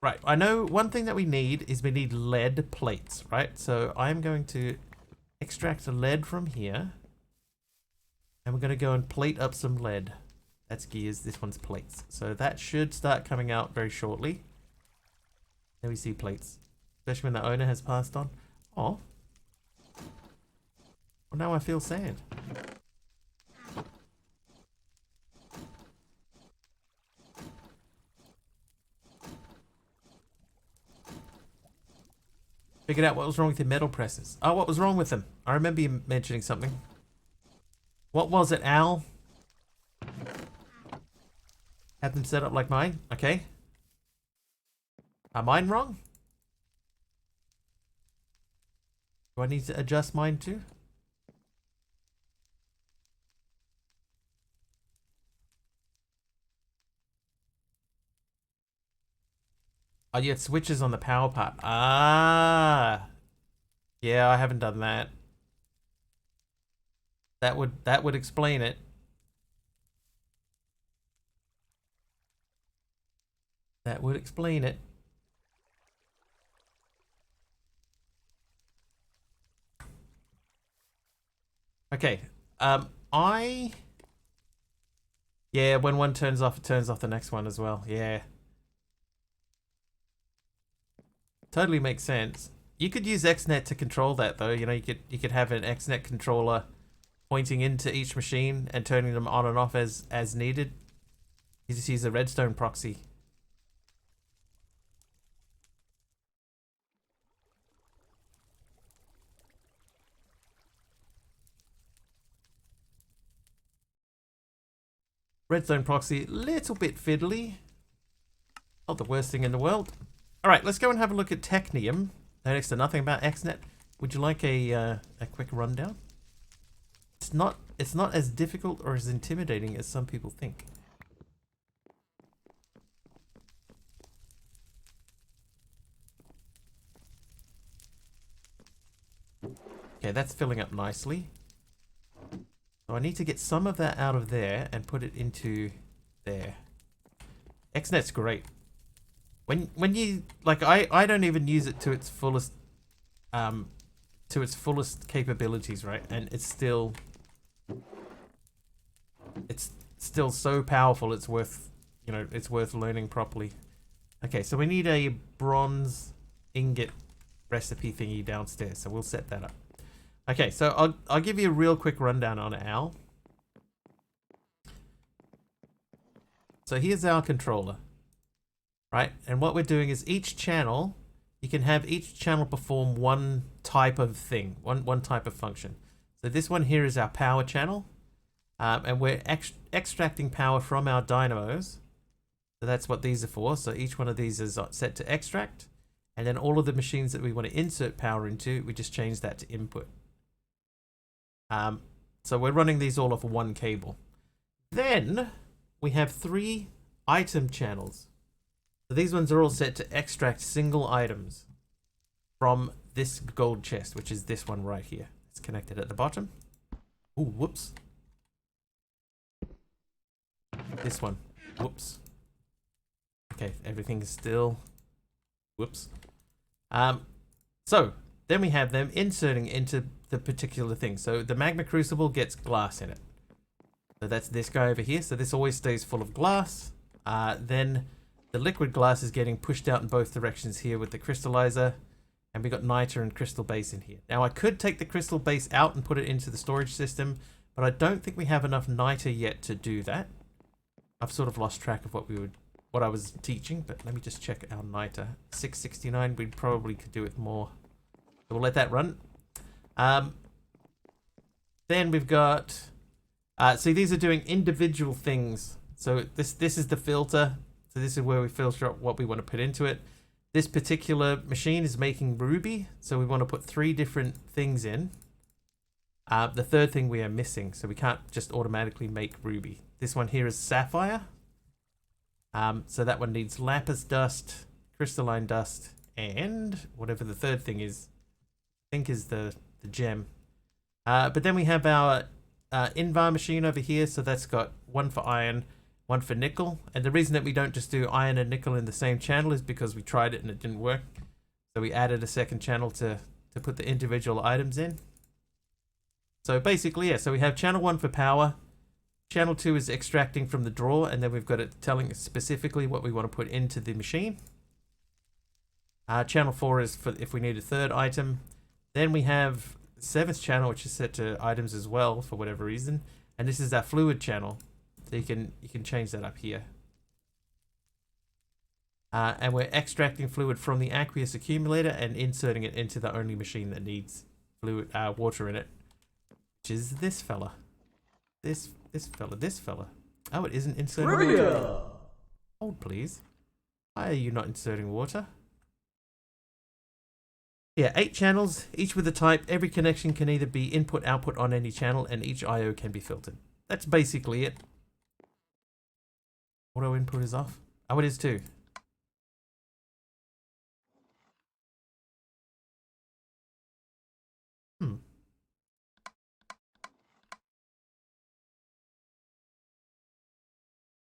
Speaker 1: Right, I know one thing that we need is we need lead plates, right? So I'm going to extract the lead from here. And we're going to go and plate up some lead. That's gears, this one's plates. So that should start coming out very shortly. There we see plates. Especially when the owner has passed on. Oh. Well, now I feel sad. Figured out what was wrong with your metal presses. Oh, what was wrong with them? I remember you mentioning something. What was it, Al? Had them set up like mine? Okay. Are mine wrong? Do I need to adjust mine too? Oh, you had switches on the power part. Ah. Yeah, I haven't done that. That would explain it. That would explain it. Okay. Yeah, when one turns off, it turns off the next one as well. Yeah. Totally makes sense. You could use XNet to control that though. You know, you could have an XNet controller pointing into each machine and turning them on and off as needed. You just use a redstone proxy. Redstone proxy, little bit fiddly. Not the worst thing in the world. All right, let's go and have a look at Technium. No next to nothing about XNet. Would you like a quick rundown? It's not as difficult or as intimidating as some people think. Okay, that's filling up nicely. So I need to get some of that out of there and put it into there. XNet's great. When you like, I don't even use it to its fullest capabilities, right? And it's still so powerful. It's worth, you know, it's worth learning properly. Okay, so we need a bronze ingot recipe thingy downstairs, so we'll set that up. Okay, so I'll give you a real quick rundown on Al. So here's our controller, right? And what we're doing is each channel, you can have each channel perform one type of thing, one type of function. So this one here is our power channel, and we're extracting power from our dynamos. So that's what these are for. So each one of these is set to extract, and then all of the machines that we want to insert power into, we just change that to input. So we're running these all off of one cable. Then we have 3 item channels. So these ones are all set to extract single items from this gold chest, which is this one right here. It's connected at the bottom. Ooh, whoops. This one. Whoops. Okay, everything is still. Whoops. So then we have them inserting into the particular thing. So the magma crucible gets glass in it. So that's this guy over here. So this always stays full of glass. Then the liquid glass is getting pushed out in both directions here with the crystallizer. And we got niter and crystal base in here. Now I could take the crystal base out and put it into the storage system, but I don't think we have enough niter yet to do that. I've sort of lost track of what I was teaching, but let me just check our niter. 669, we probably could do it more. So we'll let that run. Then we've got, see, these are doing individual things. So this is the filter. So this is where we filter up what we want to put into it. This particular machine is making ruby. So we want to put 3 different things in. The third thing we are missing. So we can't just automatically make ruby. This one here is sapphire. So that one needs lapis dust, crystalline dust, and whatever the third thing is, I think is the gem. But then we have our Invar machine over here. So that's got 1 for iron, 1 for nickel. And the reason that we don't just do iron and nickel in the same channel is because we tried it and it didn't work. So we added a second channel to put the individual items in. So basically, yeah, so we have channel 1 for power. Channel 2 is extracting from the drawer, and then we've got it telling us specifically what we want to put into the machine. Channel 4 is for if we need a third item. Then we have 7th channel, which is set to items as well for whatever reason. And this is our fluid channel. So you can change that up here. And we're extracting fluid from the aqueous accumulator and inserting it into the only machine that needs fluid water in it, which is this fella. This fella. Oh, it isn't inserting water. Hold, please. Why are you not inserting water? Yeah, 8 channels, each with a type. Every connection can either be input, output on any channel, and each I/O can be filtered. That's basically it. Auto input is off. Oh, it is too.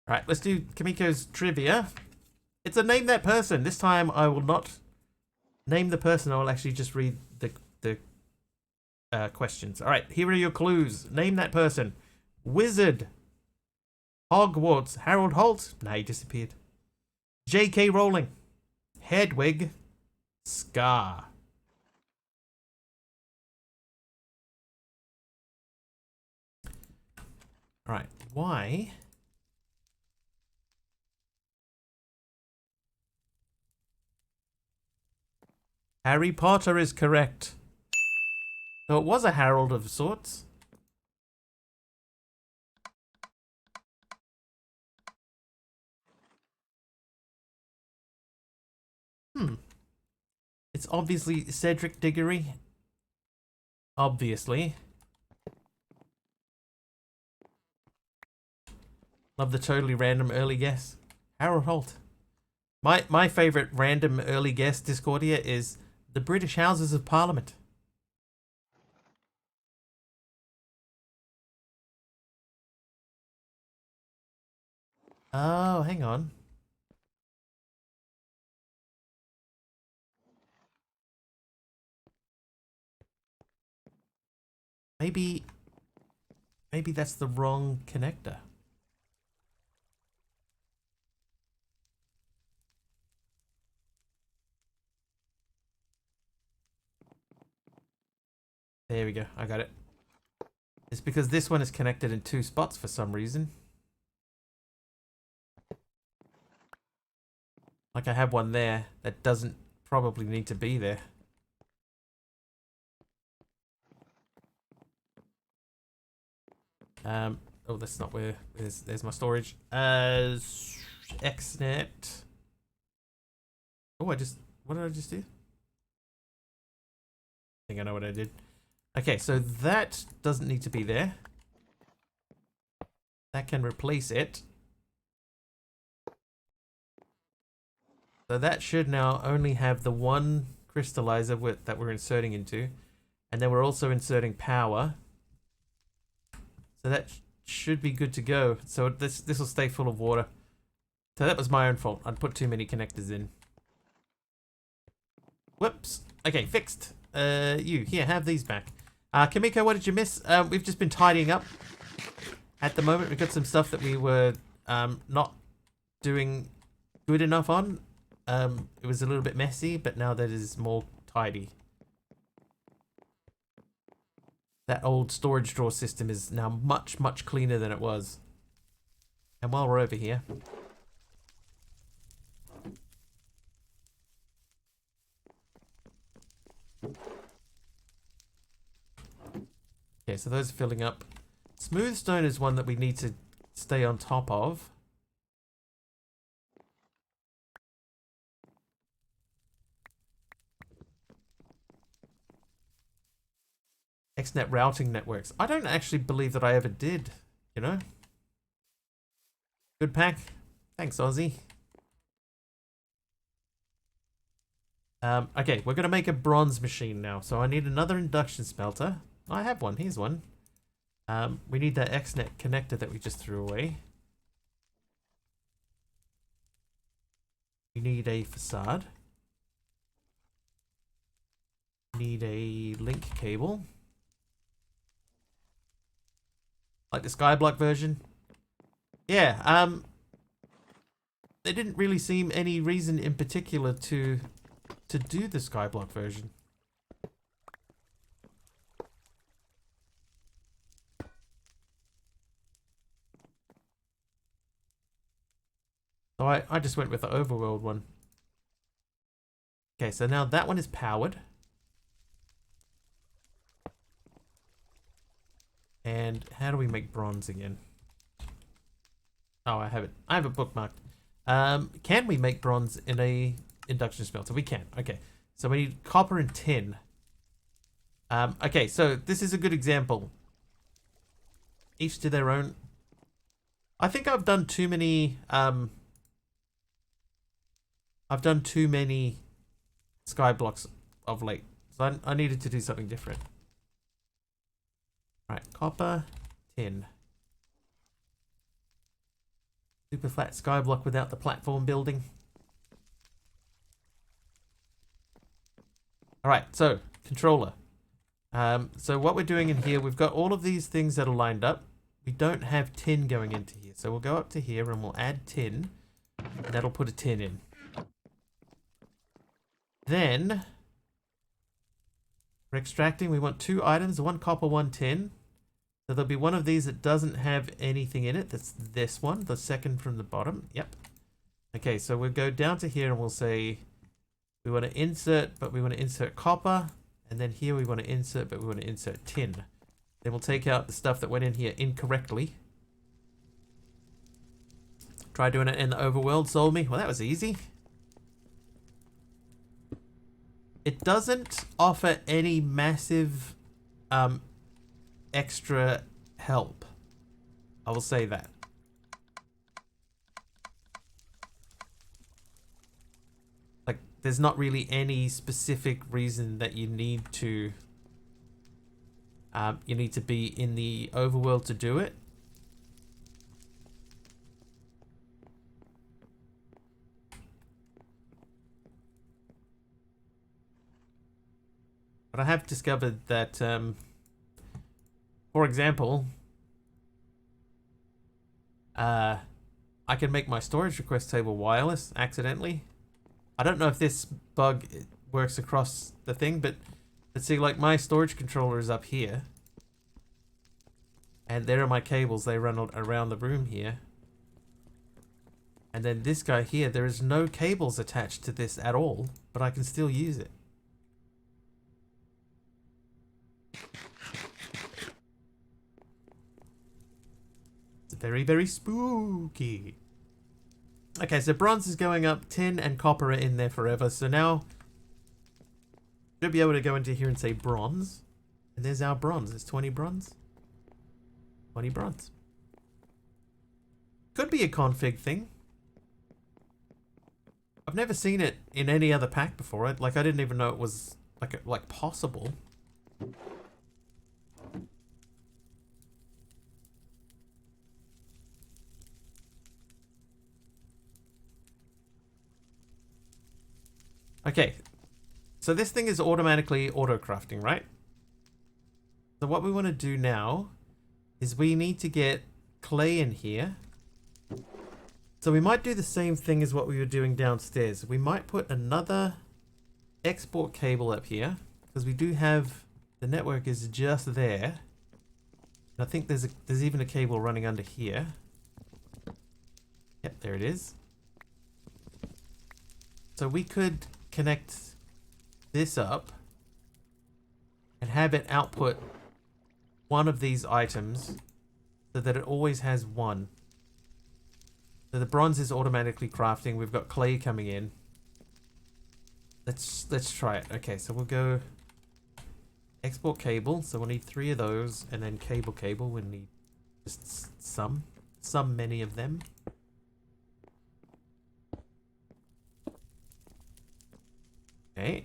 Speaker 1: Alright, let's do Kamiko's trivia. It's a name that person. This time I will not name the person. I will actually just read the questions. All right, here are your clues. Name that person. Wizard. Hogwarts. Harold Holt. Nah, he disappeared. J.K. Rowling. Hedwig. Scar. All right, why? Harry Potter is correct. So it was a Harold of sorts. It's obviously Cedric Diggory. Obviously. Love the totally random early guess. Harold Holt. My favourite random early guess Discordia is the British Houses of Parliament. Oh, hang on. Maybe that's the wrong connector. There we go. I got it. It's because this one is connected in 2 spots for some reason. Like I have one there that doesn't probably need to be there. Oh, that's not where. There's my storage. XNet. Oh, what did I just do? I think I know what I did. Okay, so that doesn't need to be there. That can replace it. So that should now only have the one crystallizer that we're inserting into. And then we're also inserting power. So that should be good to go. So this will stay full of water. So that was my own fault. I'd put too many connectors in. Whoops. Okay, fixed. Here, have these back. Kimiko, what did you miss? We've just been tidying up. At the moment, we've got some stuff that we were not doing good enough on. It was a little bit messy, but now that is more tidy. That old storage drawer system is now much, much cleaner than it was. And while we're over here... Okay, so those are filling up. Smooth stone is one that we need to stay on top of. XNet routing networks. I don't actually believe that I ever did, you know? Good pack. Thanks, Aussie. Okay, we're going to make a bronze machine now. So I need another induction smelter. I have one. Here's one. We need that XNet connector that we just threw away. We need a facade. We need a link cable. Like the Skyblock version. Yeah, there didn't really seem any reason in particular to do the Skyblock version. So I just went with the overworld one. Okay, so now that one is powered. And how do we make bronze again? Oh, I have it. I have it bookmarked. Can we make bronze in a induction smelter? We can. Okay. So we need copper and tin. Okay, so this is a good example. Each to their own. I think I've done too many sky blocks of late. So I needed to do something different. Right, copper, tin. Super flat sky block without the platform building. Alright, so, controller. So what we're doing in here, we've got all of these things that are lined up. We don't have tin going into here. So we'll go up to here and we'll add tin. And that'll put a tin in. Then, for extracting, we want 2 items, 1 copper, 1 tin. So there'll be one of these that doesn't have anything in it. That's this one, the second from the bottom. Yep. Okay, so we'll go down to here and we'll say we want to insert, but we want to insert copper. And then here we want to insert, but we want to insert tin. Then we'll take out the stuff that went in here incorrectly. Try doing it in the overworld, sold me. Well, that was easy. It doesn't offer any massive extra help. I will say that. Like, there's not really any specific reason that you need to be in the overworld to do it. But I have discovered that, for example, I can make my storage request table wireless accidentally. I don't know if this bug works across the thing, but let's see, like my storage controller is up here. And there are my cables, they run around the room here. And then this guy here, there is no cables attached to this at all, but I can still use it. It's very, very spooky. Okay, so bronze is going up, tin and copper are in there forever. So now, should be able to go into here and say bronze. And there's our bronze. There's 20 bronze. 20 bronze. Could be a config thing. I've never seen it in any other pack before. I didn't even know it was like possible. Okay, so this thing is automatically auto-crafting, right? So what we want to do now is we need to get clay in here. So we might do the same thing as what we were doing downstairs. We might put another export cable up here, because we do have, the network is just there. And I think there's even a cable running under here. Yep, there it is. So we could connect this up and have it output one of these items so that it always has one. So the bronze is automatically crafting. We've got clay coming in. Let's try it. Okay, so we'll go export cable. So we'll need 3 of those, and then cable. We'll need just many of them. Okay.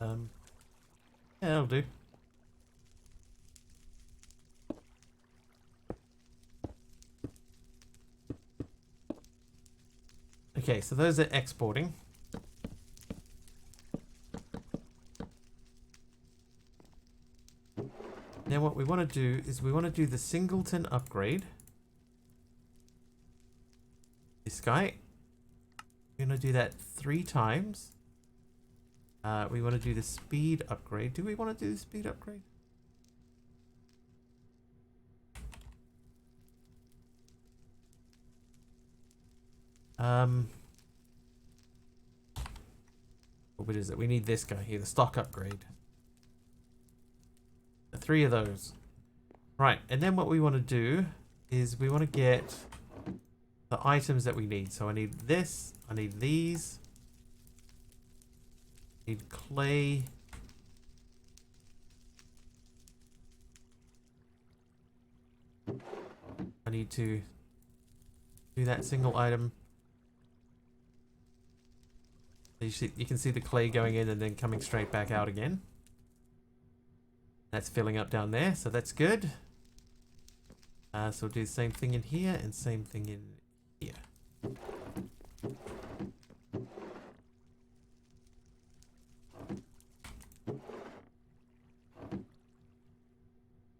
Speaker 1: Oh, yeah, that'll do. Okay, so those are exporting. Now what we want to do is we want to do the singleton upgrade. This guy. We're going to do that 3 times. We want to do the speed upgrade. Do we want to do the speed upgrade? What is it? We need this guy here, the stock upgrade. The 3 of those. Right, and then what we want to do is we want to get the items that we need. So I need this, I need these. I need clay. I need to do that single item. You can see the clay going in and then coming straight back out again. That's filling up down there, so that's good. So we'll do the same thing in here and same thing in here.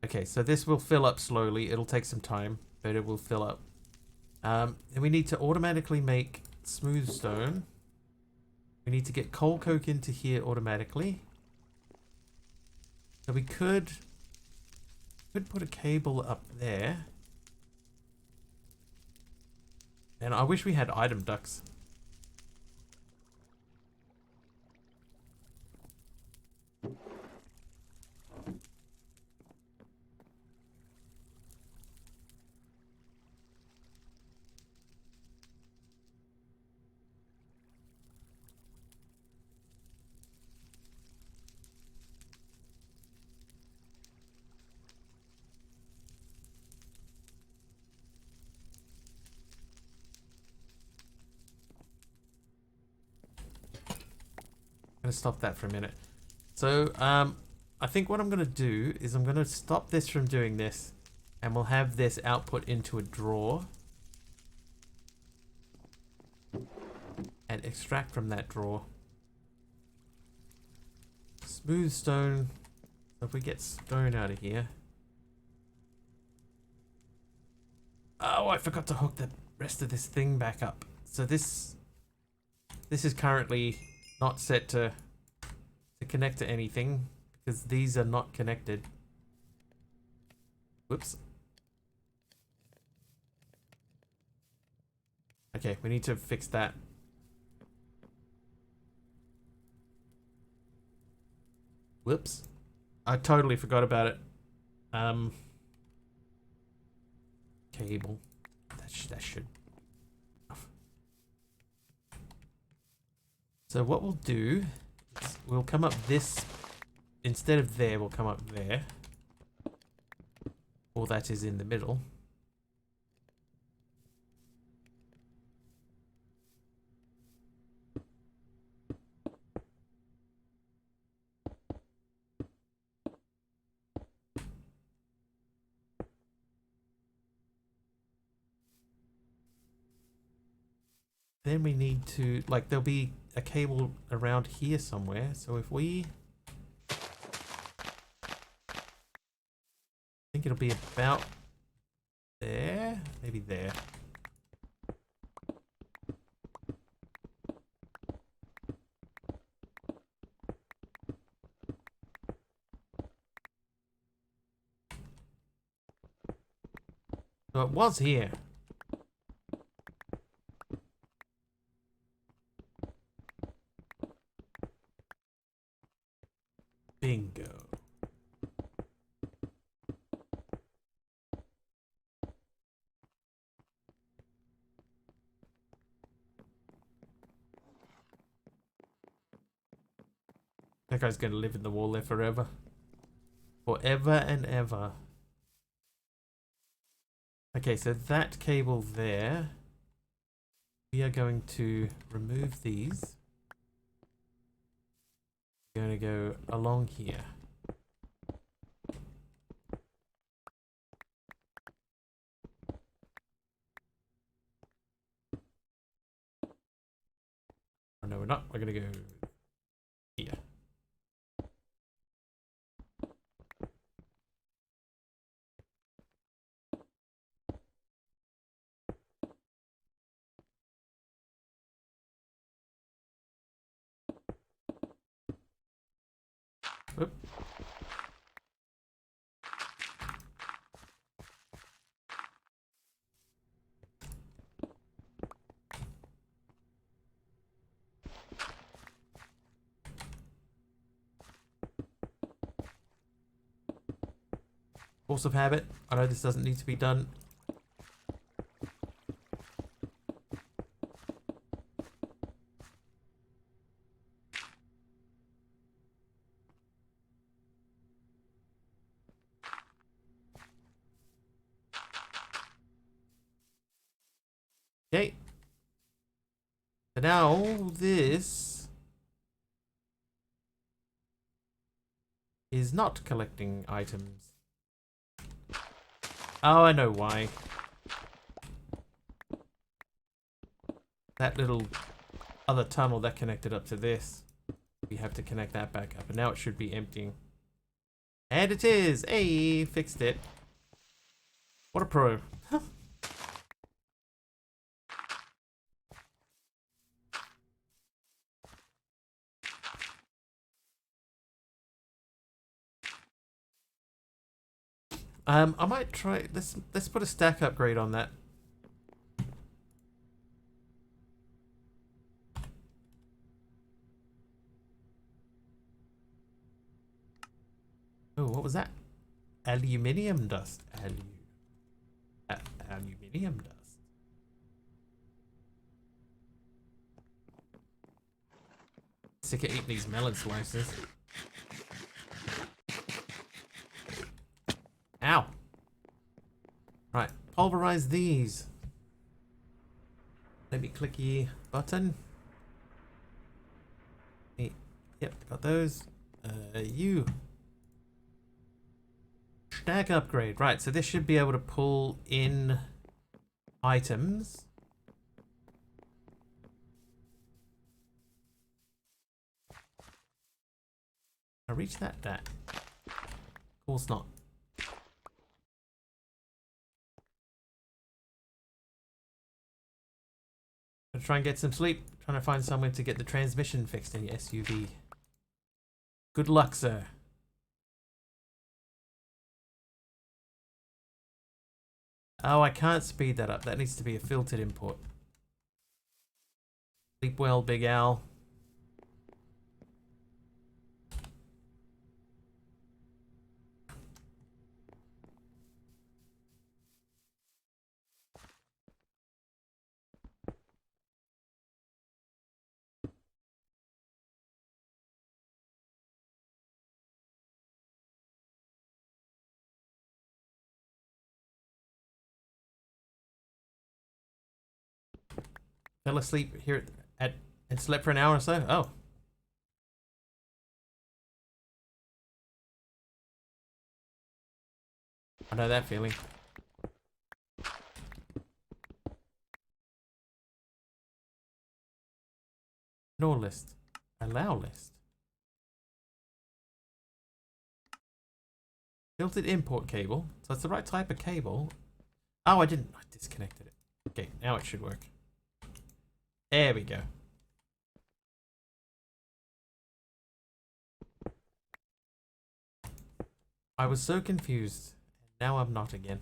Speaker 1: Okay, so this will fill up slowly. It'll take some time, but it will fill up. And we need to automatically make smooth stone. We need to get coal coke into here automatically. So we could put a cable up there. And I wish we had item ducts. I'm gonna stop that for a minute. So, I think what I'm gonna do is I'm gonna stop this from doing this, and we'll have this output into a drawer, and extract from that drawer. Smooth stone. So if we get stone out of here. Oh, I forgot to hook the rest of this thing back up. So this is currently not set to connect to anything because these are not connected. Whoops. Okay, we need to fix that. Whoops. I totally forgot about it. Cable. That should. So what we'll do is we'll come up this, instead of there, we'll come up there. Or that is in the middle. Then we need to, like, there'll be a cable around here somewhere. So if we, I think it'll be about there, maybe there. So it was here. Bingo. That guy's gonna live in the wall there forever. Forever and ever. Okay, so that cable there, we are going to remove these. We're going to go along here. Oh no, we're not. We're going to go here. Oop. Force of habit. I know this doesn't need to be done. Okay. So now this is not collecting items. Oh, I know why. That little other tunnel that connected up to this. We have to connect that back up, and now it should be emptying. And it is! Hey, fixed it. What a pro. I might try, let's put a stack upgrade on that. Oh, what was that? Aluminium dust. Aluminium dust. Sick of eating these melon slices. Ow. Right, pulverize these. Let me click the button. Yep, got those. You. Stack upgrade. Right, so this should be able to pull in items. I reach that? Of course not. Gonna try and get some sleep. Trying to find somewhere to get the transmission fixed in your SUV. Good luck, sir. Oh, I can't speed that up. That needs to be a filtered import. Sleep well, Big Al. Fell asleep here and slept for an hour or so. Oh. I know that feeling. Ignore list. Allow list. Filtered import cable. So it's the right type of cable. Oh, I didn't. I disconnected it. Okay, now it should work. There we go. I was so confused. Now I'm not again.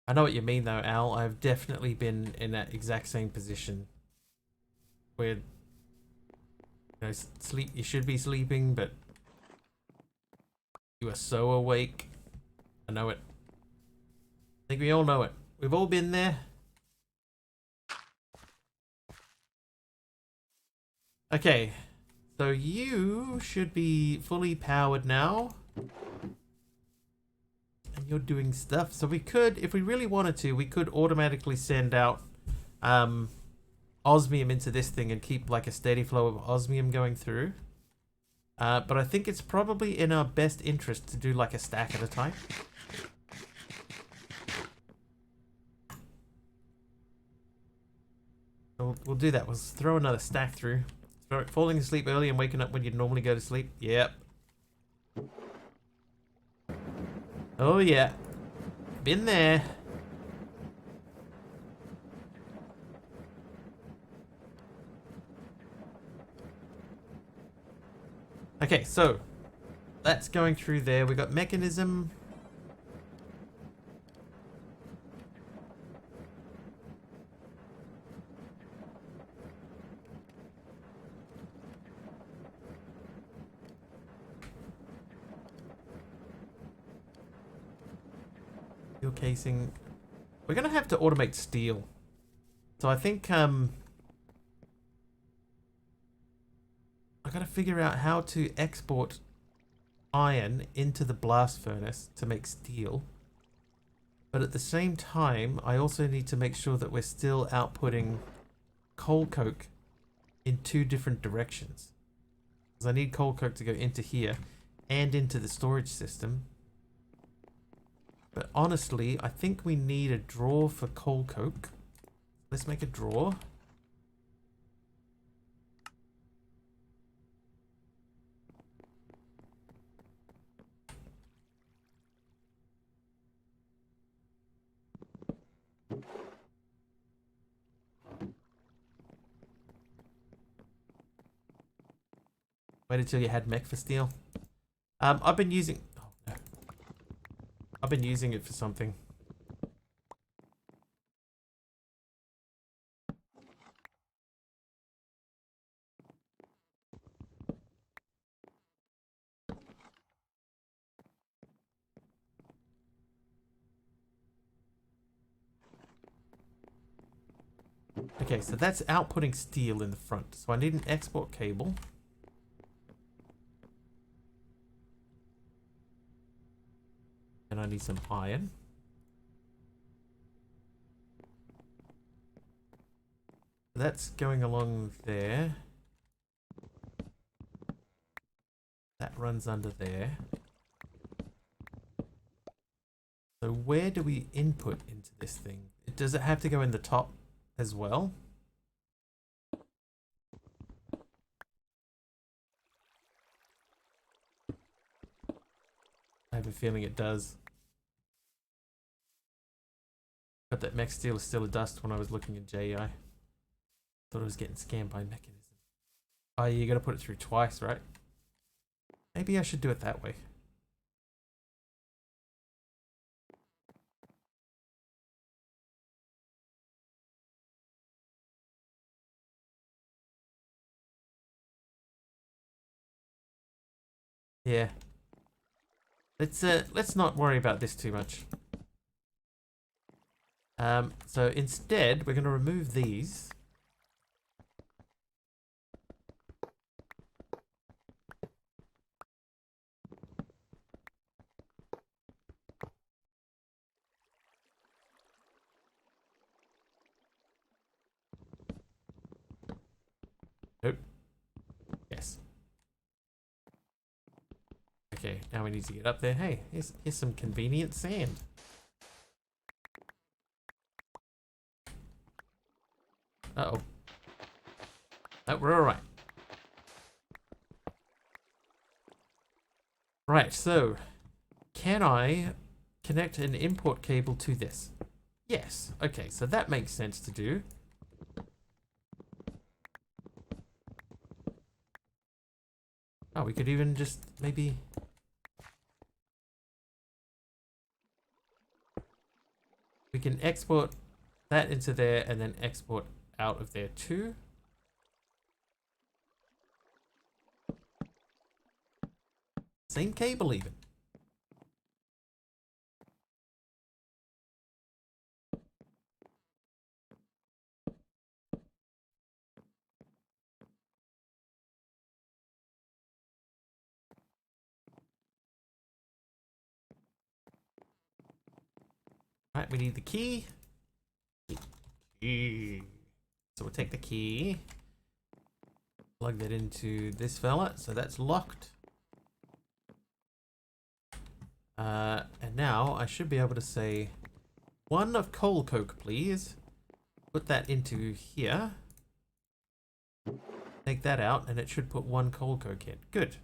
Speaker 1: I know what you mean though, Al. I've definitely been in that exact same position. Where, you know, sleep, you should be sleeping, but you are so awake. I know it. I think we all know it. We've all been there. Okay, so you should be fully powered now. And you're doing stuff. So we could, if we really wanted to, we could automatically send out osmium into this thing and keep like a steady flow of osmium going through. But I think it's probably in our best interest to do like a stack at a time. So we'll do that. We'll throw another stack through. Falling asleep early and waking up when you'd normally go to sleep. Yep. Oh yeah. Been there. Okay, so that's going through there. We got mechanism. Steel casing. We're gonna have to automate steel. So I think I gotta figure out how to export iron into the blast furnace to make steel. But at the same time, I also need to make sure that we're still outputting coal coke in 2 different directions. Because I need coal coke to go into here and into the storage system. But honestly, I think we need a drawer for coal coke. Let's make a drawer. Wait until you had mech for steel. I've been using... Oh, no. I've been using it for something. Okay, so that's outputting steel in the front. So I need an export cable. And I need some iron. That's going along there. That runs under there. So where do we input into this thing? Does it have to go in the top as well? I have a feeling it does. But that mech steel is still a dust when I was looking at JI. Thought I was getting scammed by mechanism. Oh, you gotta put it through twice, right? Maybe I should do it that way. Yeah. Let's not worry about this too much. So instead, we're gonna remove these. Nope. Yes. Okay, now we need to get up there. Hey, here's some convenient sand. Uh-oh. Oh, we're alright. Right, so can I connect an import cable to this? Yes. Okay, so that makes sense to do. Oh, we could even just maybe... We can export that into there and then export out of there too. Same cable even. Right, we need the key. Key. So we'll take the key, plug that into this fella, so that's locked. And now I should be able to say 1 of coal coke, please. Put that into here. Take that out, and it should put 1 coal coke in. Good.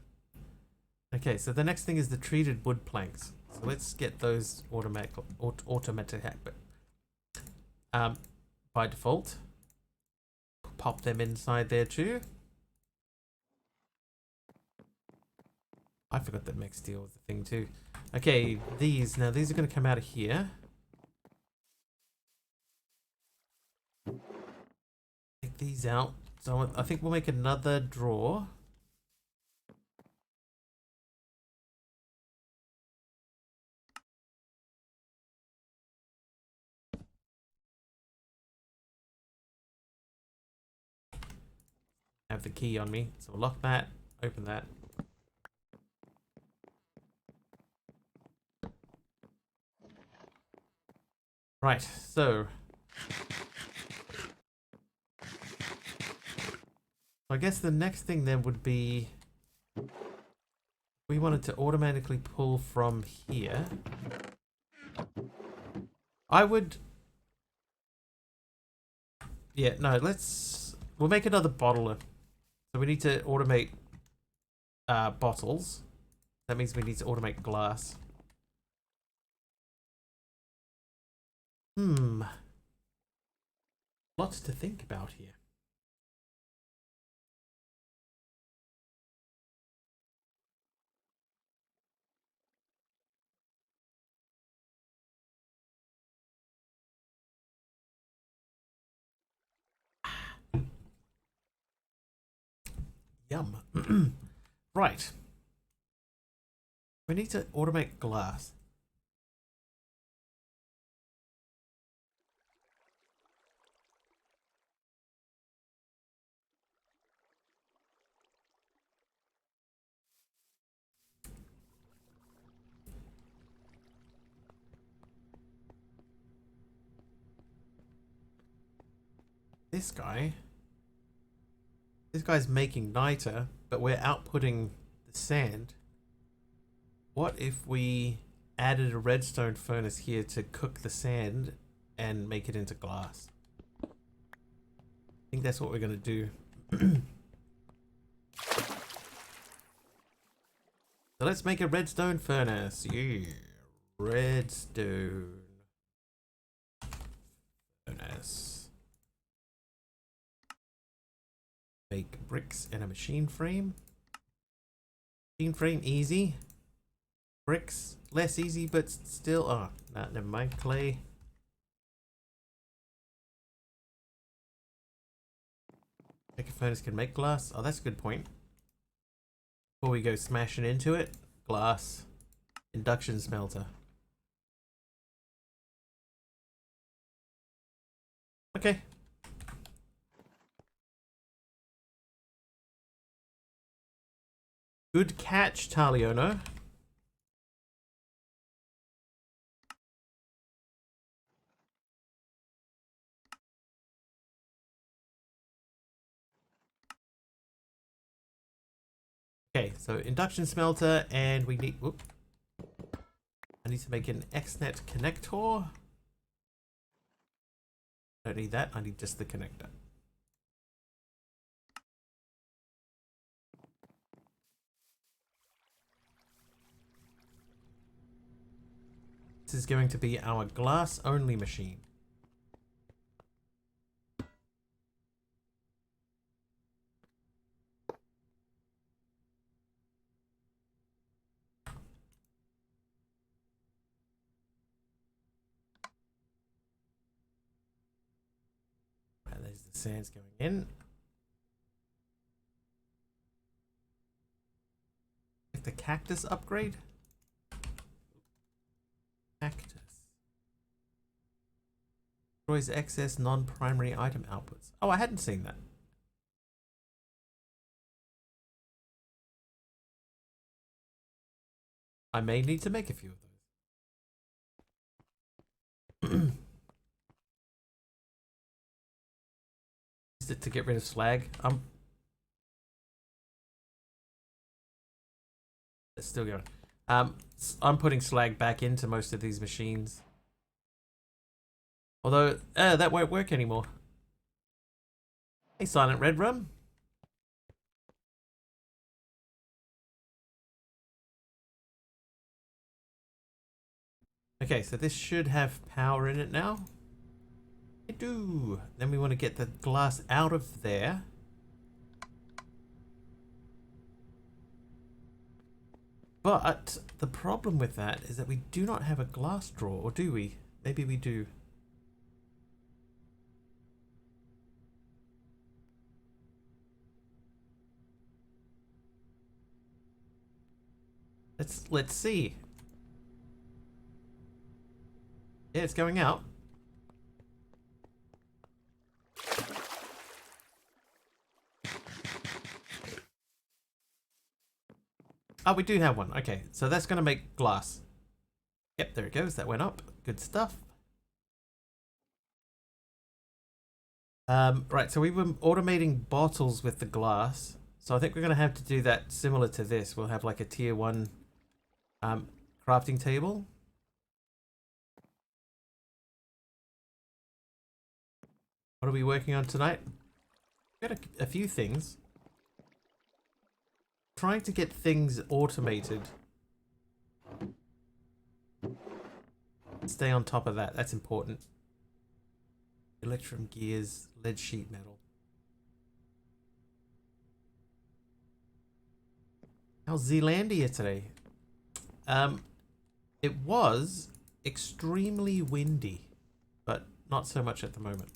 Speaker 1: Okay, so the next thing is the treated wood planks. So let's get those automatic by default. Pop them inside there too. I forgot that mech steel was the thing too. Okay, these are going to come out of here. Take these out. So I think we'll make another drawer. I have the key on me, so we'll lock that, open that. Right, so I guess the next thing then would be we wanted to automatically pull from here. I would, yeah, no, we'll make another bottler. So we need to automate bottles. That means we need to automate glass. Lots to think about here. Yum. Right. We need to automate glass. This guy's making niter, but we're outputting the sand. What if we added a redstone furnace here to cook the sand and make it into glass? I think that's what we're going to do. So let's make a redstone furnace. Yeah, redstone furnace. Make bricks and a machine frame. Machine frame easy. Bricks less easy, but still. Oh, no, never mind. Clay. Make a furnace can make glass. Oh, that's a good point. Before we go smashing into it, glass. Induction smelter. Okay. Good catch, Taliono. Okay, so induction smelter, and we need. Whoop. I need to make an XNet connector. I don't need that. I need just the connector. This is going to be our glass only machine. Right, there's the sands going in. Like the cactus upgrade? Cactus. Destroys excess non-primary item outputs. Oh, I hadn't seen that. I may need to make a few of those. Is it to get rid of slag? It's still going. I'm putting slag back into most of these machines. Although, that won't work anymore. Hey, Silent Red Rum. Okay, so this should have power in it now. I do. Then we want to get the glass out of there. But the problem with that is that we do not have a glass drawer, or do we? Maybe we do. Let's see. Yeah, it's going out. Oh, we do have one. Okay, so that's going to make glass. Yep, there it goes. That went up. Good stuff. Right, so we were automating bottles with the glass. So I think we're going to have to do that similar to this. We'll have like a tier 1 crafting table. What are we working on tonight? We've got a few things. Trying to get things automated. Stay on top of that. That's important. Electrum gears, lead sheet metal. How's Zealandia today? It was extremely windy, but not so much at the moment.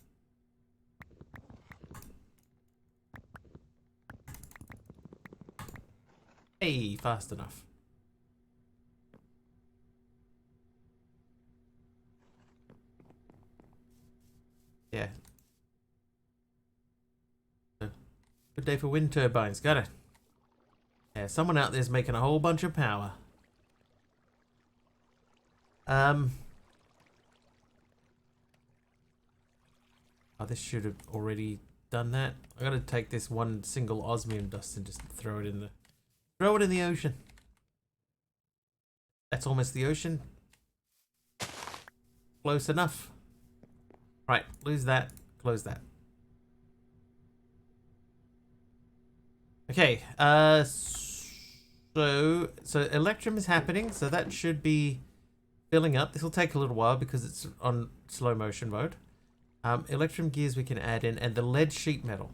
Speaker 1: Hey, fast enough. Yeah. Good day for wind turbines. Got it. Yeah, someone out there's making a whole bunch of power. Oh, this should have already done that. I gotta take this one single osmium dust and just throw it in the ocean. That's almost the ocean. Close enough. Right, lose that, close that. Okay, so Electrum is happening, so that should be filling up. This will take a little while because it's on slow motion mode. Electrum gears we can add in, and the lead sheet metal.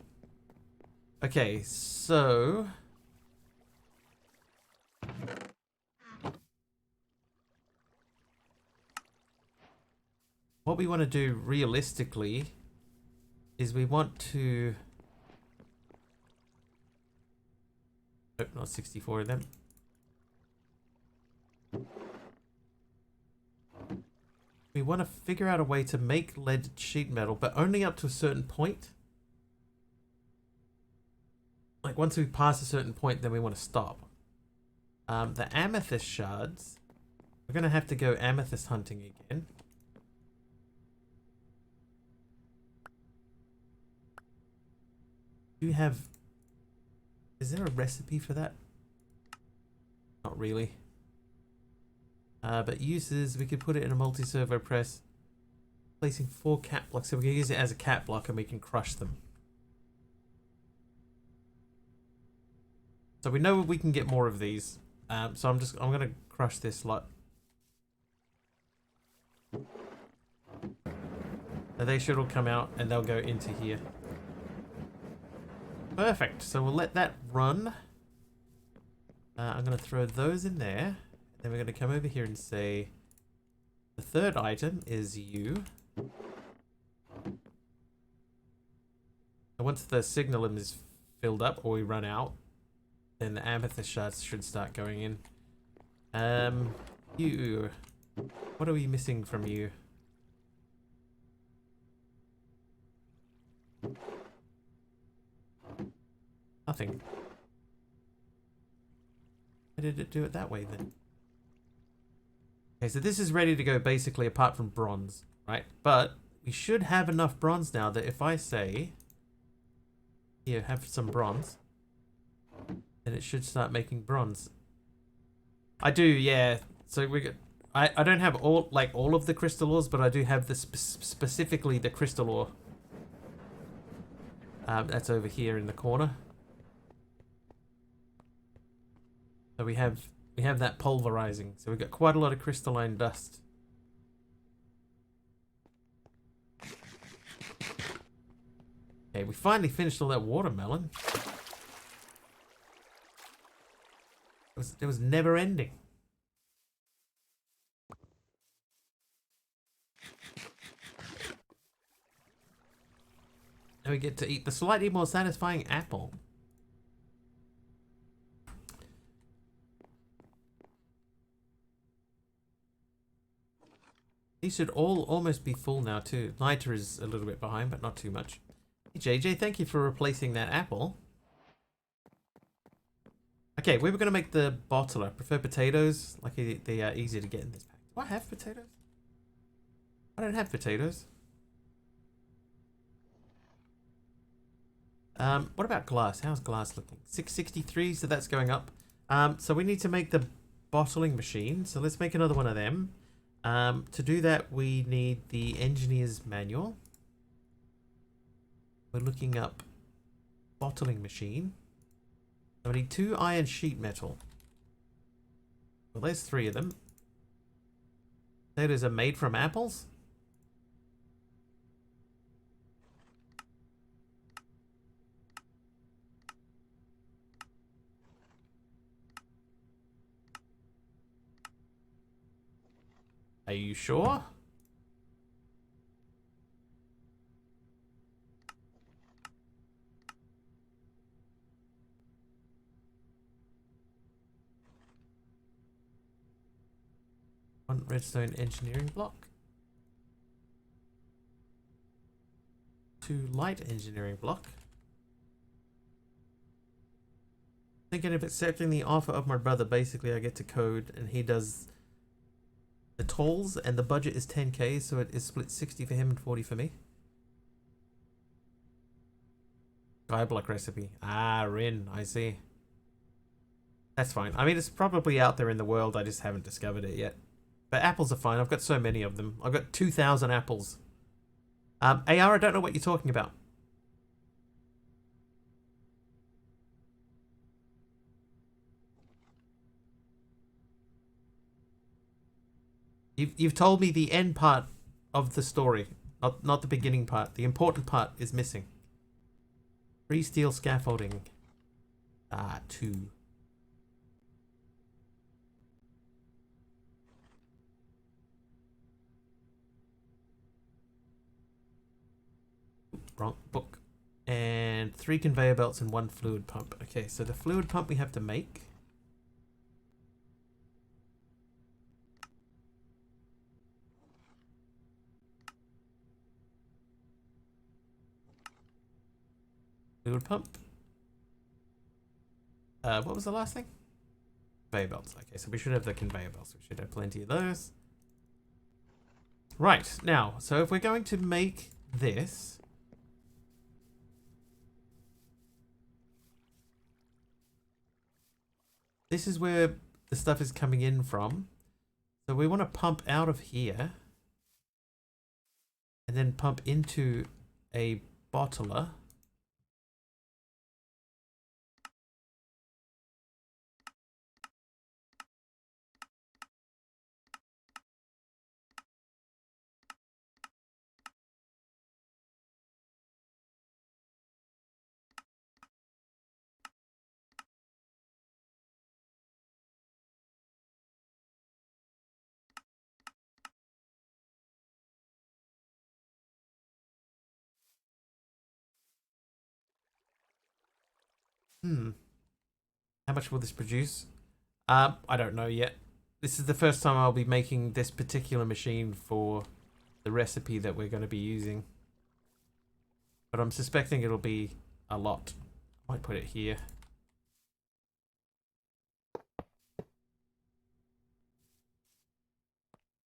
Speaker 1: Okay, so what we want to do realistically is we want to... Nope, not 64 of them. We want to figure out a way to make lead sheet metal, but only up to a certain point. Like once we pass a certain point, then we want to stop. The amethyst shards, we're going to have to go amethyst hunting again. Do you have... Is there a recipe for that? Not really. But uses, we could put it in a multi-servo press. Placing 4 cat blocks, so we can use it as a cat block and we can crush them. So we know we can get more of these. So I'm gonna crush this lot. And they should all come out and they'll go into here. Perfect. So we'll let that run. I'm gonna throw those in there. Then we're gonna come over here and say the third item is you. And once the signalum is filled up or we run out, then the amethyst shards should start going in. You. What are we missing from you? Nothing. Why did it do it that way then? Okay, so this is ready to go basically apart from bronze, right? But we should have enough bronze now that if I say, here, have some bronze, then it should start making bronze. I do, yeah. So we got, I don't have all of the crystal ores, but I do have the specifically the crystal ore. That's over here in the corner. So we have that pulverizing. So we've got quite a lot of crystalline dust. Okay, we finally finished all that watermelon. It was never ending. Now we get to eat the slightly more satisfying apple. These should all almost be full now too. Niter is a little bit behind, but not too much. Hey JJ, thank you for replacing that apple. Okay, we were going to make the bottle. I prefer potatoes. Like they are easier to get in this pack. Do I have potatoes? I don't have potatoes. What about glass? How's glass looking? 663, so that's going up. So we need to make the bottling machine. So let's make another one of them. To do that, we need the engineer's manual. We're looking up bottling machine. So we need 2 iron sheet metal. Well, there's 3 of them. Potatoes are made from apples. Are you sure? One redstone engineering block. 2 light engineering block. Thinking of accepting the offer of my brother, basically I get to code and he does the tolls, and the budget is 10k, so it is split 60 for him and 40 for me. Skyblock recipe. Ah, Rin, I see. That's fine. I mean, it's probably out there in the world, I just haven't discovered it yet. But apples are fine, I've got so many of them. I've got 2,000 apples. AR, I don't know what you're talking about. You've told me the end part of the story, not the beginning part. The important part is missing. 3 steel scaffolding. 2. Wrong book. And 3 conveyor belts and 1 fluid pump. Okay, so the fluid pump we have to make. Fluid pump. What was the last thing? Conveyor belts. Okay, so we should have the conveyor belts. We should have plenty of those. Right, now, so if we're going to make this, this is where the stuff is coming in from. So we want to pump out of here and then pump into a bottler. How much will this produce? I don't know yet. This is the first time I'll be making this particular machine for the recipe that we're going to be using. But I'm suspecting it'll be a lot. Might put it here.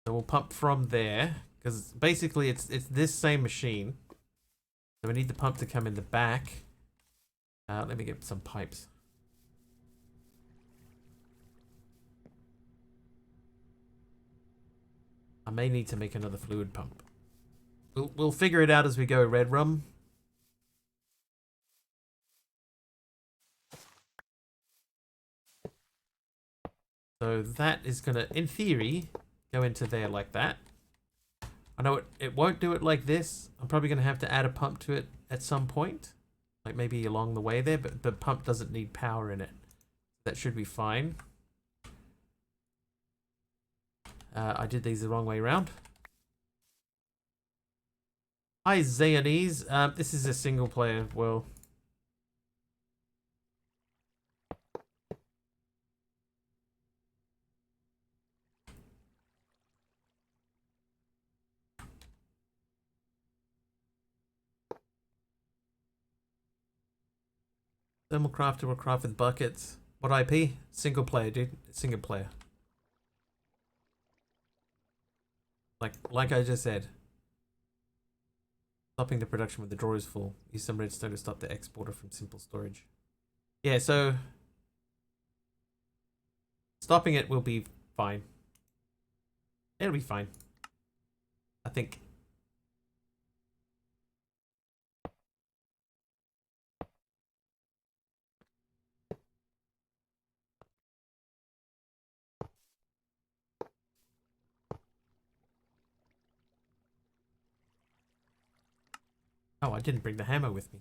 Speaker 1: So we'll pump from there, because basically it's this same machine. So we need the pump to come in the back. Let me get some pipes. I may need to make another fluid pump. We'll figure it out as we go, Red Rum. So that is gonna, in theory, go into there like that. I know it won't do it like this. I'm probably gonna have to add a pump to it at some point. Like maybe along the way there, but the pump doesn't need power in it. That should be fine. I did these the wrong way around. Hi, Zayanese. This is a single player world. Thermal crafter will craft with buckets. What IP? Single player, dude. Single player. Like I just said. Stopping the production when the drawer is full. Use some redstone to stop the exporter from simple storage. Yeah, so stopping it will be fine. It'll be fine. I think. Oh, I didn't bring the hammer with me.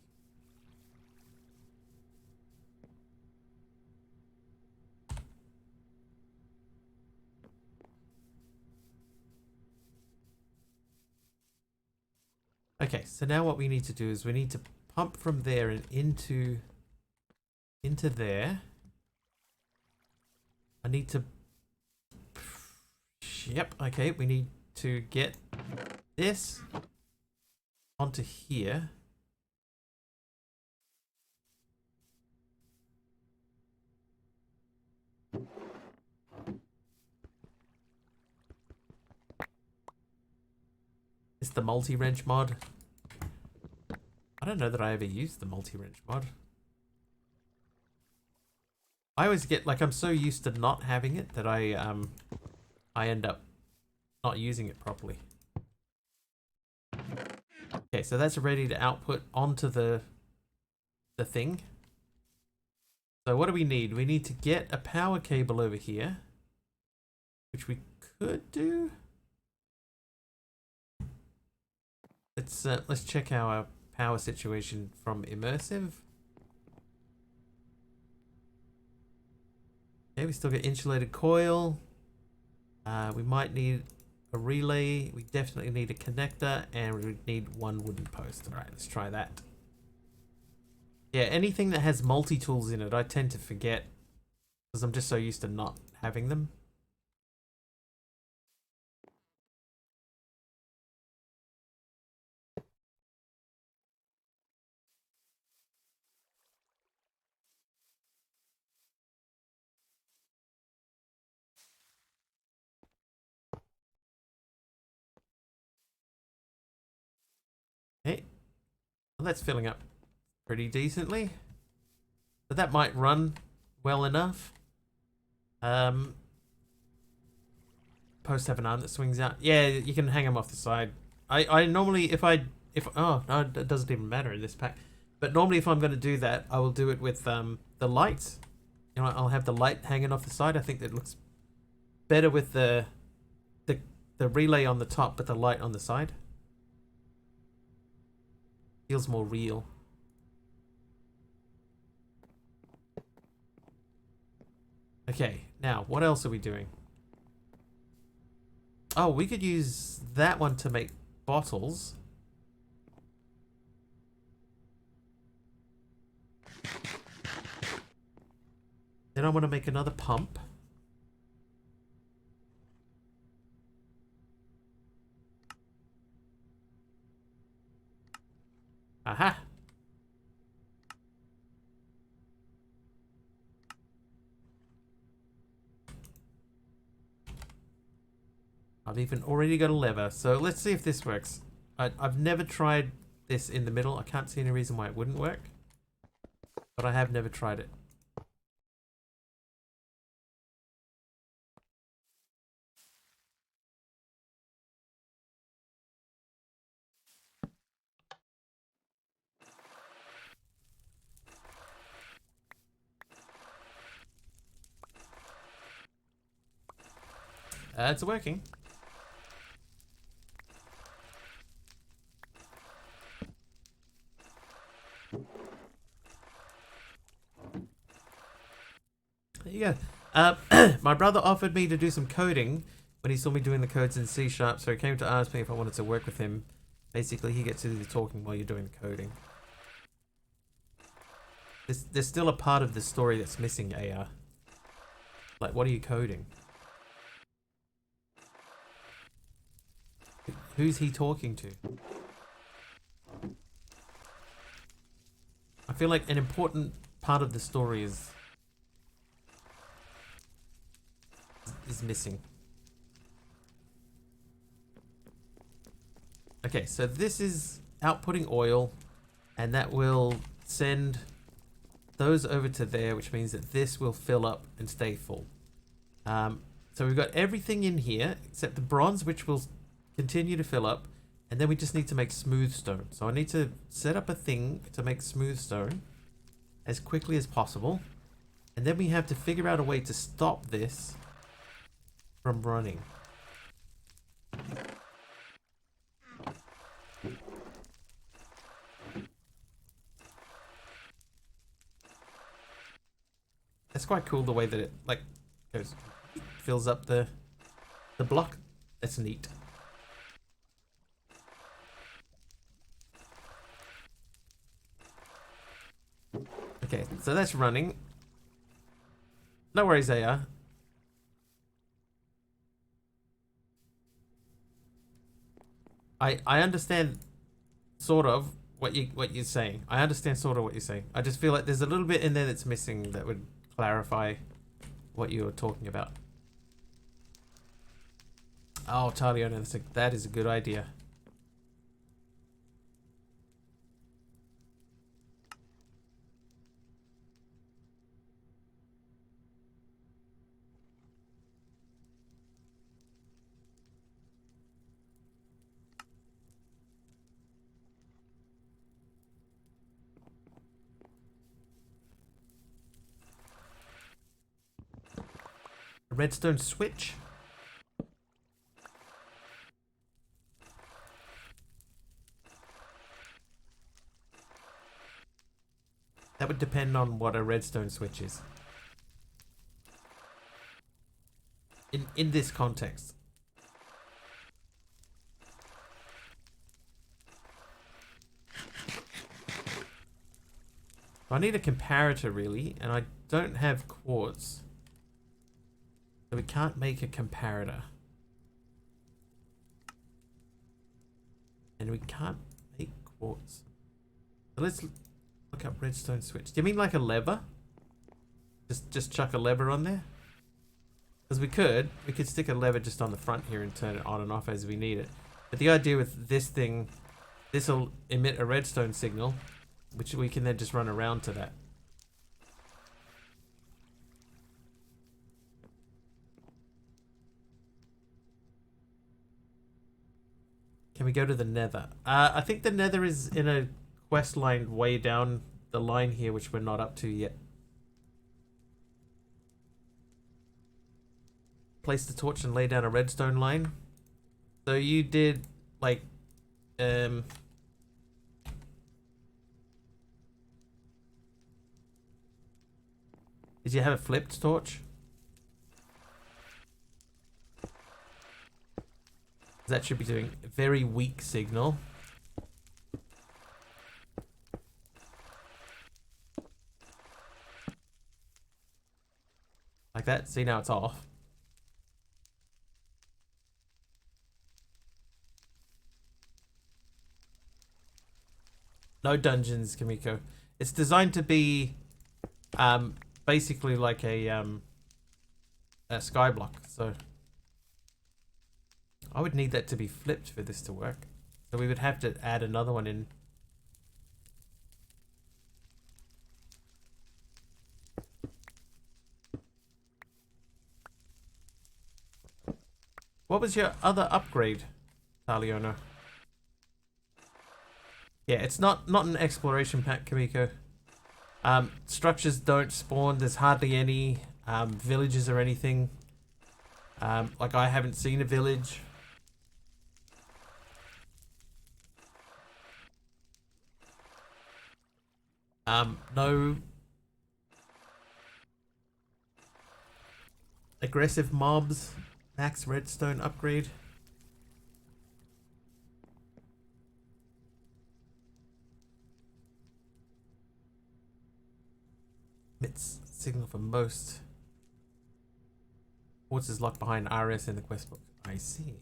Speaker 1: Okay, so now what we need to do is we need to pump from there and into there. I need to... Yep, okay, we need to get this onto here. It's the multi-wrench mod. I don't know that I ever used the multi-wrench mod. I always get, like, I'm so used to not having it that I end up not using it properly. Okay, so that's ready to output onto the thing. So what do we need? We need to get a power cable over here, which we could do. Let's check our power situation from immersive. Okay, we still get insulated coil. We might need a relay. We definitely need a connector, and we need one wooden post. All right, let's try that. Yeah, anything that has multi-tools in it, I tend to forget because I'm just so used to not having them. Okay, well, that's filling up pretty decently. So that might run well enough. Posts have an arm that swings out. Yeah, you can hang them off the side. I normally, if oh no, it doesn't even matter in this pack. But normally, if I'm going to do that, I will do it with the lights. You know, I'll have the light hanging off the side. I think that looks better with the relay on the top, but the light on the side. Feels more real. Okay, now what else are we doing? Oh, we could use that one to make bottles. Then I want to make another pump. Aha! I've even already got a lever, so let's see if this works. I've never tried this in the middle. I can't see any reason why it wouldn't work. But I have never tried it. It's working. There you go. My brother offered me to do some coding when he saw me doing the codes in C#, so he came to ask me if I wanted to work with him. Basically, he gets to do the talking while you're doing the coding. There's still a part of the story that's missing, AR. Like, what are you coding? Who's he talking to? I feel like an important part of the story is missing. Okay, so this is outputting oil, and that will send those over to there, which means that this will fill up and stay full. So we've got everything in here except the bronze, which will continue to fill up, and then we just need to make smooth stone. So I need to set up a thing to make smooth stone as quickly as possible, and then we have to figure out a way to stop this from running. That's quite cool, the way that it like goes, fills up the block. That's neat. Okay, so that's running. No worries, AR. I understand sort of what you're saying. I understand sort of what you're saying. I just feel like there's a little bit in there that's missing that would clarify what you were talking about. Oh, Taliona, that is a good idea. A redstone switch. That would depend on what a redstone switch is. In this context. I need a comparator really, and I don't have quartz. So we can't make a comparator. And we can't make quartz. So let's look up redstone switch. Do you mean like a lever? Just chuck a lever on there? Because we could stick a lever just on the front here and turn it on and off as we need it. But the idea with this thing, this will emit a redstone signal, which we can then just run around to that. Can we go to the nether? I think the nether is in a quest line way down the line here, which we're not up to yet. Place the torch and lay down a redstone line. So you did like did you have a flipped torch? That should be doing a very weak signal. Like that. See, now it's off. No dungeons, Kamiko. It's designed to be basically like a sky block, so I would need that to be flipped for this to work. So we would have to add another one in. What was your other upgrade, Taliona? Yeah, it's not an exploration pack, Kamiko. Structures don't spawn. There's hardly any villages or anything. Like I haven't seen a village. No aggressive mobs. Max redstone upgrade. Emits signal for most. Quartz is locked behind RS in the quest book. I see.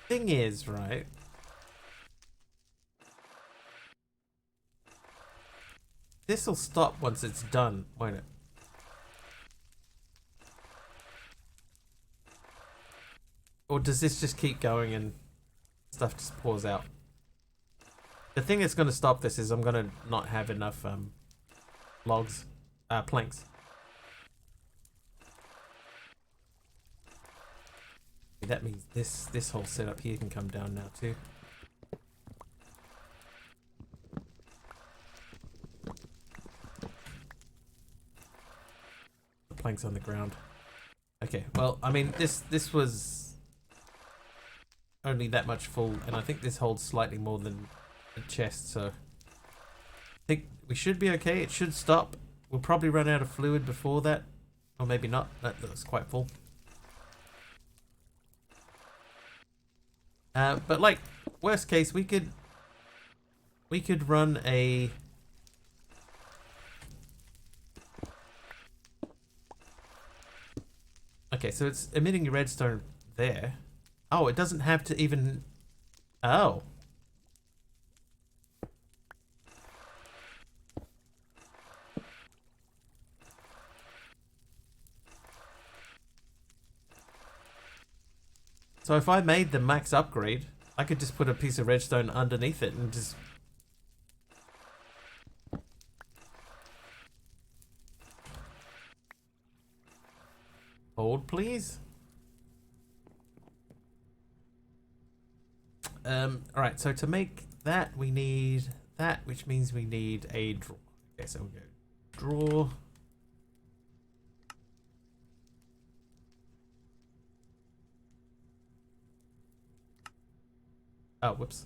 Speaker 1: Thing is, right? This'll stop once it's done, won't it? Or does this just keep going and stuff just pours out? The thing that's going to stop this is I'm going to not have enough logs, planks. That means this whole setup here can come down now too. The planks on the ground. Okay, well, I mean, this was only that much full, and I think this holds slightly more than a chest, so I think we should be okay. It should stop. We'll probably run out of fluid before that, or maybe not. That's quite full. But like, worst case, we could run a okay, so it's emitting your redstone there. Oh, it doesn't have to even. Oh. So if I made the max upgrade, I could just put a piece of redstone underneath it and just... Hold, please. Alright, so to make that, we need that, which means we need a draw. Okay, so we'll go draw. Oh, whoops.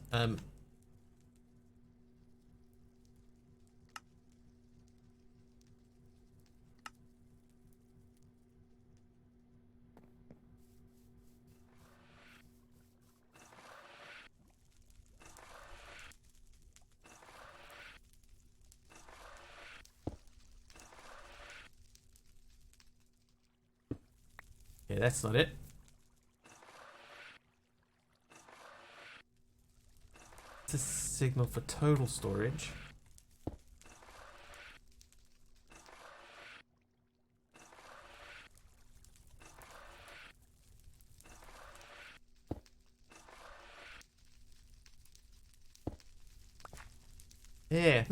Speaker 1: Yeah, that's not it. It's a signal for total storage. Yeah,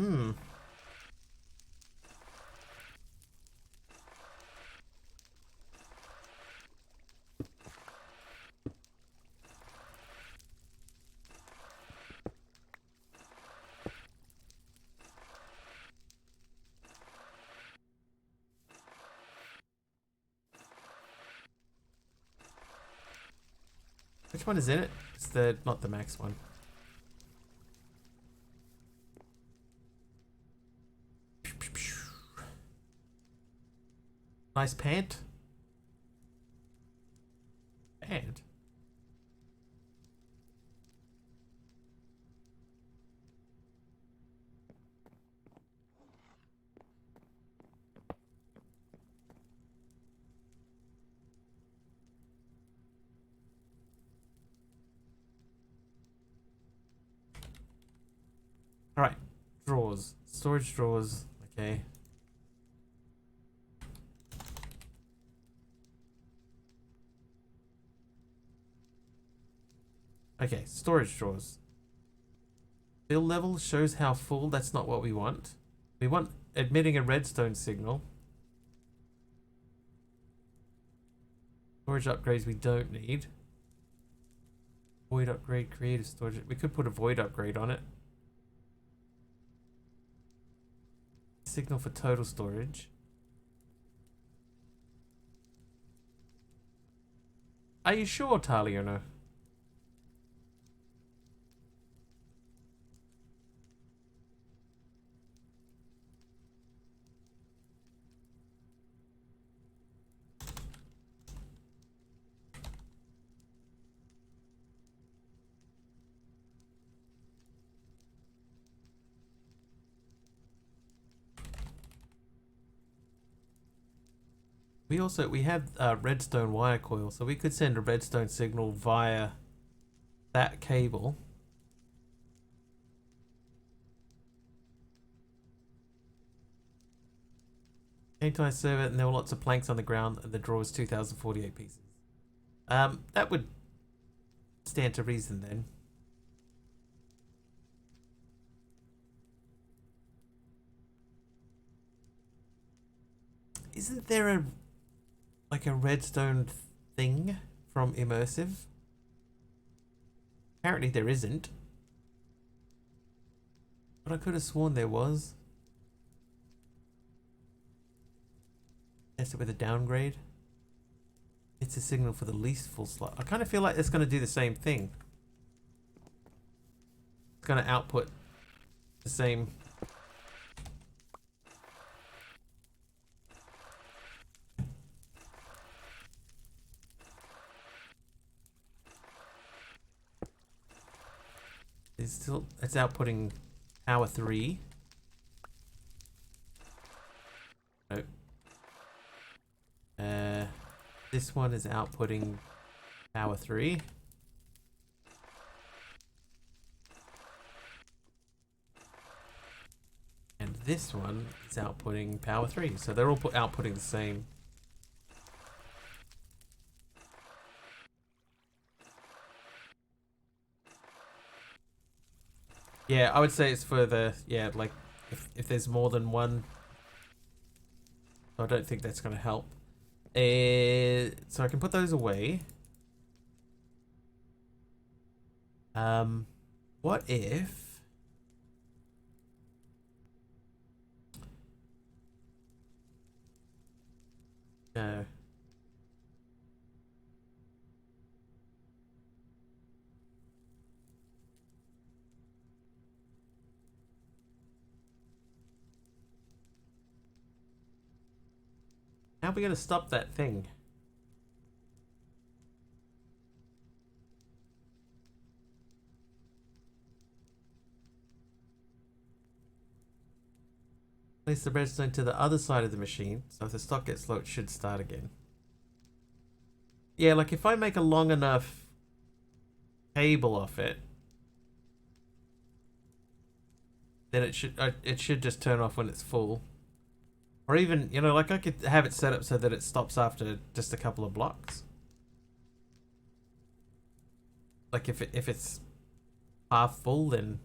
Speaker 1: Which one is in it? It's the not the max one. Nice pant. Pant. All right, drawers, storage drawers. Okay. Okay, storage drawers. Fill level shows how full. That's not what we want. We want emitting a redstone signal. Storage upgrades we don't need. Void upgrade, creative storage. We could put a void upgrade on it. Signal for total storage. Are you sure, Taliona? We have redstone wire coil, so we could send a redstone signal via that cable. . Anytime I serve it, and there were lots of planks on the ground, and the draw was 2,048 pieces. That would stand to reason then. Isn't there a redstone thing from Immersive? Apparently there isn't. But I could have sworn there was. Test it with a downgrade. It's a signal for the least full slot. I kind of feel like it's going to do the same thing. It's going to output the same. It's outputting power 3. Nope. This one is outputting power 3. And this one is outputting power 3. So they're all outputting the same. Yeah, I would say it's for the, yeah, like, if there's more than one. I don't think that's going to help. So I can put those away. What if... No. How are we going to stop that thing? Place the redstone to the other side of the machine, so if the stock gets low, it should start again. Yeah, like if I make a long enough cable off it, then it should just turn off when it's full. Or even, you know, like I could have it set up so that it stops after just a couple of blocks. Like if it's half full, then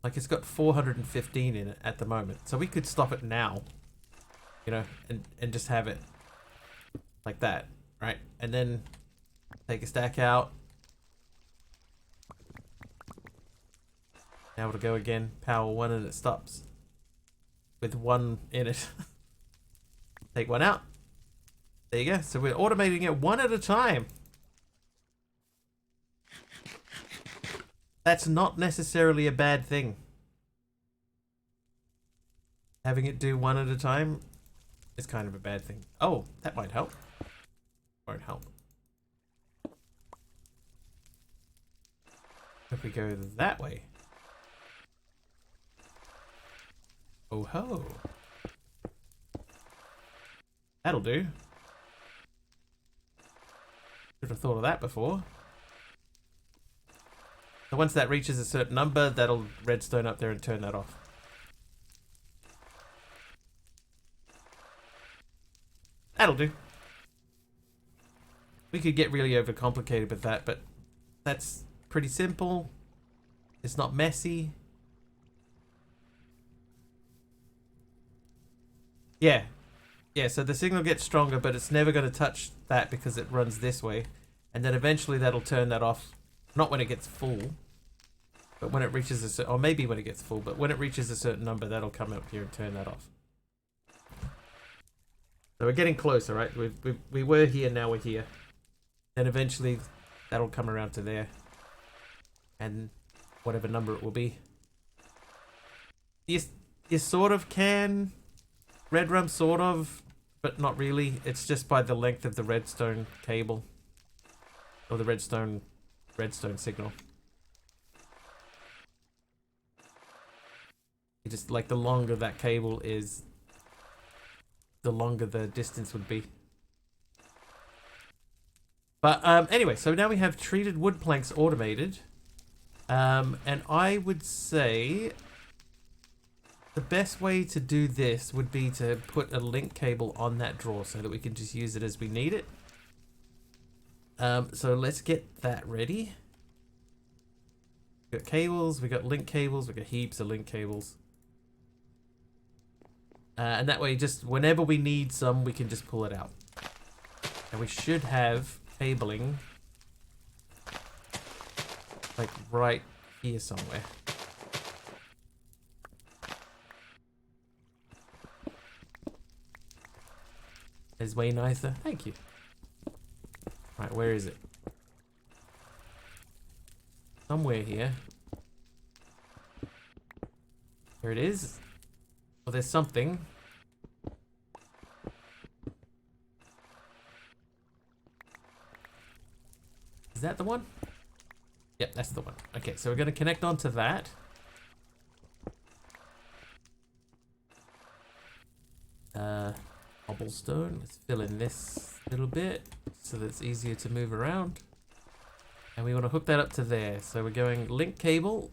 Speaker 1: like it's got 415 in it at the moment, so we could stop it now, you know, and just have it like that, right? And then take a stack out. Now it'll go again, power 1, and it stops with 1 in it. Take 1 out. There you go. So we're automating it 1 at a time. That's not necessarily a bad thing. Having it do 1 at a time is kind of a bad thing. Oh, that might help. Won't help. If we go that way. Oh ho. That'll do. Should have thought of that before. So once that reaches a certain number, that'll redstone up there and turn that off. That'll do. We could get really overcomplicated with that, but that's pretty simple. It's not messy. Yeah. Yeah, so the signal gets stronger, but it's never going to touch that because it runs this way. And then eventually that'll turn that off. Not when it gets full, but when it reaches a certain... Or maybe when it gets full, but when it reaches a certain number, that'll come up here and turn that off. So we're getting closer, right? We were here, now we're here. Then eventually that'll come around to there. And whatever number it will be. You sort of can... Red rum, sort of, but not really. It's just by the length of the redstone cable. Or the redstone signal. You just, like, the longer that cable is, the longer the distance would be. But, anyway, so now we have treated wood planks automated. And I would say the best way to do this would be to put a link cable on that drawer so that we can just use it as we need it. So let's get that ready. We got cables, we got link cables, we got heaps of link cables. And that way, just whenever we need some, we can just pull it out. And we should have cabling like right here somewhere. Is way nicer. Thank you. Right, where is it? Somewhere here. Here it is. Oh, there's something. Is that the one? Yep, that's the one. Okay, so we're going to connect onto that. Cobblestone. Let's fill in this little bit so that it's easier to move around. And we want to hook that up to there. So we're going link cable.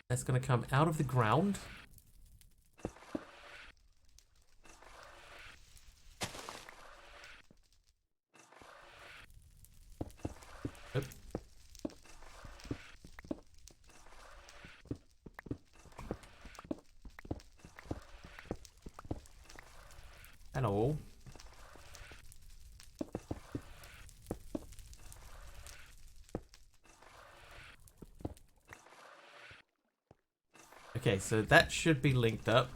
Speaker 1: That's going to come out of the ground. Oop. Hello. Okay, so that should be linked up.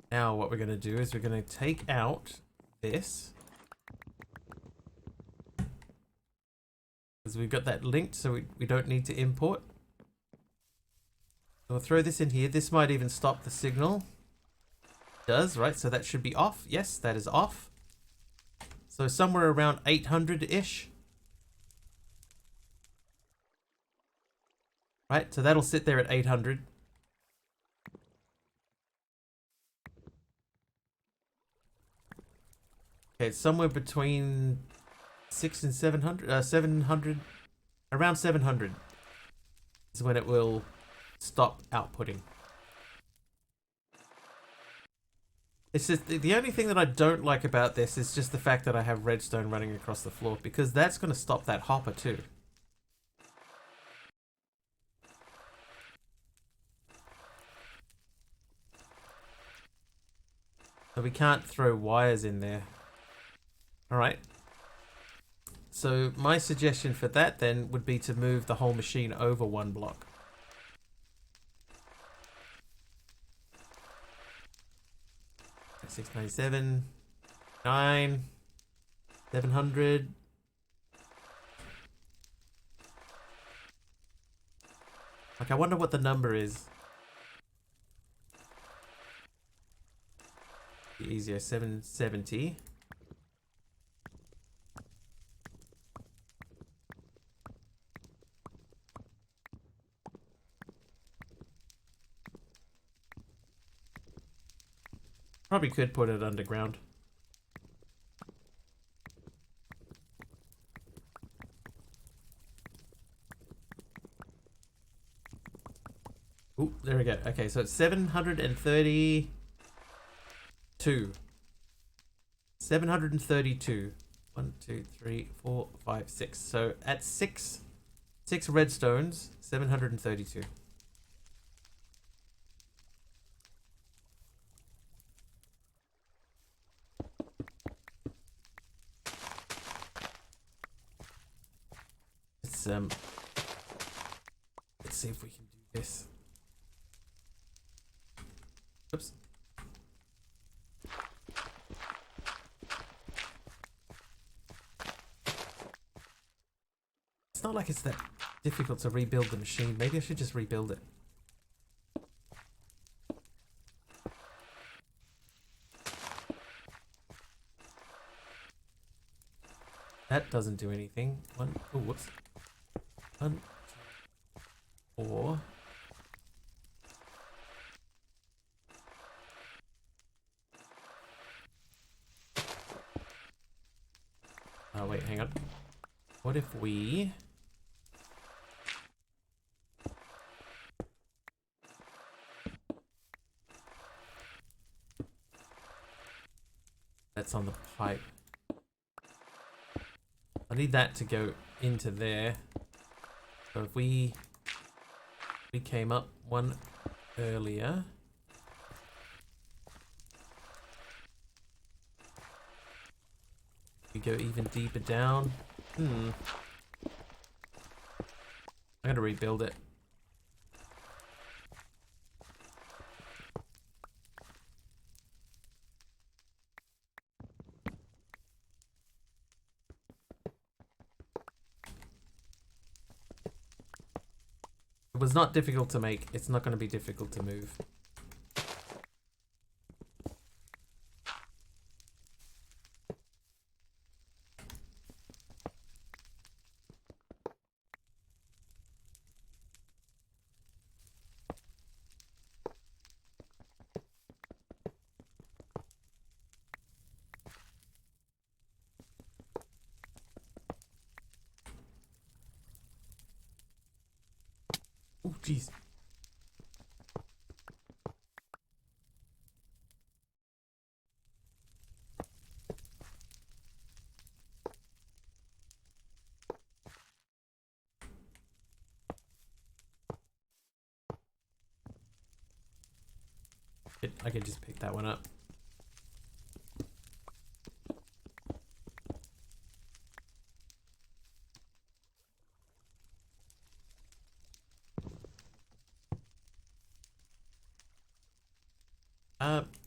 Speaker 1: Now what we're going to do is we're going to take out this. Because we've got that linked, so we don't need to import. We'll throw this in here. This might even stop the signal. It does, right? So that should be off. Yes, that is off. So somewhere around 800-ish. Right, so that'll sit there at 800. Okay, it's somewhere between 600 and 700, 700, around 700 is when it will stop outputting. It's just, the only thing that I don't like about this is just the fact that I have redstone running across the floor, because that's going to stop that hopper too. So we can't throw wires in there. Alright. So my suggestion for that then would be to move the whole machine over one block. Okay, 697, 9, 700. Like, I wonder what the number is. Easier, 770. Probably could put it underground. Ooh, there we go. Okay, so it's 732. 732. 1, 2, 3, 4, 5, 6. So at six redstones, 732. Let's see if we can do this. Oops. It's not like it's that difficult to rebuild the machine. Maybe I should just rebuild it. That doesn't do anything. Oh, whoops. 1, 2, 4. Oh, wait, hang on. What if we that's on the pipe. I need that to go into there. So if we came up one earlier. We go even deeper down. I'm gonna rebuild it. It was not difficult to make. It's not going to be difficult to move. Oh, jeez. I could just pick that one up.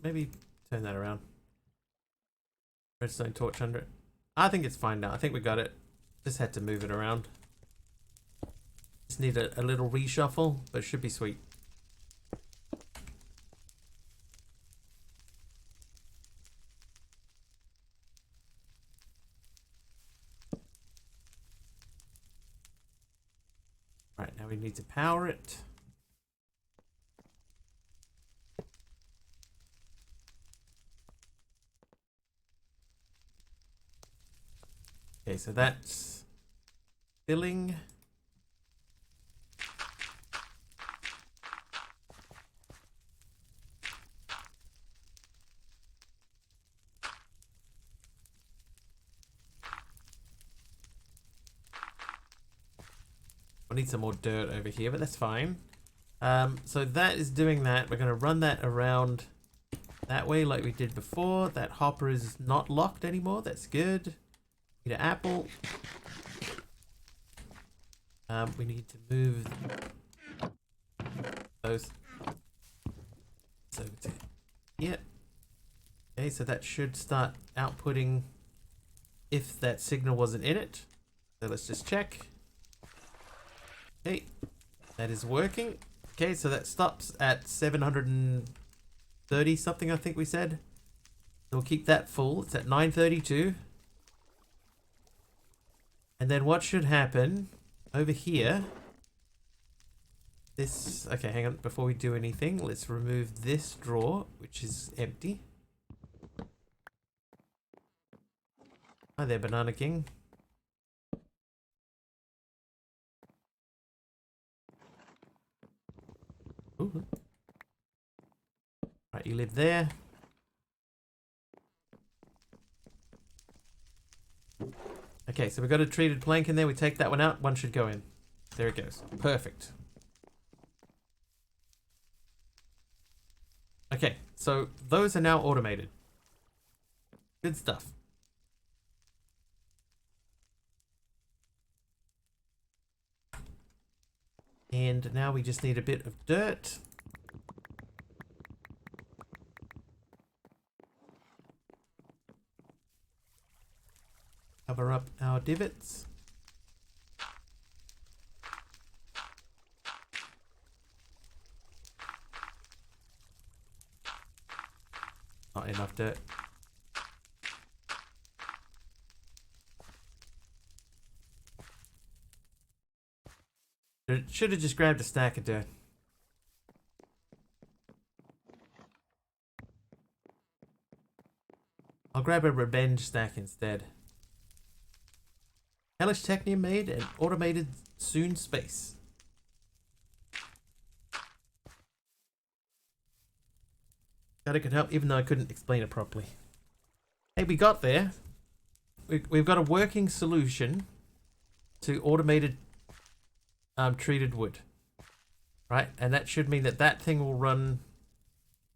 Speaker 1: Maybe turn that around. Redstone torch under it. I think it's fine now. I think we got it. Just had to move it around. Just need a little reshuffle, but it should be sweet. Right, now we need to power it. Okay, so that's filling. I need some more dirt over here, but that's fine. So that is doing that. We're going to run that around that way like we did before. That hopper is not locked anymore. That's good. Need an apple. We need to move those over to here. Okay, so that should start outputting if that signal wasn't in it. So let's just check. Okay, that is working. Okay, so that stops at 730 something, I think we said. So we'll keep that full. It's at 932. And then what should happen over here? This, okay, hang on. Before we do anything, let's remove this drawer, which is empty. Hi there, Banana King. Ooh. Right, you live there. Okay, so we've got a treated plank in there. We take that one out. One should go in. There it goes. Perfect. Okay, so those are now automated. Good stuff. And now we just need a bit of dirt. Cover up our divots. Not enough dirt. Should have just grabbed a stack of dirt. I'll grab a revenge stack instead. Hellish Technium made an automated soon space. Glad it could help, even though I couldn't explain it properly. Hey, we got there. We've got a working solution to automated treated wood. Right? And that should mean that that thing will run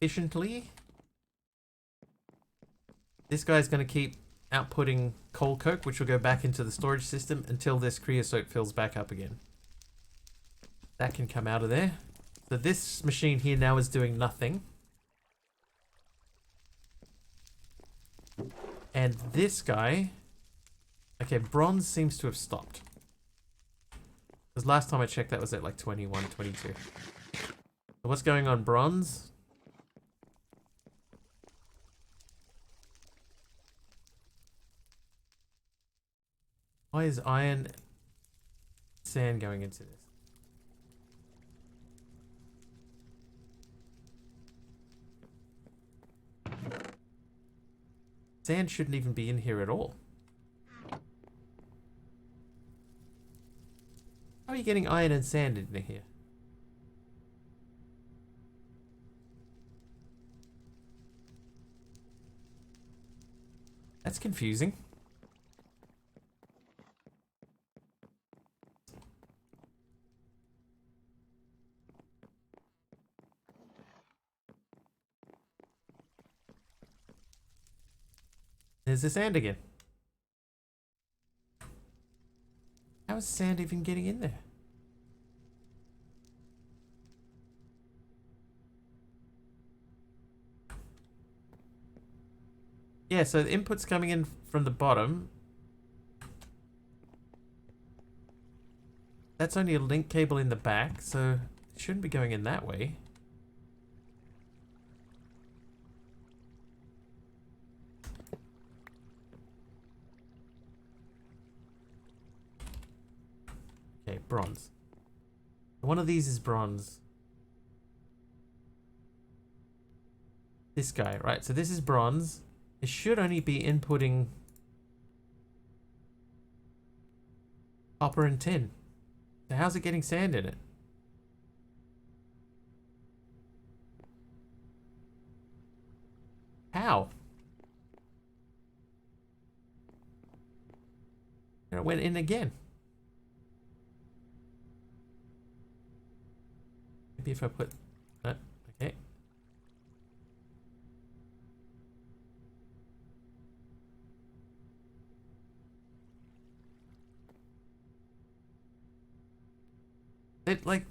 Speaker 1: efficiently. This guy's going to keep outputting coal coke, which will go back into the storage system until this creosote fills back up again. That can come out of there. So this machine here now is doing nothing. And this guy... Okay, bronze seems to have stopped. Because last time I checked that was at like 21, 22. So what's going on, bronze? Why is iron sand going into this? Sand shouldn't even be in here at all. How are you getting iron and sand into here? That's confusing. There's the sand again. How is sand even getting in there? Yeah, so the input's coming in from the bottom. That's only a link cable in the back, so it shouldn't be going in that way. Okay, bronze. One of these is bronze. This guy, right? So this is bronze. It should only be inputting copper and tin. So how's it getting sand in it? How? And it went in again. Maybe if I put that, okay. It like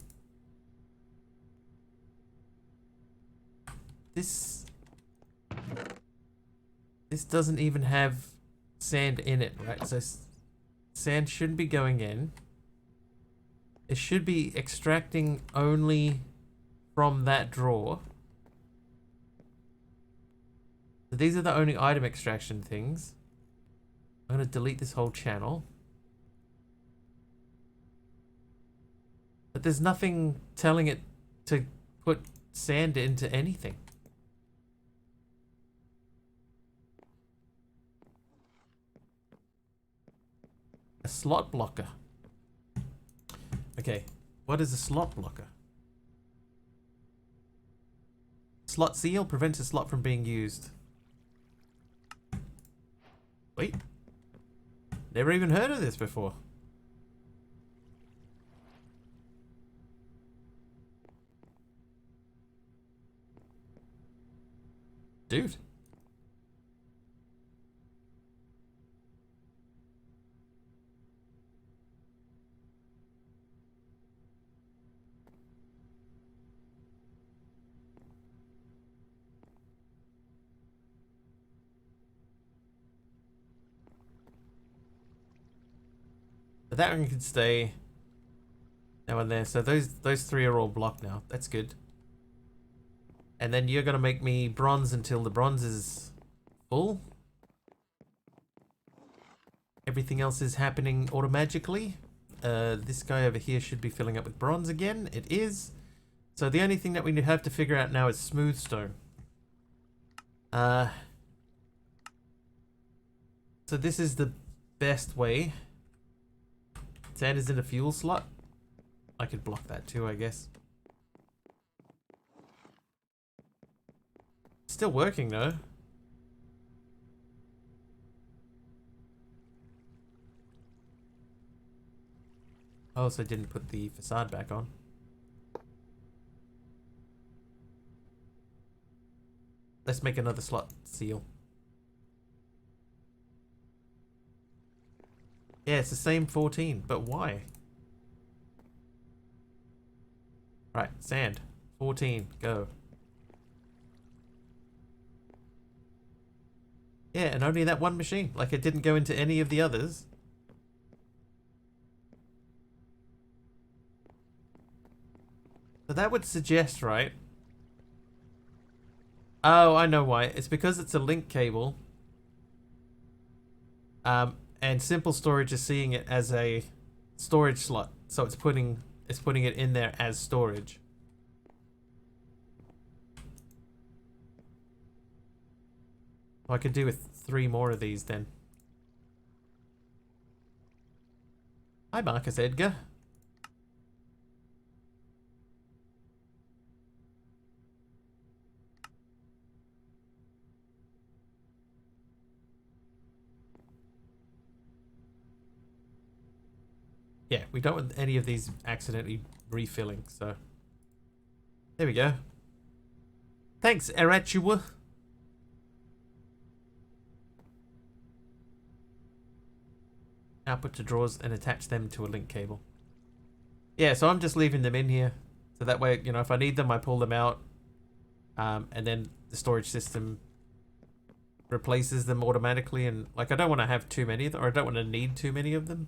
Speaker 1: this doesn't even have sand in it, right? So sand shouldn't be going in. It should be extracting only from that drawer. So these are the only item extraction things. I'm going to delete this whole channel. But there's nothing telling it to put sand into anything. A slot blocker. Okay, what is a slot blocker? Slot seal prevents a slot from being used. Wait. Never even heard of this before. Dude. But that one can stay now and there. So those three are all blocked now. That's good. And then you're gonna make me bronze until the bronze is full. Everything else is happening automagically. This guy over here should be filling up with bronze again. It is. So the only thing that we have to figure out now is smooth stone. So this is the best way. Sand is in a fuel slot. I could block that too, I guess. Still working though. I also didn't put the facade back on. Let's make another slot seal. Yeah, it's the same 14, but why? Right, sand. 14, go. Yeah, and only that one machine. Like, it didn't go into any of the others. So that would suggest, right? Oh, I know why. It's because it's a link cable. And Simple Storage is seeing it as a storage slot. So it's putting it in there as storage. Well, I could do with 3 more of these then. Hi, Marcus Edgar. Yeah, we don't want any of these accidentally refilling, so... There we go. Thanks, Erachua. Output to drawers and attach them to a link cable. Yeah, so I'm just leaving them in here. So that way, you know, if I need them, I pull them out. And then the storage system replaces them automatically. And, like, I don't want to have too many of them, or I don't want to need too many of them.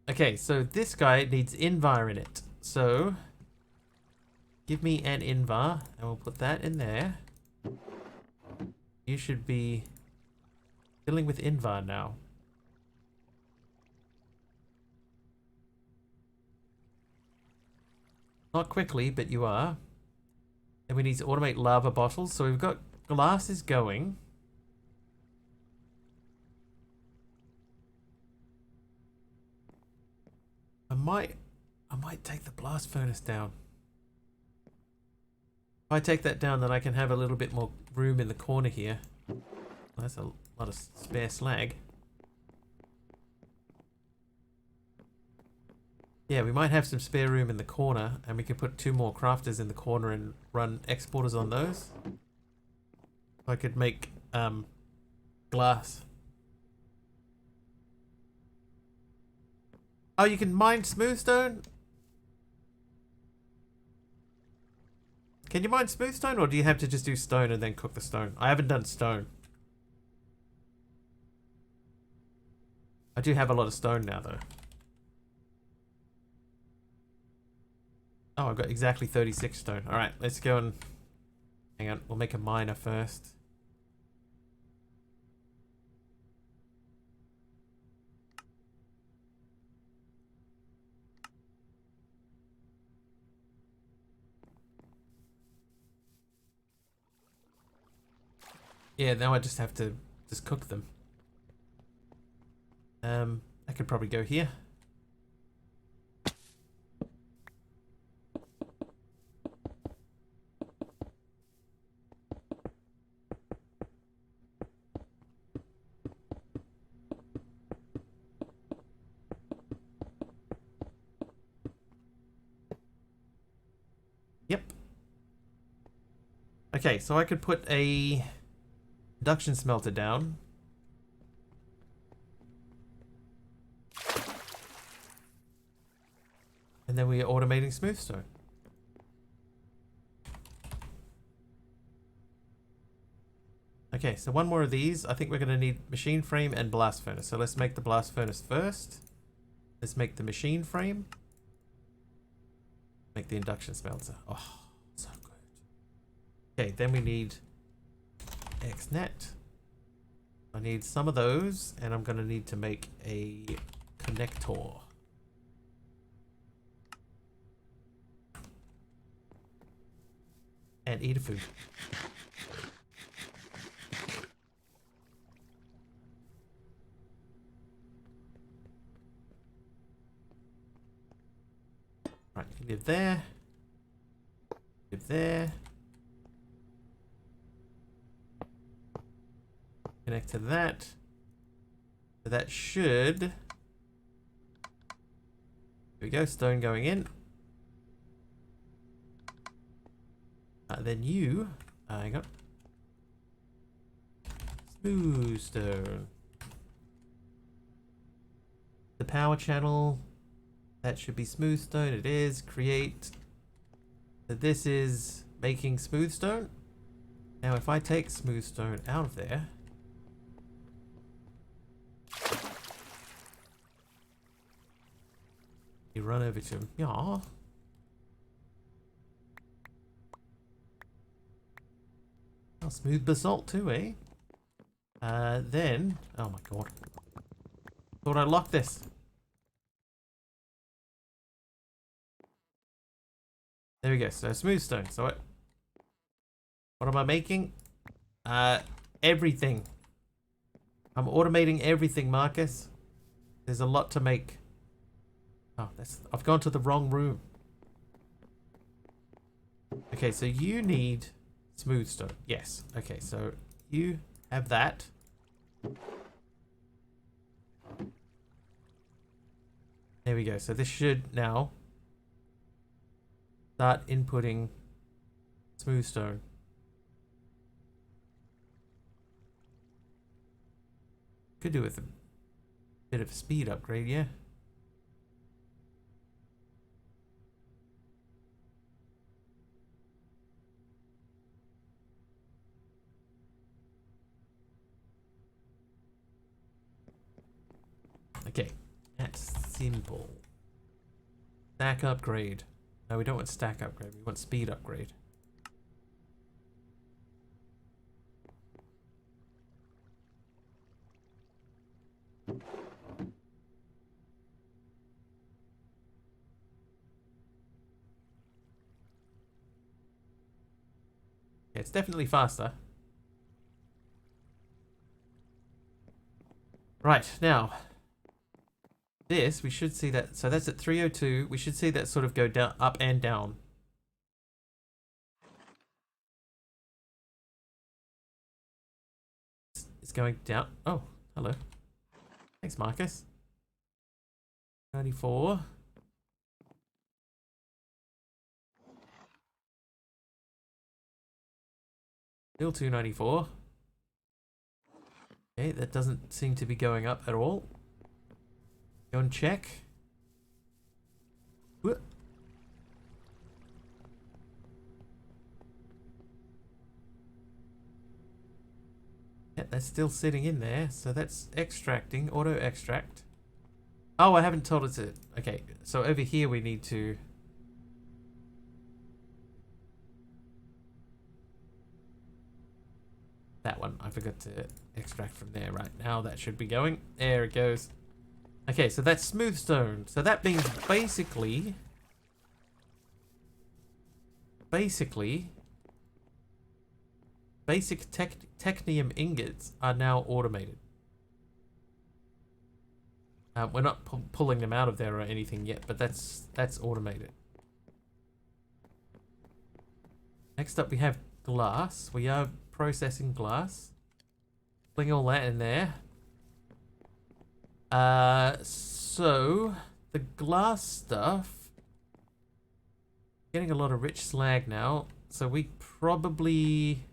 Speaker 1: Okay, so this guy needs Invar in it. So, give me an Invar, and we'll put that in there. You should be filling with Invar now. Not quickly, but you are. And we need to automate lava bottles. So we've got glasses going. I might take the blast furnace down. If I take that down, then I can have a little bit more room in the corner here. Well, that's a lot of spare slag. Yeah, we might have some spare room in the corner, and we can put 2 more crafters in the corner and run exporters on those. I could make glass. Oh, you can mine smooth stone? Can you mine smooth stone, or do you have to just do stone and then cook the stone? I haven't done stone. I do have a lot of stone now, though. Oh, I've got exactly 36 stone. Alright, let's go and... Hang on, we'll make a miner first. Yeah, now I just have to just cook them. I could probably go here. Yep. Okay, so I could put a induction smelter down. And then we are automating smooth stone. Okay, so 1 more of these. I think we're going to need machine frame and blast furnace. So let's make the blast furnace first. Let's make the machine frame. Make the induction smelter. Oh, so good. Okay, then we need XNet. I need some of those, and I'm going to need to make a connector. And eat a food. Right, you live there. Live there. Connect to that. So that should... Here we go, stone going in. Then you... hang on. Smooth stone. The power channel. That should be smooth stone. It is. Create. So this is making smooth stone. Now if I take smooth stone out of there. You run over to him. Yeah. Oh, smooth basalt too, eh? Then... Oh my god. Thought I locked this. There we go. So smooth stone. So what am I making? Everything. I'm automating everything, Marcus. There's a lot to make. Oh, I've gone to the wrong room. Okay, so you need smooth stone. Yes. Okay, so you have that. There we go. So this should now start inputting smooth stone. Could do with a bit of a speed upgrade, yeah. Okay, that's simple. Stack upgrade. No, we don't want stack upgrade. We want speed upgrade. Yeah, it's definitely faster. Right, now. This, we should see that. So that's at 302. We should see that sort of go down, up and down. It's going down. Oh, hello. Thanks, Marcus. 94. Still 294. Okay, that doesn't seem to be going up at all. Go and check. Whoop. Yeah, that's still sitting in there, so that's extracting, auto extract. Oh, I haven't told it to... Okay, so over here we need to... That one, I forgot to extract from there right now. That should be going. There it goes. Okay, so that's smooth stone. So that means basically... basic technium ingots are now automated. We're not pulling them out of there or anything yet, but that's automated. Next up we have glass. We are processing glass. Putting all that in there. So the glass stuff, getting a lot of rich slag now, so we probably...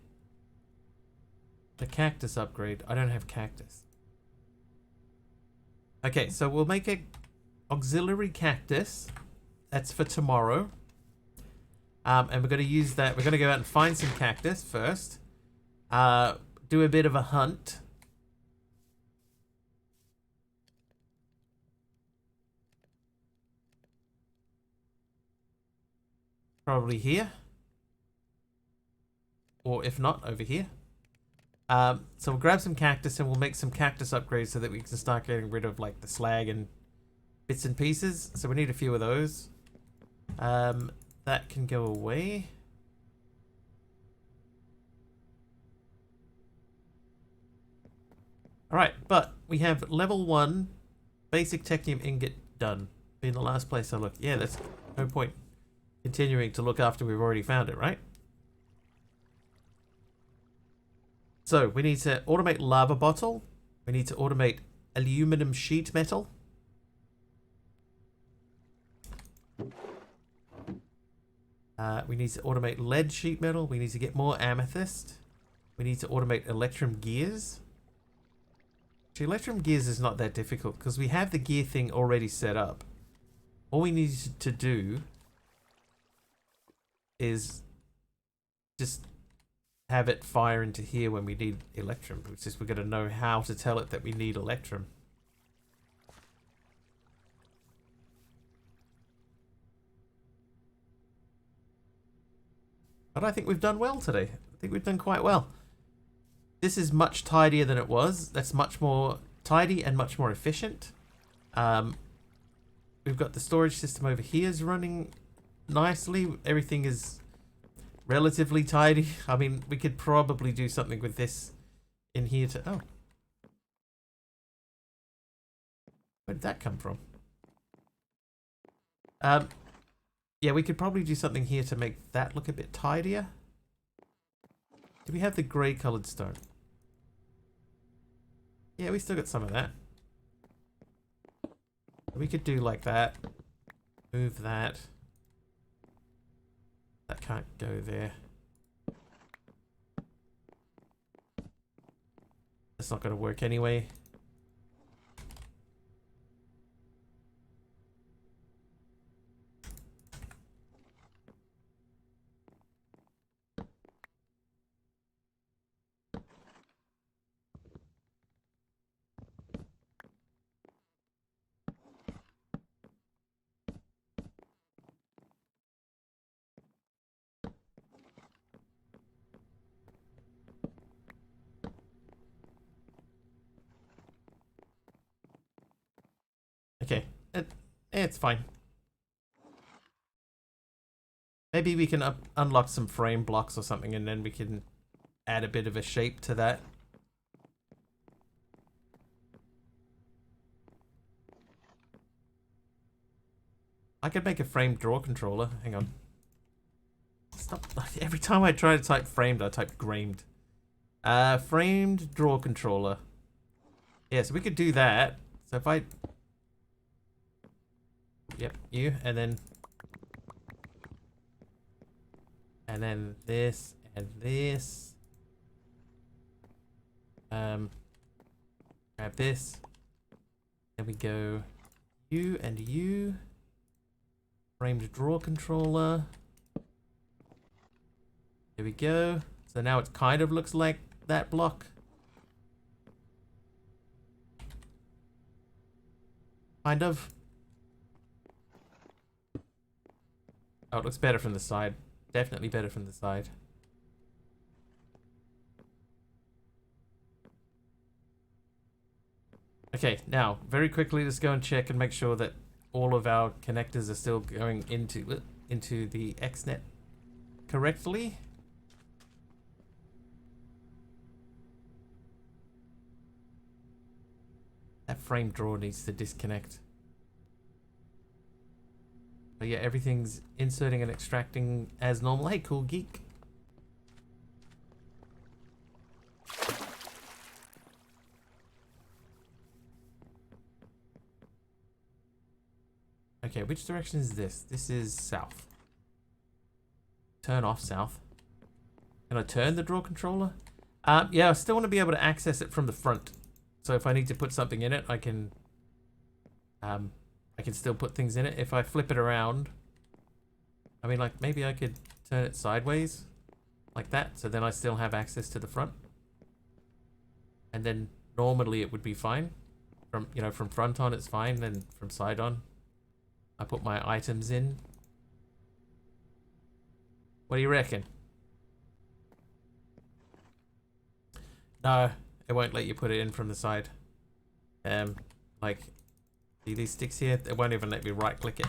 Speaker 1: The cactus upgrade. I don't have cactus. Okay, so we'll make a auxiliary cactus. That's for tomorrow. And we're going to use that. We're going to go out and find some cactus first. Do a bit of a hunt. Probably here. Or if not, over here. So we'll grab some cactus and we'll make some cactus upgrades so that we can start getting rid of like the slag and bits and pieces. So we need a few of those. That can go away. Alright, but we have level 1 basic technium ingot done. Being the last place I looked. Yeah, that's no point continuing to look after we've already found it, right? So we need to automate lava bottle. We need to automate aluminum sheet metal. We need to automate lead sheet metal. We need to get more amethyst. We need to automate electrum gears. Actually, electrum gears is not that difficult because we have the gear thing already set up. All we need to do is just have it fire into here when we need electrum. It's just we're going to know how to tell it that we need electrum. But I think we've done well today. I think we've done quite well. This is much tidier than it was. That's much more tidy and much more efficient. We've got the storage system over here is running nicely. Everything is relatively tidy. I mean, we could probably do something with this in here to... Oh. Where did that come from? Yeah, we could probably do something here to make that look a bit tidier. Do we have the grey coloured stone? Yeah, we still got some of that. We could do like that. Move that. That can't go there. That's not going to work anyway. Okay, it's fine. Maybe we can unlock some frame blocks or something, and then we can add a bit of a shape to that. I could make a framed draw controller. Hang on. Stop. Every time I try to type framed, I type grained. Framed draw controller. Yeah, so we could do that. So if I... Yep, you, and then this, and this. Grab this. There we go. You and you. Framed draw controller. There we go. So now it kind of looks like that block. Kind of. Oh, it looks better from the side. Definitely better from the side. Okay, now, very quickly, let's go and check and make sure that all of our connectors are still going into the XNet correctly. That frame draw needs to disconnect. But yeah, everything's inserting and extracting as normal. Hey, cool geek. Okay, which direction is this? This is south. Turn off south. Can I turn the draw controller? Yeah, I still want to be able to access it from the front. So if I need to put something in it, I can still put things in it. If I flip it around, I mean, like, maybe I could turn it sideways like that, so then I still have access to the front. And then normally it would be fine. From, you know, from front on it's fine, then from side on I put my items in. What do you reckon? No, it won't let you put it in from the side. Like, see these sticks here? It won't even let me right click it.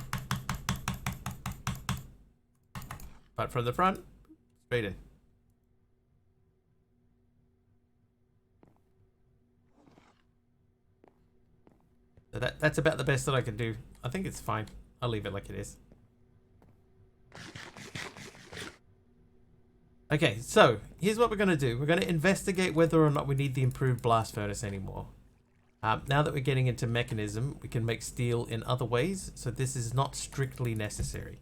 Speaker 1: But from the front, straight in. So that's about the best that I can do. I think it's fine. I'll leave it like it is. Okay, so here's what we're going to do. We're going to investigate whether or not we need the improved blast furnace anymore. Now that we're getting into mechanism, we can make steel in other ways, so this is not strictly necessary.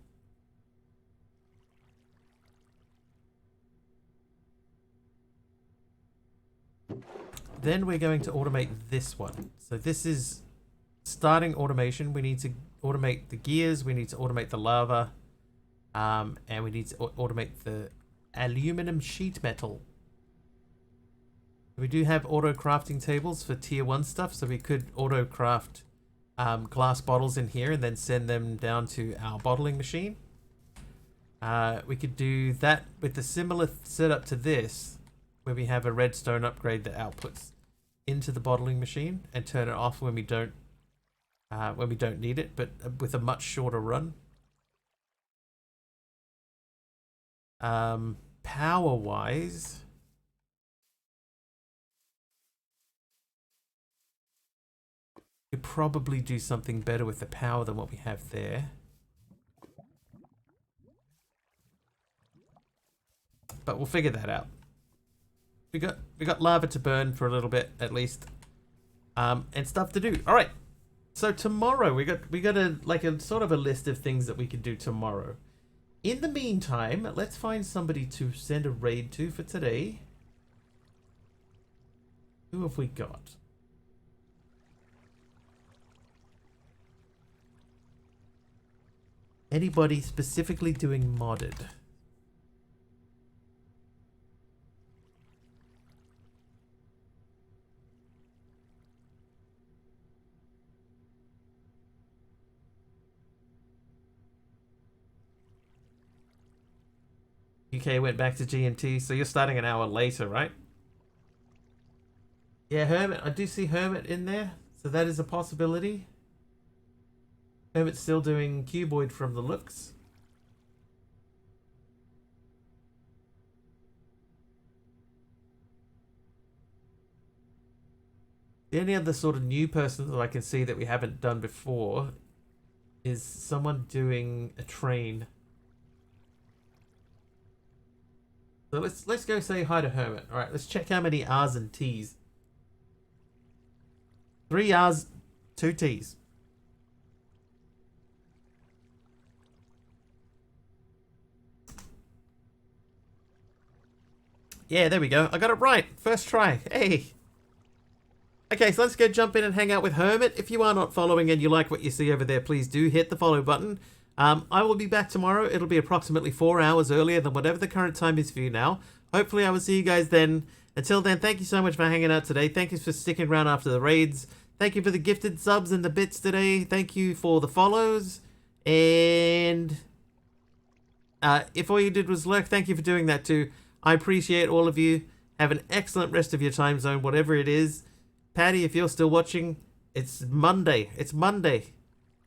Speaker 1: Then we're going to automate this one. So this is starting automation. We need to automate the gears, we need to automate the lava, and we need to automate the aluminum sheet metal. We do have auto crafting tables for tier 1 stuff, so we could auto craft glass bottles in here and then send them down to our bottling machine. We could do that with a similar setup to this, where we have a redstone upgrade that outputs into the bottling machine and turn it off when we don't need it, but with a much shorter run. Power wise, could probably do something better with the power than what we have there. But we'll figure that out. We got lava to burn for a little bit at least, and stuff to do. All right. So tomorrow we got a sort of a list of things that we could do tomorrow. In the meantime, let's find somebody to send a raid to for today. Who have we got? Anybody specifically doing modded? UK went back to GMT, so you're starting an hour later, right? Yeah, Hermit. I do see Hermit in there, so that is a possibility. Hermit's still doing cuboid from the looks. The only other sort of new person that I can see that we haven't done before is someone doing a train. So let's go say hi to Hermit. All right, let's check how many R's and T's. 3 R's, 2 T's. Yeah, there we go. I got it right. First try. Hey. Okay, so let's go jump in and hang out with Hermit. If you are not following and you like what you see over there, please do hit the follow button. I will be back tomorrow. It'll be approximately 4 hours earlier than whatever the current time is for you now. Hopefully I will see you guys then. Until then, thank you so much for hanging out today. Thank you for sticking around after the raids. Thank you for the gifted subs and the bits today. Thank you for the follows. And if all you did was lurk, thank you for doing that too. I appreciate all of you. Have an excellent rest of your time zone, whatever it is. Patty, if you're still watching, it's Monday. It's Monday.